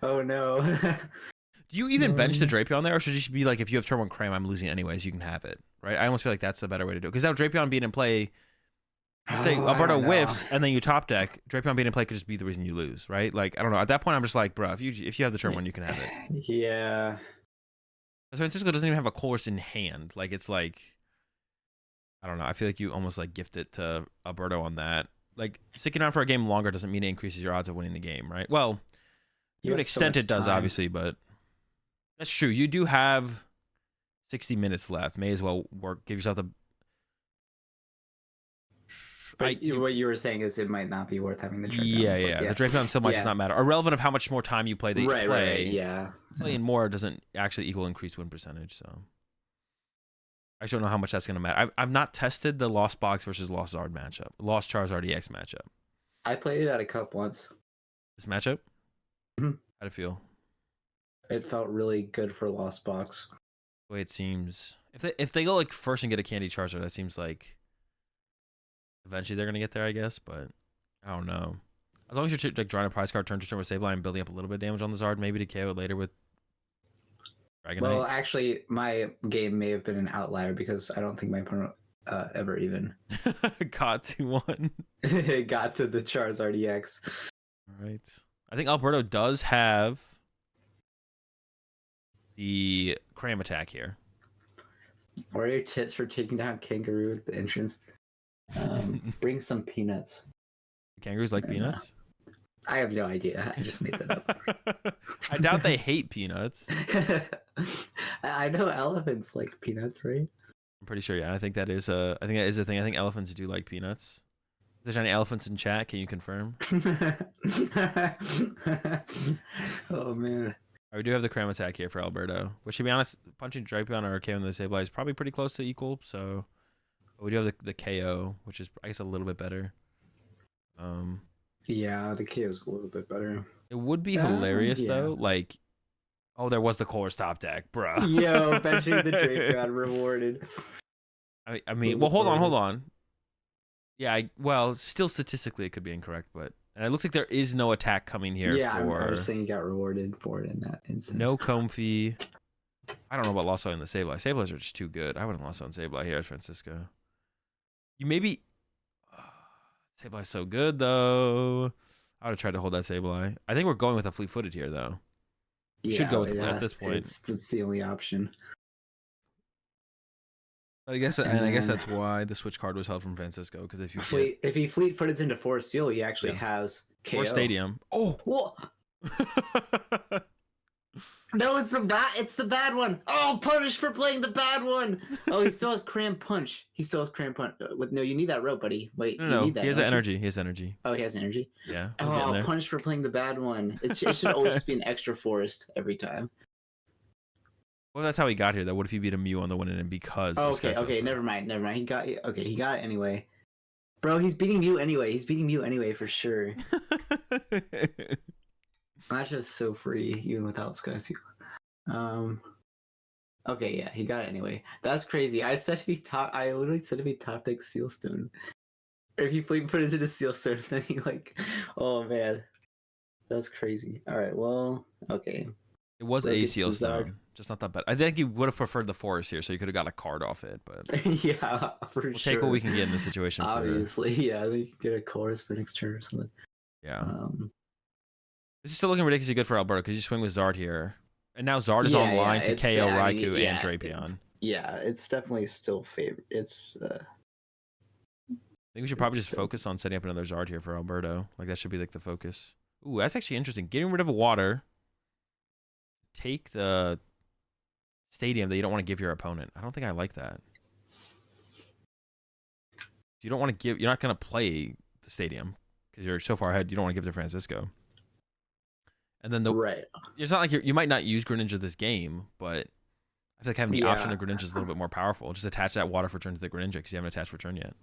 Oh no. Do you even bench the Drapion there, or should you just be like, if you have turn 1 Cram, I'm losing anyways, you can have it, right? I almost feel like that's the better way to do it, because now Drapion being in play. Let's say Alberto whiffs and then you top deck, Drapion being in play could just be the reason you lose, right? Like, I don't know. At that point, I'm just like, bro, if you have the turn 1, you can have it. Yeah. So Francisco doesn't even have a Colress in hand. Like, it's like, I don't know. I feel like you almost like gift it to Alberto on that. Like, sticking around for a game longer doesn't mean it increases your odds of winning the game, right? Well, to an extent it does, obviously, but that's true. You do have 60 minutes left. May as well give yourself the. But what you were saying is it might not be worth having the Drapion. Yeah. The Drapion still might just not matter. Irrelevant of how much more time you play that you play. Right, yeah. Playing more doesn't actually equal increased win percentage, so. I don't know how much that's going to matter. I've not tested the Lost Box versus Lost Zard matchup. Lost Charizard EX matchup. I played it at a cup once. This matchup? Mm-hmm. How'd it feel? It felt really good for Lost Box. The way it seems. If they go like first and get a Candy Charizard, that seems like eventually they're gonna get there, I guess, but I don't know. As long as you're like drawing a prize card turn to turn with Sableye and building up a little bit of damage on the Zard, maybe to KO it later with Dragonite. Well, actually, my game may have been an outlier because I don't think my opponent ever even got to one. Got to the Charizard EX. All right. I think Alberto does have the Cram attack here. What are your tips for taking down Kangaroo at the entrance? Bring some peanuts. Kangaroos like peanuts? I have no idea. I just made that up. I doubt they hate peanuts. I know elephants like peanuts, right? I'm pretty sure. Yeah, I think that is a thing. I think elephants do like peanuts. If there's any elephants in chat, can you confirm? Oh man. We do have the cram attack here for Alberto, which, to be honest, punching Drapion or KO in the Sableye is probably pretty close to equal. So we do have the KO, which is, I guess, a little bit better. Yeah, the KO is a little bit better. It would be hilarious though, like, oh, there was the Color's top deck, bro. Yo, benching the Drapion rewarded. I mean, well, hold on. Yeah, well, still statistically it could be incorrect, but and it looks like there is no attack coming here. Yeah, I'm just saying you got rewarded for it in that instance. No Comfy. I don't know about Lost in the Sableye. Sableys are just too good. I wouldn't Lost on Sableye here, Francisco. You maybe. Sableye's so good though. I would have tried to hold that Sableye. I think we're going with a fleet-footed here though. Yeah, should go with the at this point. That's the only option. But I guess, and I guess that's why the switch card was held from Francisco, because if he fleet-footed into Forest Seal, he actually has KO. Or Stadium. Oh. Whoa. No, it's the bad one. Oh, punish for playing the bad one. Oh, he still has Cram Punch. No, you need that rope, buddy. Wait, no, you need that. He has energy. He has energy. Oh, he has energy. Yeah. Oh, punish for playing the bad one. It should always just be an extra forest every time. Well, that's how he got here, though. What if he beat a Mew on the win and because? Oh, okay, never mind. He got it anyway. Bro, he's beating Mew anyway. For sure. Matchup's so free, even without Sky Seal. Okay, yeah, he got it anyway. That's crazy. I literally said if he top deck Sealstone. If he put it into Sealstone, then he oh man. That's crazy. Alright, well, okay. It was a Sealstone, just not that bad. I think you would have preferred the Forest here, so you could have got a card off it, but yeah, we'll take what we can get in this situation. Obviously, yeah, we can get a chorus for next turn or something. Yeah. This is still looking ridiculously good for Alberto because you swing with Zard here. And now Zard is online to KO Raikou and Drapion. Yeah, it's definitely still favorite. It's I think we should probably just focus on setting up another Zard here for Alberto. Like, that should be like the focus. Ooh, that's actually interesting. Getting rid of a water. Take the Stadium that you don't want to give your opponent. I don't think I like that. You don't want to give. You're not going to play the Stadium because you're so far ahead. You don't want to give to Francisco. And then it's not like you might not use Greninja this game, but I feel like having the option of Greninja is a little bit more powerful. Just attach that water for turn to the Greninja because you haven't attached for turn yet.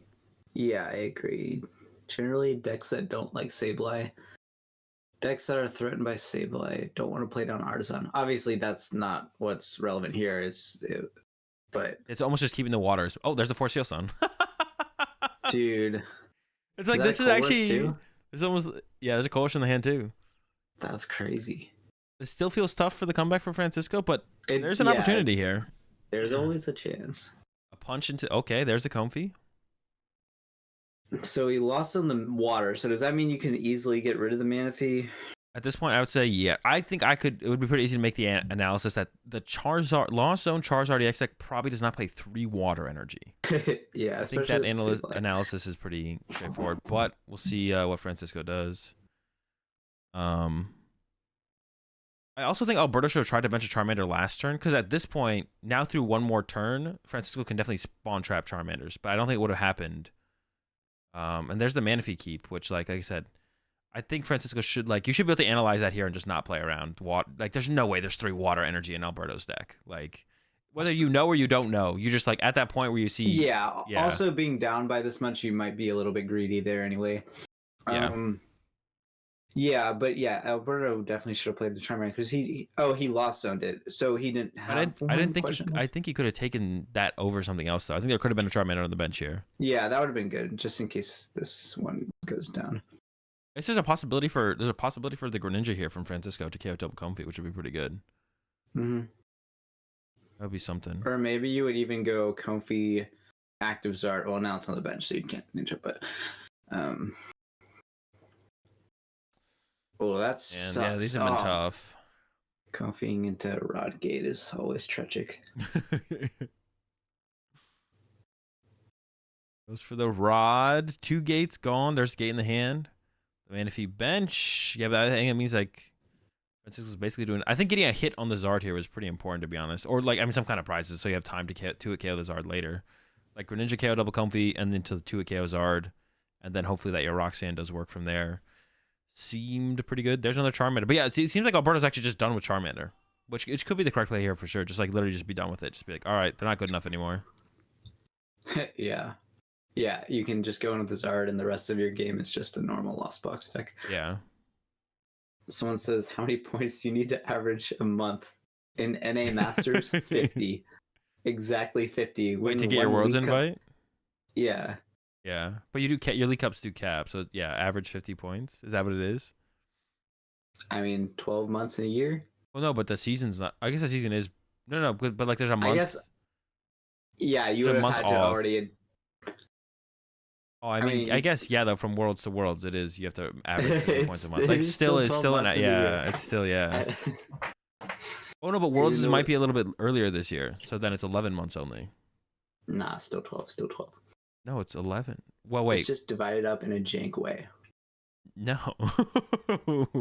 Yeah, I agree. Generally, decks that don't like Sableye, decks that are threatened by Sableye, don't want to play down Artisan. Obviously, that's not what's relevant here. But it's almost just keeping the waters. Oh, there's the Force Seal Sun. Dude, it's like this is actually. It's almost there's a Colress in the hand too. That's crazy. It still feels tough for the comeback for Francisco, but there's an opportunity here. There's always a chance. A punch into... Okay, there's a Comfy. So he lost on the water. So does that mean you can easily get rid of the Manaphy? At this point, I would say, yeah. I think I could... It would be pretty easy to make the analysis that the Charizard... Lost Zone Charizard EX deck probably does not play 3 water energy. Yeah, I think that analysis is pretty straightforward, but we'll see what Francisco does. I also think Alberto should have tried to bench a Charmander last turn, because at this point, now through one more turn, Francisco can definitely spawn trap Charmanders, but I don't think it would have happened. And there's the Manaphy keep, which, like I said, I think Francisco should, you should be able to analyze that here and just not play around. There's no way there's 3 water energy in Alberto's deck. Whether you know or you don't know, you just, at that point where you see... Yeah, also being down by this much, you might be a little bit greedy there anyway. Yeah. Alberto definitely should have played the Charmander because he lost zoned it, so he didn't have. I think he could have taken that over something else though. I think there could have been a Charmander on the bench here. Yeah, that would have been good, just in case this one goes down. There's a possibility for the Greninja here from Francisco to KO double Comfy, which would be pretty good. Mm-hmm. That would be something. Or maybe you would even go Comfy, active Zard. Well, now it's on the bench, so you can't ninja, but oh, that sucks. Yeah, these have been tough. Comfying into Rod Gate is always tragic. Goes for the Rod. 2 gates gone. There's Gate in the hand. The Manaphy bench. Yeah, but I think it means like Francisco's basically doing. I think getting a hit on the Zard here was pretty important, to be honest. Or like, I mean, some kind of prizes, so you have time to hit KO the Zard later. Like Greninja KO double Comfy, and then to the 2 KO Zard, and then hopefully that your Roxanne does work from there. Seemed pretty good. There's another Charmander, but yeah, it seems like Alberto's actually just done with Charmander, which it could be the correct play here for sure. Just like literally just be done with it. Just be like, all right, they're not good enough anymore. Yeah. Yeah, you can just go in with the Zard, and the rest of your game is just a normal Lost Box deck. Yeah. Someone says, how many points do you need to average a month? In NA Masters, 50. Exactly 50. Wait to get your Worlds invite? Yeah. Yeah. But you do your League Cups do cap, so yeah, average 50 points. Is that what it is? I mean, 12 months in a year? Well, no, but the season's not. I guess the season is. No, but like there's a month. I guess. Yeah, you would have had to already. Oh, I mean, I guess yeah. Though from Worlds to Worlds, it is you have to average 50 points a month. Like still an yeah. It's still yeah. Oh no, but Worlds might be a little bit earlier this year, so then it's 11 months only. Nah, still 12. Still 12. No, it's 11. Well, wait. It's just divided up in a jank way. No, because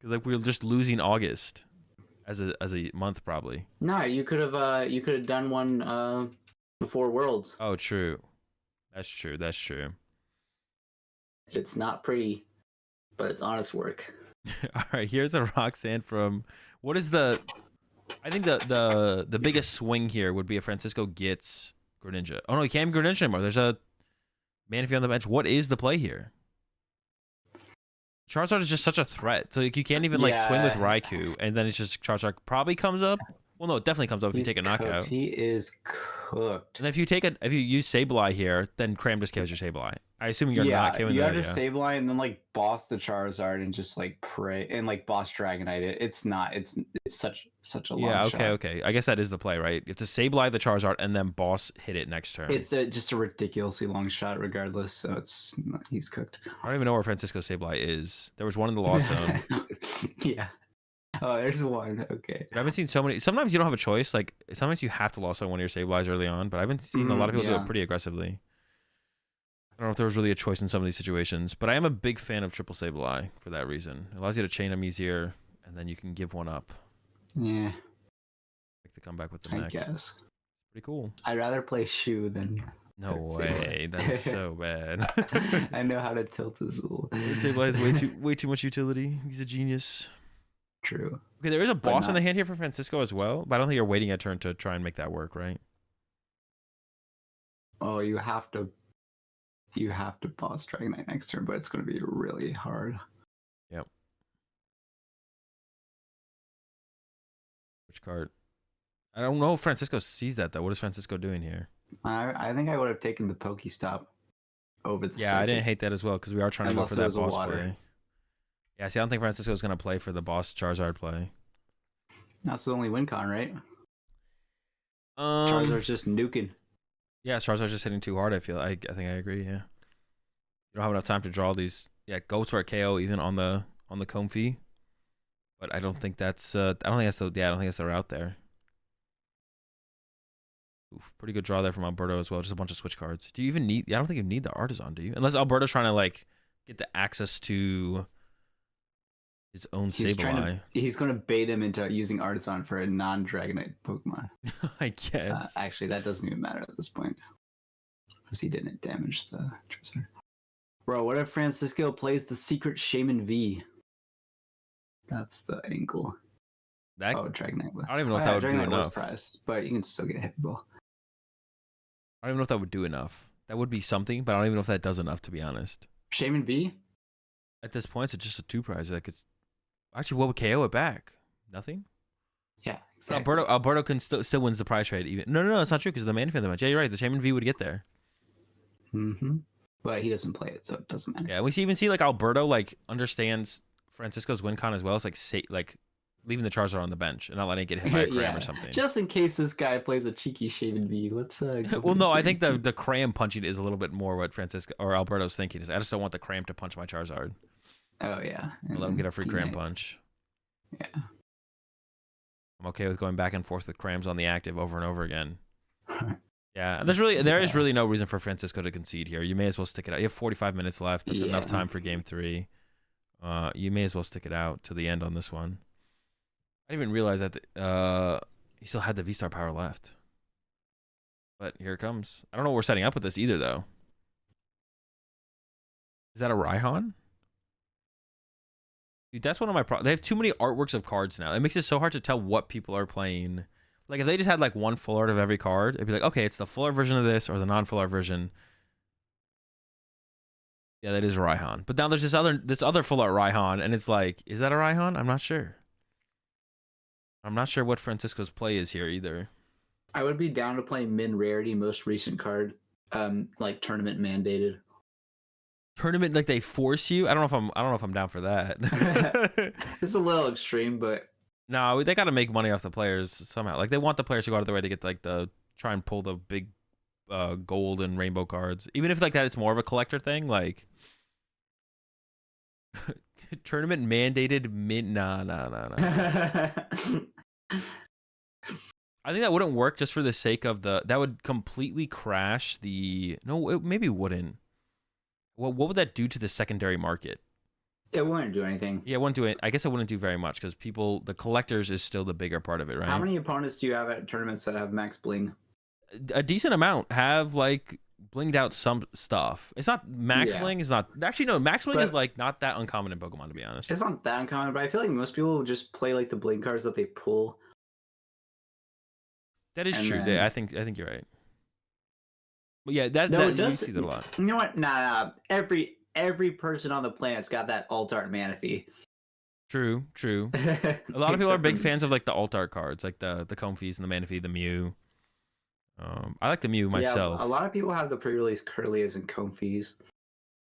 like we're just losing August as a month probably. No, you could have done one before Worlds. Oh, true. That's true. That's true. It's not pretty, but it's honest work. All right, here's a Roxanne from what is the? I think the biggest swing here would be if Francisco gets Greninja. Oh no, he can't have Greninja anymore. There's a Manaphy on the bench. What is the play here? Charizard is just such a threat. So like, you can't even like swing with Raikou, and then it's just Charizard probably comes up. Well, no, it definitely comes up if you take a knockout. He is cooked. And if you use Sableye here, then Cram just kills your Sableye. I assume you're not killing that. You have to Sableye and then like boss the Charizard and just like pray and like boss Dragonite it. It's not. It's such a long shot. Okay. I guess that is the play, right? You have to Sableye the Charizard and then boss hit it next turn. It's just a ridiculously long shot, regardless. So he's cooked. I don't even know where Francisco Sableye is. There was one in the Lost Zone. Yeah. Oh, there's one. Okay. I've been seeing so many. Sometimes you don't have a choice. Like sometimes you have to Lost Zone one of your Sableyes early on. But I've been seeing a lot of people do it pretty aggressively. I don't know if there was really a choice in some of these situations, but I am a big fan of triple Sableye for that reason. It allows you to chain them easier, and then you can give one up. Yeah. Like the comeback with the next. I guess. Pretty cool. I'd rather play Shu than. No way. That is so bad. I know how to tilt Azul. Sableye has way too much utility. He's a genius. True. Okay, there is a boss in the hand here for Francisco as well, but I don't think you're waiting a turn to try and make that work, right? Oh, you have to boss Dragonite next turn, but it's going to be really hard. Yep. Which card? I don't know if Francisco sees that, though. What is Francisco doing here? I think I would have taken the Pokestop over the I didn't hate that as well, because we are trying to go for that boss play. Yeah, see, I don't think Francisco's going to play for the boss Charizard play. That's the only win con, right? Charizard's just nuking. Yeah, Charizard's just hitting too hard, I feel. I think I agree, yeah. You don't have enough time to draw these. Yeah, go for a KO even on the Comfy. But I don't think that's I don't think that's the route there. Oof, pretty good draw there from Alberto as well. Just a bunch of switch cards. Do you even need I don't think you need the Artisan, do you? Unless Alberto's trying to like get the access to his own Sableye. He's going to bait him into using Artisan for a non-Dragonite Pokemon. I guess. Actually, that doesn't even matter at this point. Because he didn't damage the Charizard. Bro, what if Francisco plays the secret Shaman V? That's the angle. Dragonite. I don't even know if that would do enough. Was priced, but you can still get a Heavy Ball. I don't even know if that would do enough. That would be something, but I don't even know if that does enough, to be honest. Shaman V? At this point, it's just a 2 prize. Like it's actually, what would KO it back? Nothing. Yeah, exactly. Alberto can still wins the prize trade. Even no, it's not true because the Manaphy on the bench. Yeah, you're right. The Shaman V would get there. But he doesn't play it, so it doesn't matter. Yeah, we even see like Alberto like understands Francisco's win con as well. It's like leaving the Charizard on the bench and not letting it get hit by a Cram or something. Just in case this guy plays a cheeky Shaman V, let's go. Well, no, I think the Cram punching is a little bit more what Francisco or Alberto's thinking is. I just don't want the Cram to punch my Charizard. Oh yeah. I'll let him get a free Cram punch. Yeah. I'm okay with going back and forth with Crams on the active over and over again. Yeah, there is really no reason for Francisco to concede here. You may as well stick it out. You have 45 minutes left. That's enough time for game 3. You may as well stick it out to the end on this one. I didn't even realize that he still had the V-Star power left. But here it comes. I don't know what we're setting up with this either, though. Is that a Raihan? Dude, that's one of my problems. They have too many artworks of cards now. It makes it so hard to tell what people are playing. Like, if they just had, like, one full art of every card, it'd be like, okay, it's the full art version of this or the non-full art version. Yeah, that is Raihan. But now there's this other full art Raihan, and it's like, is that a Raihan? I'm not sure. I'm not sure what Francisco's play is here either. I would be down to play min rarity, most recent card, like tournament mandated. Tournament, like they force you? I don't know if I'm down for that. It's a little extreme, but no, they got to make money off the players somehow. Like they want the players to go out of their way to get like try and pull the big gold and rainbow cards. Even if like that, it's more of a collector thing. Like tournament mandated nah. I think that wouldn't work just for the sake of that would completely crash the. No, it maybe wouldn't. Well, what would that do to the secondary market? It wouldn't do anything. Yeah, it wouldn't do it. I guess it wouldn't do very much because the collectors is still the bigger part of it, right? How many opponents do you have at tournaments that have max bling? A decent amount have like blinged out some stuff. It's not max bling. It's not actually no max bling is like not that uncommon in Pokemon, to be honest. It's not that uncommon, but I feel like most people just play like the bling cards that they pull. That is true. I think you're right. But yeah, you see that a lot. You know what? Nah. Every person on the planet's got that alt art Manaphy. True. A lot of people are big fans of like the alt art cards, like the Comfeys and the Manaphy, the Mew. I like the Mew myself. Yeah, a lot of people have the pre-release Curlias and Comfeys.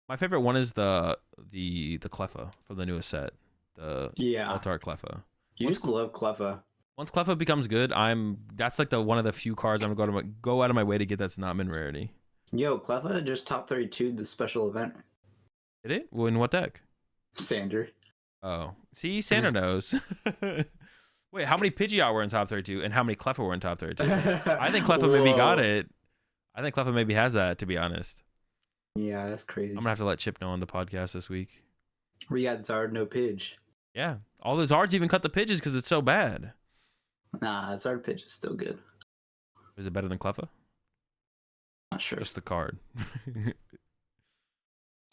My favorite one is the Cleffa from the newest set. The alt art Cleffa. You just love Cleffa. Once Cleffa becomes good, that's like one of the few cards I'm going to go out of my way to get that's not min rarity. Yo, Cleffa just top 32 the special event. Did it? Well, in what deck? Sander. Oh, see, Sander knows. Wait, how many Pidgeot were in top 32 and how many Cleffa were in top 32? I think Cleffa maybe got it. I think Cleffa maybe has that, to be honest. Yeah, that's crazy. I'm gonna have to let Chip know on the podcast this week. We got Zard, no Pidge. Yeah, all the Zards even cut the Pidges because it's so bad. Nah, Zard Pidge is still good. Is it better than Cleffa? Not sure. Just the card.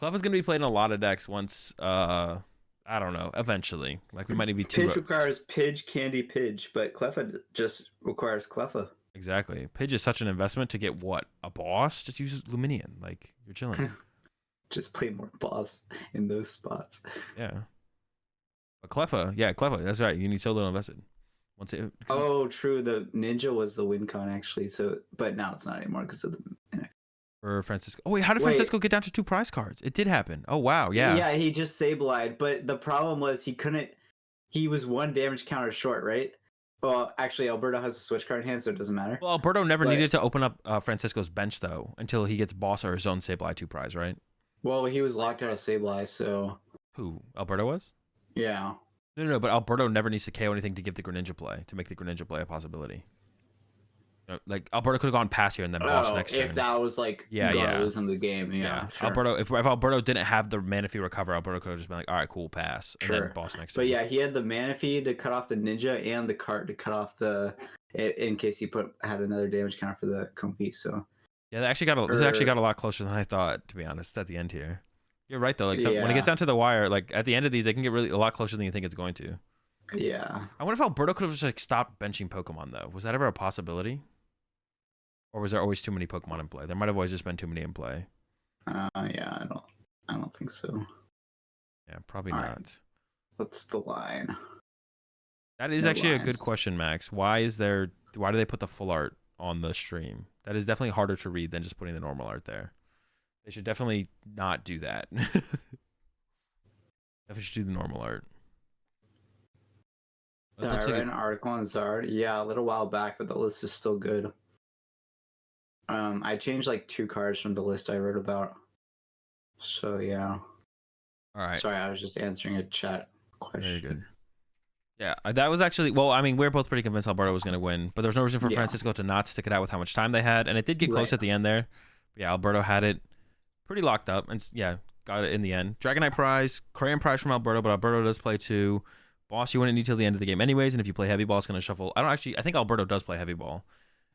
Cleffa's gonna be played in a lot of decks once. I don't know. Eventually, like we might need to be two. Pidge requires Pidge, Candy, Pidge, but Cleffa just requires Cleffa. Exactly. Pidge is such an investment to get what a boss. Just use Luminion. Like you're chilling. Just play more boss in those spots. Yeah. But Cleffa. That's right. You need so little invested. Oh, true. The Ninja was the win con actually. So, but now it's not anymore because of the. For Francisco. Oh wait, how did Francisco get down to 2 prize cards? It did happen. Oh wow, yeah. Yeah, he just Sableyed, but the problem was he couldn't. He was 1 damage counter short, right? Well, actually, Alberto has a switch card in hand, so it doesn't matter. Well, Alberto never needed to open up Francisco's bench though until he gets boss or his own Sableye 2 prize, right? Well, he was locked out of Sableye, so. Who? Alberto was? Yeah. No, but Alberto never needs to KO anything to give the Greninja play, to make the Greninja play a possibility. Like Alberto could have gone past here and then boss next turn. If that was like losing the game, yeah. Sure. Alberto, if Alberto didn't have the Manaphy recover, Alberto could have just been like, all right, cool, pass, and then boss next turn. But yeah, he had the Manaphy to cut off the Ninja and the cart to cut off in case he had another damage counter for the Comfy. So yeah, this actually got a lot closer than I thought, to be honest. At the end here, you're right though. Like when it gets down to the wire, like at the end of these, they can get really a lot closer than you think it's going to. Yeah. I wonder if Alberto could have just like stopped benching Pokemon though. Was that ever a possibility? Or was there always too many Pokemon in play? There might have always just been too many in play. Yeah, I don't think so. Yeah, probably not. Right. What's the line? That is actually a good question, Max. Why do they put the full art on the stream? That is definitely harder to read than just putting the normal art there. They should definitely not do that. Definitely should do the normal art. I read an article on Zard. Yeah, a little while back, but the list is still good. I changed like 2 cards from the list I wrote about. So yeah. All right. Sorry, I was just answering a chat question. Very good. Yeah, that was actually, well, I mean, we are both pretty convinced Alberto was going to win, but there was no reason for Yeah. Francisco to not stick it out with how much time they had, and it did get close Right. at the end there. But yeah, Alberto had it pretty locked up, and yeah, got it in the end. Dragonite prize, Crayon prize from Alberto, but Alberto does play 2. Boss, you wouldn't need till the end of the game anyways, and if you play Heavy Ball, it's going to shuffle. I think Alberto does play Heavy Ball.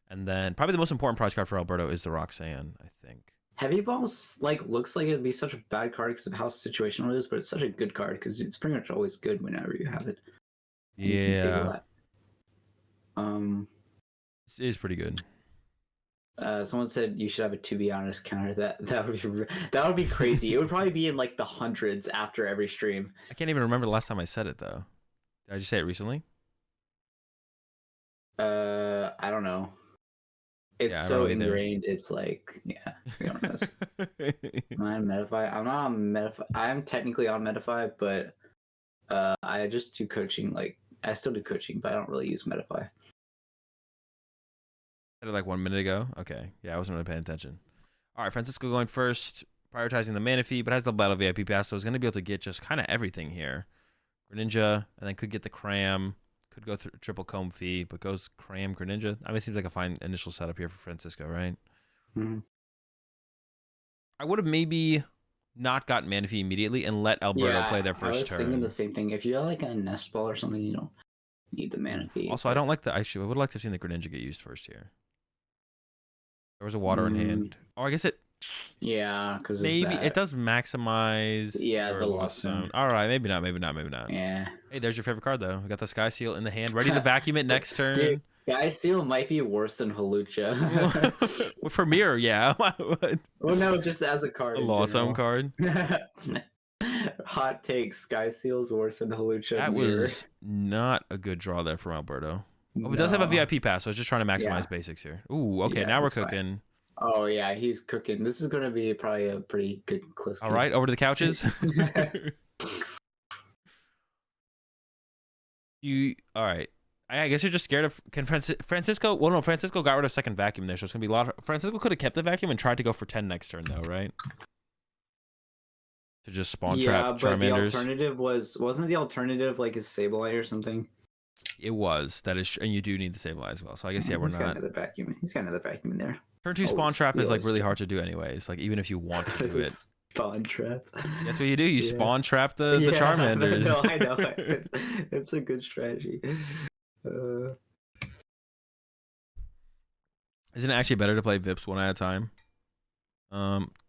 And then probably the most important prize card for Alberto is the Roxanne, I think. Heavy Balls like looks like it'd be such a bad card because of how situational it is, but it's such a good card because it's pretty much always good whenever you have it. And you can dig a Yeah, lot. it is pretty good. Someone said you should have a to be honest counter. That would be crazy. It would probably be in like the hundreds after every stream. I can't even remember the last time I said it, though. Did I just say it recently? I don't know. It's so ingrained. It's like, yeah, we don't know. Am I on Metafy? I'm not on Metafy. I'm technically on Metafy, but I just do coaching. Like, I still do coaching, but I don't really use Metafy. Said it like 1 minute ago. Okay, yeah, I wasn't really paying attention. All right, Francisco going first, prioritizing the mana fee, but has the Battle VIP pass, so he's going to be able to get just kind of everything here. Greninja, and then could get the Cram. Could go through triple comb fee, but goes Cram, Greninja. I mean, it seems like a fine initial setup here for Francisco, right? Mm-hmm. I would have maybe not gotten mana fee immediately and let Alberto play their first turn. I was thinking the same thing. If you have like a nest ball or something, you don't need the mana fee. Also, I don't like the. I would like to have seen the Greninja get used first here. There was a water in hand. Oh, I guess it. Yeah, because maybe it does maximize. Yeah, the loss zone. All right, maybe not. Maybe not. Maybe not. Yeah. Hey, there's your favorite card though. We got the Sky Seal in the hand, ready to vacuum it next turn. Dude, Sky Seal might be worse than Halucha. For Mirror, yeah. Well, no, just as a card. A loss zone card. Hot take: Sky Seal's worse than Halucha. That was not a good draw there from Alberto. Oh, it does have a VIP pass, so it's just trying to maximize basics here. Ooh, okay, now we're cooking. Fine. Oh yeah, he's cooking. This is going to be probably a pretty good close game. All right, over to the couches. All right. I guess you're just scared of Francisco. Well, no, Francisco got rid of second vacuum there, so it's gonna be a lot of. Francisco could have kept the vacuum and tried to go for 10 next turn, though, right? To just spawn trap Charmanders. The alternative wasn't the alternative like his Sableye or something? It was. That is, and you do need the Sableye as well. So I guess we're not. He's got another vacuum. He's got another vacuum in there. Turn 2 spawn trap is like really hard to do, anyways. Like even if you want to do it. Spawn trap. That's what you do. You spawn trap the Charmanders. No, I know. It's a good strategy. Isn't it actually better to play Vips one at a time?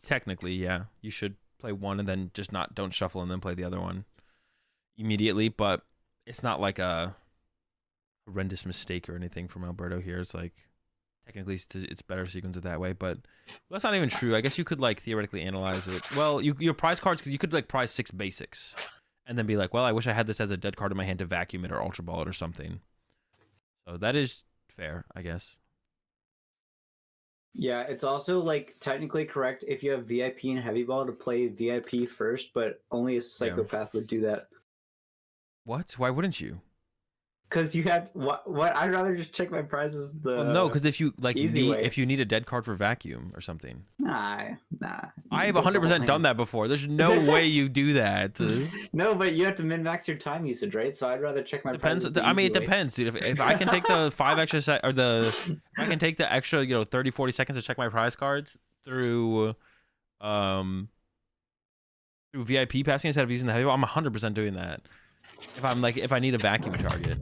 Technically, yeah. You should play one and then just don't shuffle and then play the other one immediately. But it's not like a horrendous mistake or anything from Alberto here. It's like technically it's better to sequence it that way, but that's not even true. I guess you could like theoretically analyze it. Well, your prize cards, you could like prize 6 basics and then be like, well, I wish I had this as a dead card in my hand to vacuum it or ultra ball it or something. So that is fair, I guess. Yeah, it's also like technically correct if you have VIP and Heavy Ball to play VIP first, but only a psychopath would do that. What? Why wouldn't you? Because you had what? I'd rather just check my prizes. No, because if you like if you need a dead card for vacuum or something. Nah. I have 100% done that before. There's no way you do that. No, but you have to min max your time usage, right? So I'd rather check my prizes. I mean, it depends, dude. If I can take the 5 extra if I can take the extra 30-40 seconds to check my prize cards through VIP passing instead of using the heavy ball, I'm 100% doing that. If I need a vacuum target.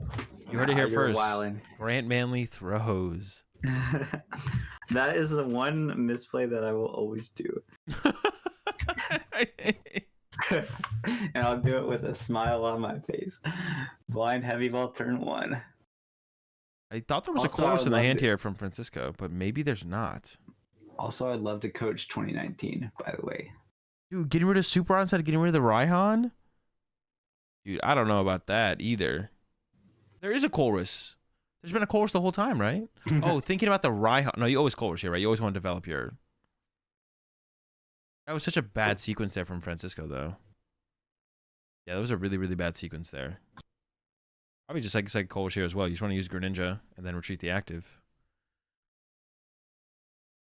You heard it here first. Wildin'. Grant Manley throws. That is the one misplay that I will always do. And I'll do it with a smile on my face. Blind Heavy Ball turn 1. I thought there was a chorus in the hand here from Francisco, but maybe there's not. Also, I'd love to coach 2019, by the way. Dude, getting rid of Super instead of getting rid of the Raihan? Dude, I don't know about that either. There is a chorus. There's been a chorus the whole time, right? Oh, thinking about the Raihan. No, you always chorus here, right? You always want to develop your... That was such a bad sequence there from Francisco, though. Yeah, that was a really, really bad sequence there. Probably just like chorus here as well. You just want to use Greninja and then retreat the active.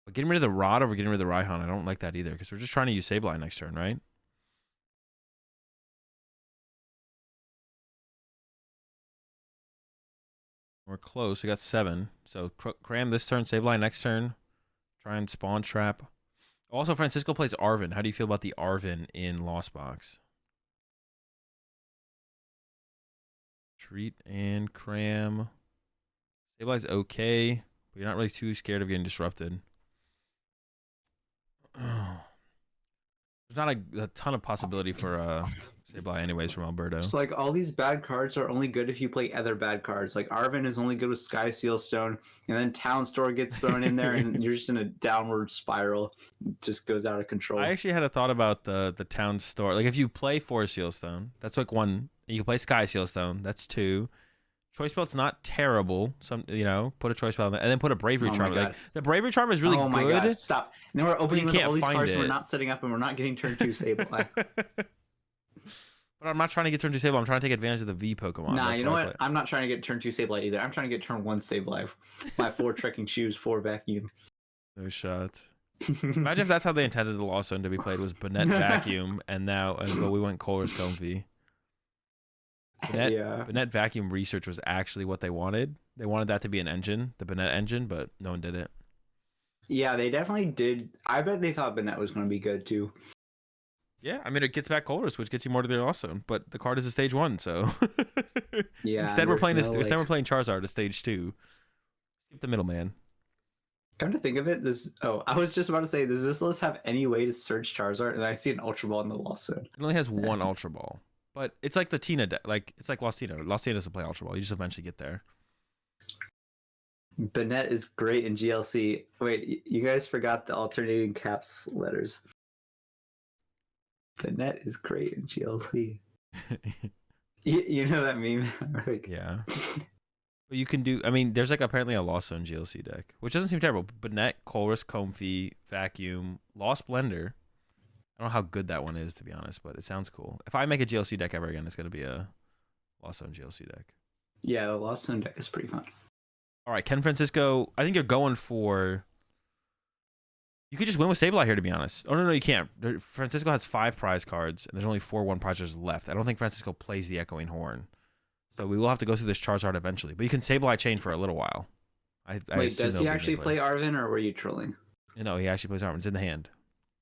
But getting rid of the Rod over getting rid of the Raihan, I don't like that either, because we're just trying to use Sableye next turn, right? We're close. We got 7. So cram this turn, Sableye next turn. Try and spawn trap. Also, Francisco plays Arvin. How do you feel about the Arvin in Lost Box? Treat and cram. Sableye's okay, but you're not really too scared of getting disrupted. There's not a ton of possibility for Sableye anyways from Alberto. It's like all these bad cards are only good if you play other bad cards. Like Arvin is only good with Sky Seal Stone, and then Town Store gets thrown in there, and you're just in a downward spiral. It just goes out of control. I actually had a thought about the Town Store. Like if you play 4 Seal Stone, that's like 1. You can play Sky Seal Stone, that's 2. Choice Belt's not terrible. Some put a Choice Belt and then put a Bravery Charm. Like the Bravery Charm is really good. Oh my god! Stop. And then we're opening with all these cards we're not setting up, and we're not getting turn 2 Sableye. But I'm not trying to get turn 2 Sableye. I'm trying to take advantage of the V Pokemon. Nah, you know what? I'm not trying to get turn 2 Sableye either. I'm trying to get turn 1 Sableye. My 4 Trekking Shoes, 4 Vacuum. No shot. Imagine if that's how they intended the Lost Zone to be played, was Banette Vacuum, and we went Colress Comfy. Banette Vacuum Research was actually what they wanted. They wanted that to be an engine, the Banette engine, but no one did it. Yeah, they definitely did. I bet they thought Banette was going to be good too. Yeah, I mean it gets back Colress, which gets you more to the Lost Zone, but the card is a stage 1, so yeah. Instead we're playing Charizard a stage 2. Skip the middleman. Come to think of it, I was just about to say, does this list have any way to search Charizard? And I see an Ultra Ball in the Lost Zone. It only has 1 Ultra Ball, but it's like the Tina it's like Lost Tina. Lost Tina doesn't play Ultra Ball. You just eventually get there. Banette is great in GLC. Wait, you guys forgot the alternating caps letters. Banette is great in GLC. you know that meme? Yeah. But you can do, I mean, there's like apparently a Lost Zone GLC deck, which doesn't seem terrible. Banette, Colress, Comfy, Vacuum, Lost Blender. I don't know how good that one is, to be honest, but it sounds cool. If I make a GLC deck ever again, it's going to be a Lost Zone GLC deck. Yeah, the Lost Zone deck is pretty fun. All right, Ken Francisco, I think you're going for... You could just win with Sableye here, to be honest. Oh, no, you can't. Francisco has 5 prize cards, and there's only 4 1-prizers left. I don't think Francisco plays the Echoing Horn. So we will have to go through this Charizard eventually. But you can Sableye chain for a little while. Wait, does he actually play Arvin, or were you trolling? No, he actually plays Arvin. It's in the hand.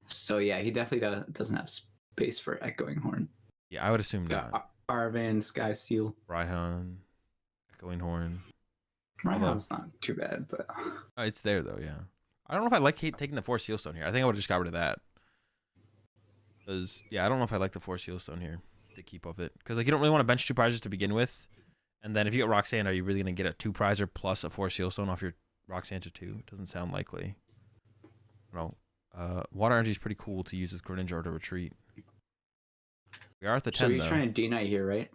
So yeah, he definitely doesn't have space for Echoing Horn. Yeah, I would assume not. Arvin, Sky Seal. Raihan, Echoing Horn. Raihan's not too bad, but... it's there, though, yeah. I don't know if I like taking the 4 Seal Stone here. I think I would have just got rid of that. Because, yeah, I don't know if I like the 4 Seal Stone here to keep of it. Because, like, you don't really want to bench 2 prizes to begin with. And then if you get Roxanne, are you really going to get a 2 prizer plus a 4 Seal Stone off your Roxanne to 2? It doesn't sound likely. No. Water Energy is pretty cool to use with Greninja or to retreat. We are at the 10, so he's though. Trying to D-Knight here, right?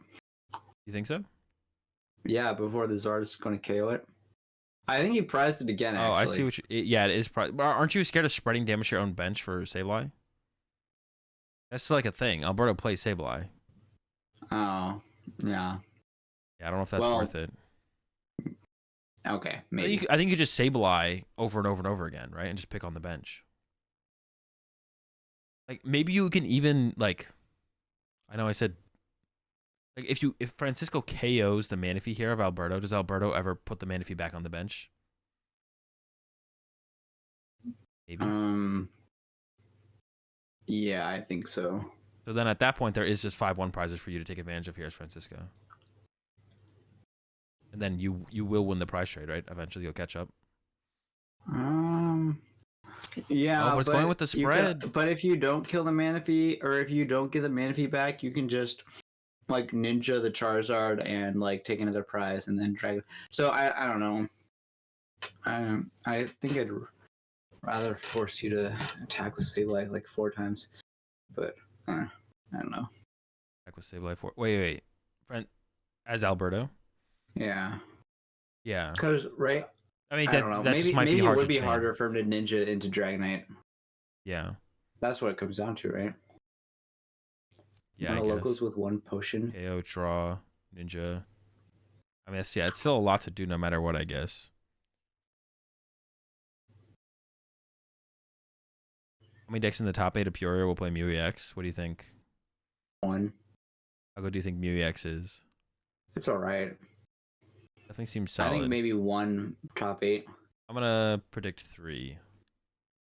You think so? Yeah, before the Zard is going to KO it. I think he prized it again, actually. Oh, I see what you... Yeah, it is prized. But aren't you scared of spreading damage to your own bench for Sableye? That's like a thing. Alberto plays Sableye. Oh, yeah. Yeah, I don't know if that's worth it. Okay, maybe. I think you just Sableye over and over and over again, right? And just pick on the bench. Like, maybe you can even, like... I know I said... Like, if Francisco KOs the Manaphy here of Alberto, does Alberto ever put the Manaphy back on the bench? Maybe. Yeah, I think so. So then at that point, there is just 5 1-prizes for you to take advantage of here as Francisco. And then you will win the prize trade, right? Eventually you'll catch up. Yeah, but it's going with the spread. But if you don't kill the Manaphy, or if you don't get the Manaphy back, you can just... like ninja the Charizard and like take another prize and then drag. So I don't know. I think I'd rather force you to attack with Sableye like 4 times, but I don't know. Attack with Sableye 4. Wait. Friend, as Alberto. Yeah. Yeah. Because right. I mean, I don't know. Maybe it would be harder for him to ninja into Dragonite. Yeah. That's what it comes down to, right? Yeah, locals with 1 potion. KO, draw, ninja. I mean, it's still a lot to do no matter what, I guess. How many decks in the top 8 of Peoria will play Mew EX? What do you think? 1. How good do you think Mew EX is? It's alright. Definitely seems I think solid. maybe 1 top 8. I'm gonna predict 3.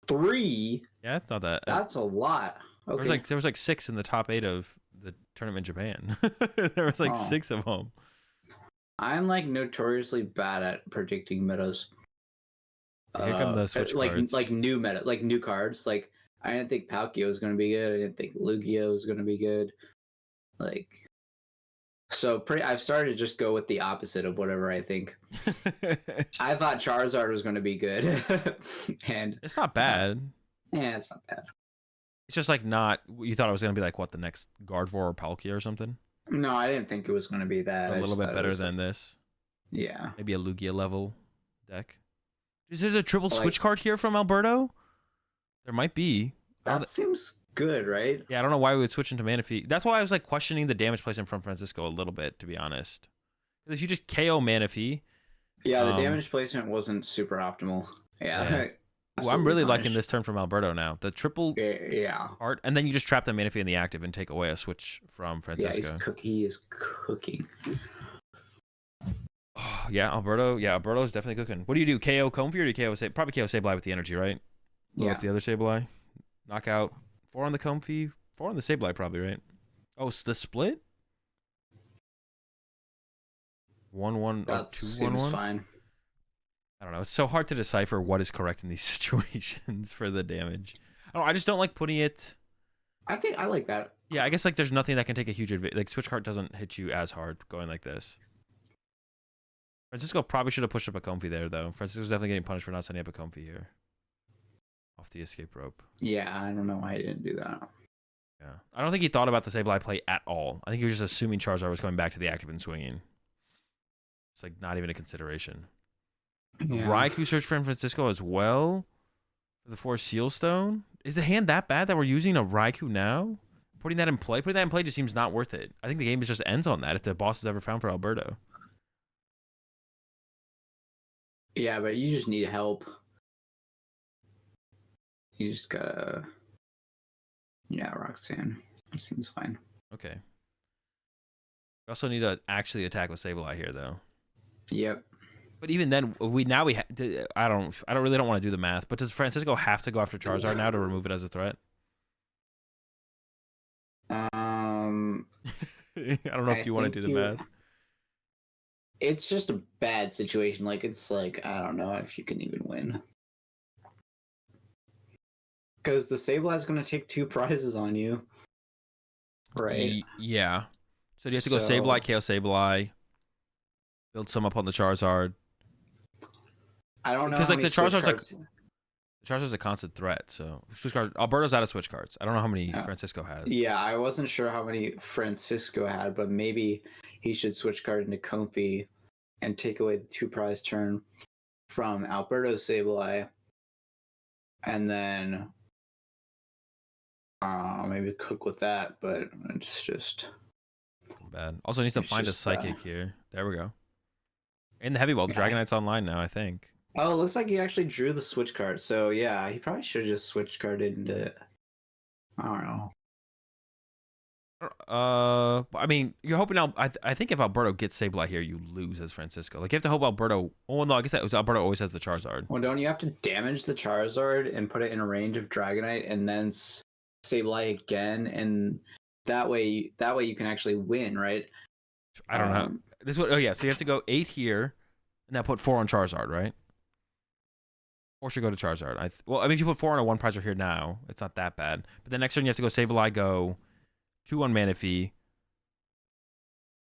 3? Yeah, it's not that. That's a lot. Okay. There was like 6 in the top 8 of the tournament in Japan. There was like Oh. 6 of them. I'm like notoriously bad at predicting metas. Here come the switch cards. Like new meta, like new cards. Like I didn't think Palkia was gonna be good. I didn't think Lugia was gonna be good. Like, so I've started to just go with the opposite of whatever I think. I thought Charizard was gonna be good, and it's not bad. Yeah, it's not bad. It's just like not. You thought it was gonna be like what, the next Gardevoir or Palkia or something? No, I didn't think it was gonna be that. A little bit better than this. Yeah. Maybe a Lugia level deck. Is there a triple switch card here from Alberto? There might be. That seems good, right? Yeah, I don't know why we would switch into Manaphy. That's why I was like questioning the damage placement from Francisco a little bit, to be honest. Because if you just KO Manaphy. Yeah, the damage placement wasn't super optimal. Yeah. Ooh, I'm really liking this turn from Alberto now. The triple art, and then you just trap the Manaphy in the active and take away a switch from Francisco. Yeah, he is cooking. Oh, yeah, Alberto. Yeah, Alberto is definitely cooking. What do you do? KO Comfy or do you KO probably KO Sableye with the energy, right? Blow up the other Sableye. Knock out 4 on the Comfy, 4 on the Sableye probably, right? Oh, it's the split? 1-1 or 2-1-1? Fine. I don't know. It's so hard to decipher what is correct in these situations for the damage. I just don't like putting it. I like that. Yeah, I guess like there's nothing that can take a huge advantage. Like switch card doesn't hit you as hard going like this. Francisco probably should have pushed up a Comfy there, though. Francisco's definitely getting punished for not setting up a Comfy here. Off the escape rope. Yeah, I don't know why he didn't do that. Yeah. I don't think he thought about the Sableye play at all. I think he was just assuming Charizard was coming back to the active and swinging. It's like not even a consideration. Yeah. Raikou search for Francisco as well for the 4 Sealstone. Is the hand that bad that we're using a Raikou now? Putting that in play just seems not worth it. I think the game just ends on that if the boss is ever found for Alberto. Yeah, but you just need help. You just gotta... Yeah, Roxanne. It seems fine. Okay. We also need to actually attack with Sableye here, though. Yep. But even then, I don't really want to do the math. But does Francisco have to go after Charizard now to remove it as a threat? I don't know if you want to do the math. It's just a bad situation. Like, it's like, I don't know if you can even win. Because the Sableye is going to take 2 prizes on you. Right? Yeah. So do you have to go Sableye, KO Sableye, build some up on the Charizard? I don't know. Because like the Charizard's a constant threat, so switch card. Alberto's out of switch cards. I don't know how many Francisco has. Yeah, I wasn't sure how many Francisco had, but maybe he should switch card into Comfy and take away the 2 prize turn from Alberto's Sableye, and then maybe cook with that. But it's just bad. Also needs to find a Psychic here. There we go. In the heavy ball, the Dragonite's online now, I think. Oh, it looks like he actually drew the switch card. So yeah, he probably should have just switch carded into. I don't know. I mean, you're hoping I think if Alberto gets Sableye here, you lose as Francisco. Like you have to hope Alberto. Oh no, I guess Alberto always has the Charizard. Well, don't you have to damage the Charizard and put it in a range of Dragonite and then Sableye again, and that way you can actually win, right? I don't know. This one. Oh yeah, so you have to go 8 here, and now put 4 on Charizard, right? Or should go to Charizard. Well, I mean, if you put 4 on a 1 prizer here now, it's not that bad. But the next turn you have to go Sableye, go 2 on Manaphy,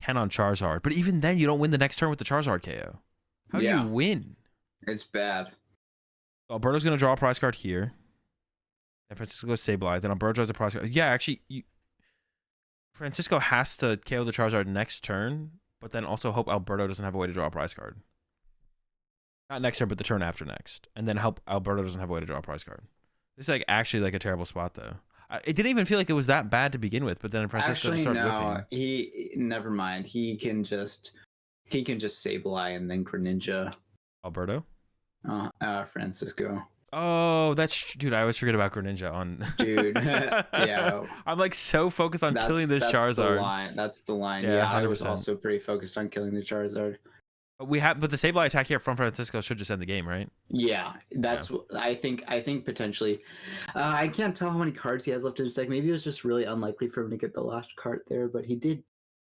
10 on Charizard. But even then, you don't win the next turn with the Charizard KO. How do you win? It's bad. Alberto's gonna draw a prize card here. And Francisco goes Sableye. Then Alberto draws a prize card. Yeah, actually, Francisco has to KO the Charizard next turn, but then also hope Alberto doesn't have a way to draw a prize card. Not next turn, but the turn after next. And then help Alberto doesn't have a way to draw a prize card. This is like actually like a terrible spot, though. It didn't even feel like it was that bad to begin with, but then Francisco started whiffing. Never mind. He can just Sableye and then Greninja. Alberto? Francisco. Oh, dude, I always forget about Greninja on. Dude, yeah. I'm like so focused on killing this Charizard. That's the line. Yeah, I was also pretty focused on killing the Charizard. But the Sableye attack here from Francisco should just end the game, right? Yeah, that's what I think. I think potentially. I can't tell how many cards he has left in his deck. Maybe it was just really unlikely for him to get the last card there, but he did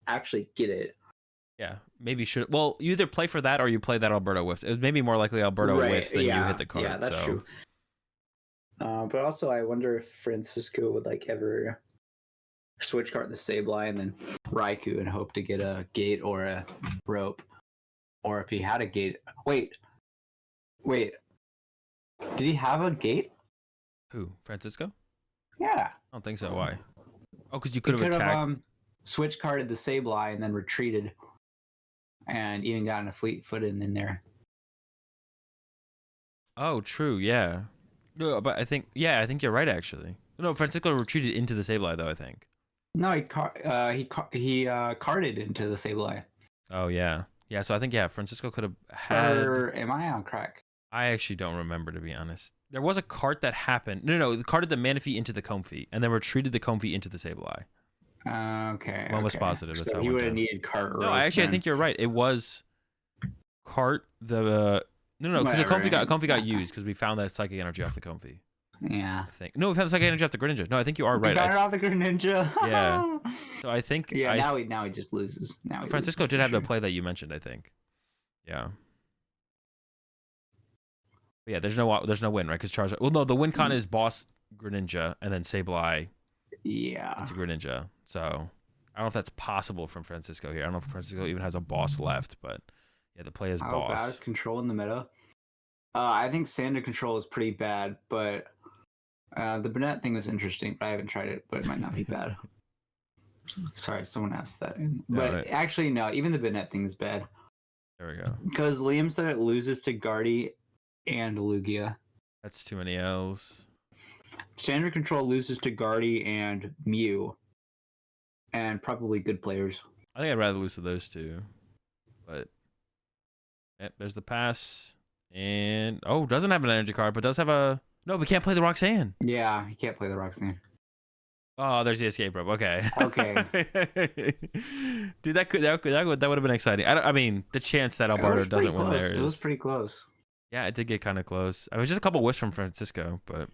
actually get it. Yeah, maybe should. Well, you either play for that or you play that Alberto whiff. It was maybe more likely Alberto whiffs than you hit the card. Yeah, that's true. But also, I wonder if Francisco would like ever switch card the Sableye and then Raikou and hope to get a gate or a rope, or if he had a gate. Wait, did he have a gate? Who, Francisco? Yeah, I don't think so. Why? Oh, because you could have attacked. Switch carded the Sableye and then retreated, and even gotten a fleet-footed in there. Oh, true. Yeah. No, but I think you're right actually. No, Francisco retreated into the Sableye though. I think. No, he carded into the Sableye. Oh yeah. So I think Francisco could have had. Or am I on crack? I actually don't remember, to be honest. There was a cart that happened. No, the carded the Manaphy into the Comfey, and then retreated the Comfey into the Sableye. Okay. One was positive. That's so how he would have needed cart. No, I think you're right. It was cart the because the Comfey got used because we found that psychic energy off the Comfey. Yeah. I think. No, we found the psychic energy off the Greninja. No, I think you are right. We found it off the Greninja. Yeah. So I think. Yeah. Now he just loses. Now Francisco did have the play that you mentioned. I think. Yeah. But yeah. There's no win, right? Because Charizard. Well, no. The win con is boss Greninja and then Sableye. Yeah. Into Greninja. So I don't know if that's possible from Francisco here. I don't know if Francisco even has a boss left, but yeah, the play is boss. How bad control in the meta? I think Sander control is pretty bad, but the Burnett thing was interesting. But I haven't tried it, but it might not be bad. Sorry, someone asked that. But actually, no. Even the Burnett thing is bad. There we go. Because Liam said it loses to Guardy and Lugia. That's too many L's. Sander control loses to Guardy and Mew. And probably good players. I think I'd rather lose to those two. But there's the pass. And doesn't have an energy card, but does have a we can't play the Roxanne. Yeah, he can't play the Roxanne. Oh, there's the escape rope. Okay. Dude, that would have been exciting. I mean, the chance that Alberto doesn't win there is. It was pretty close. Yeah, it did get kind of close. It was just a couple whiffs from Francisco, but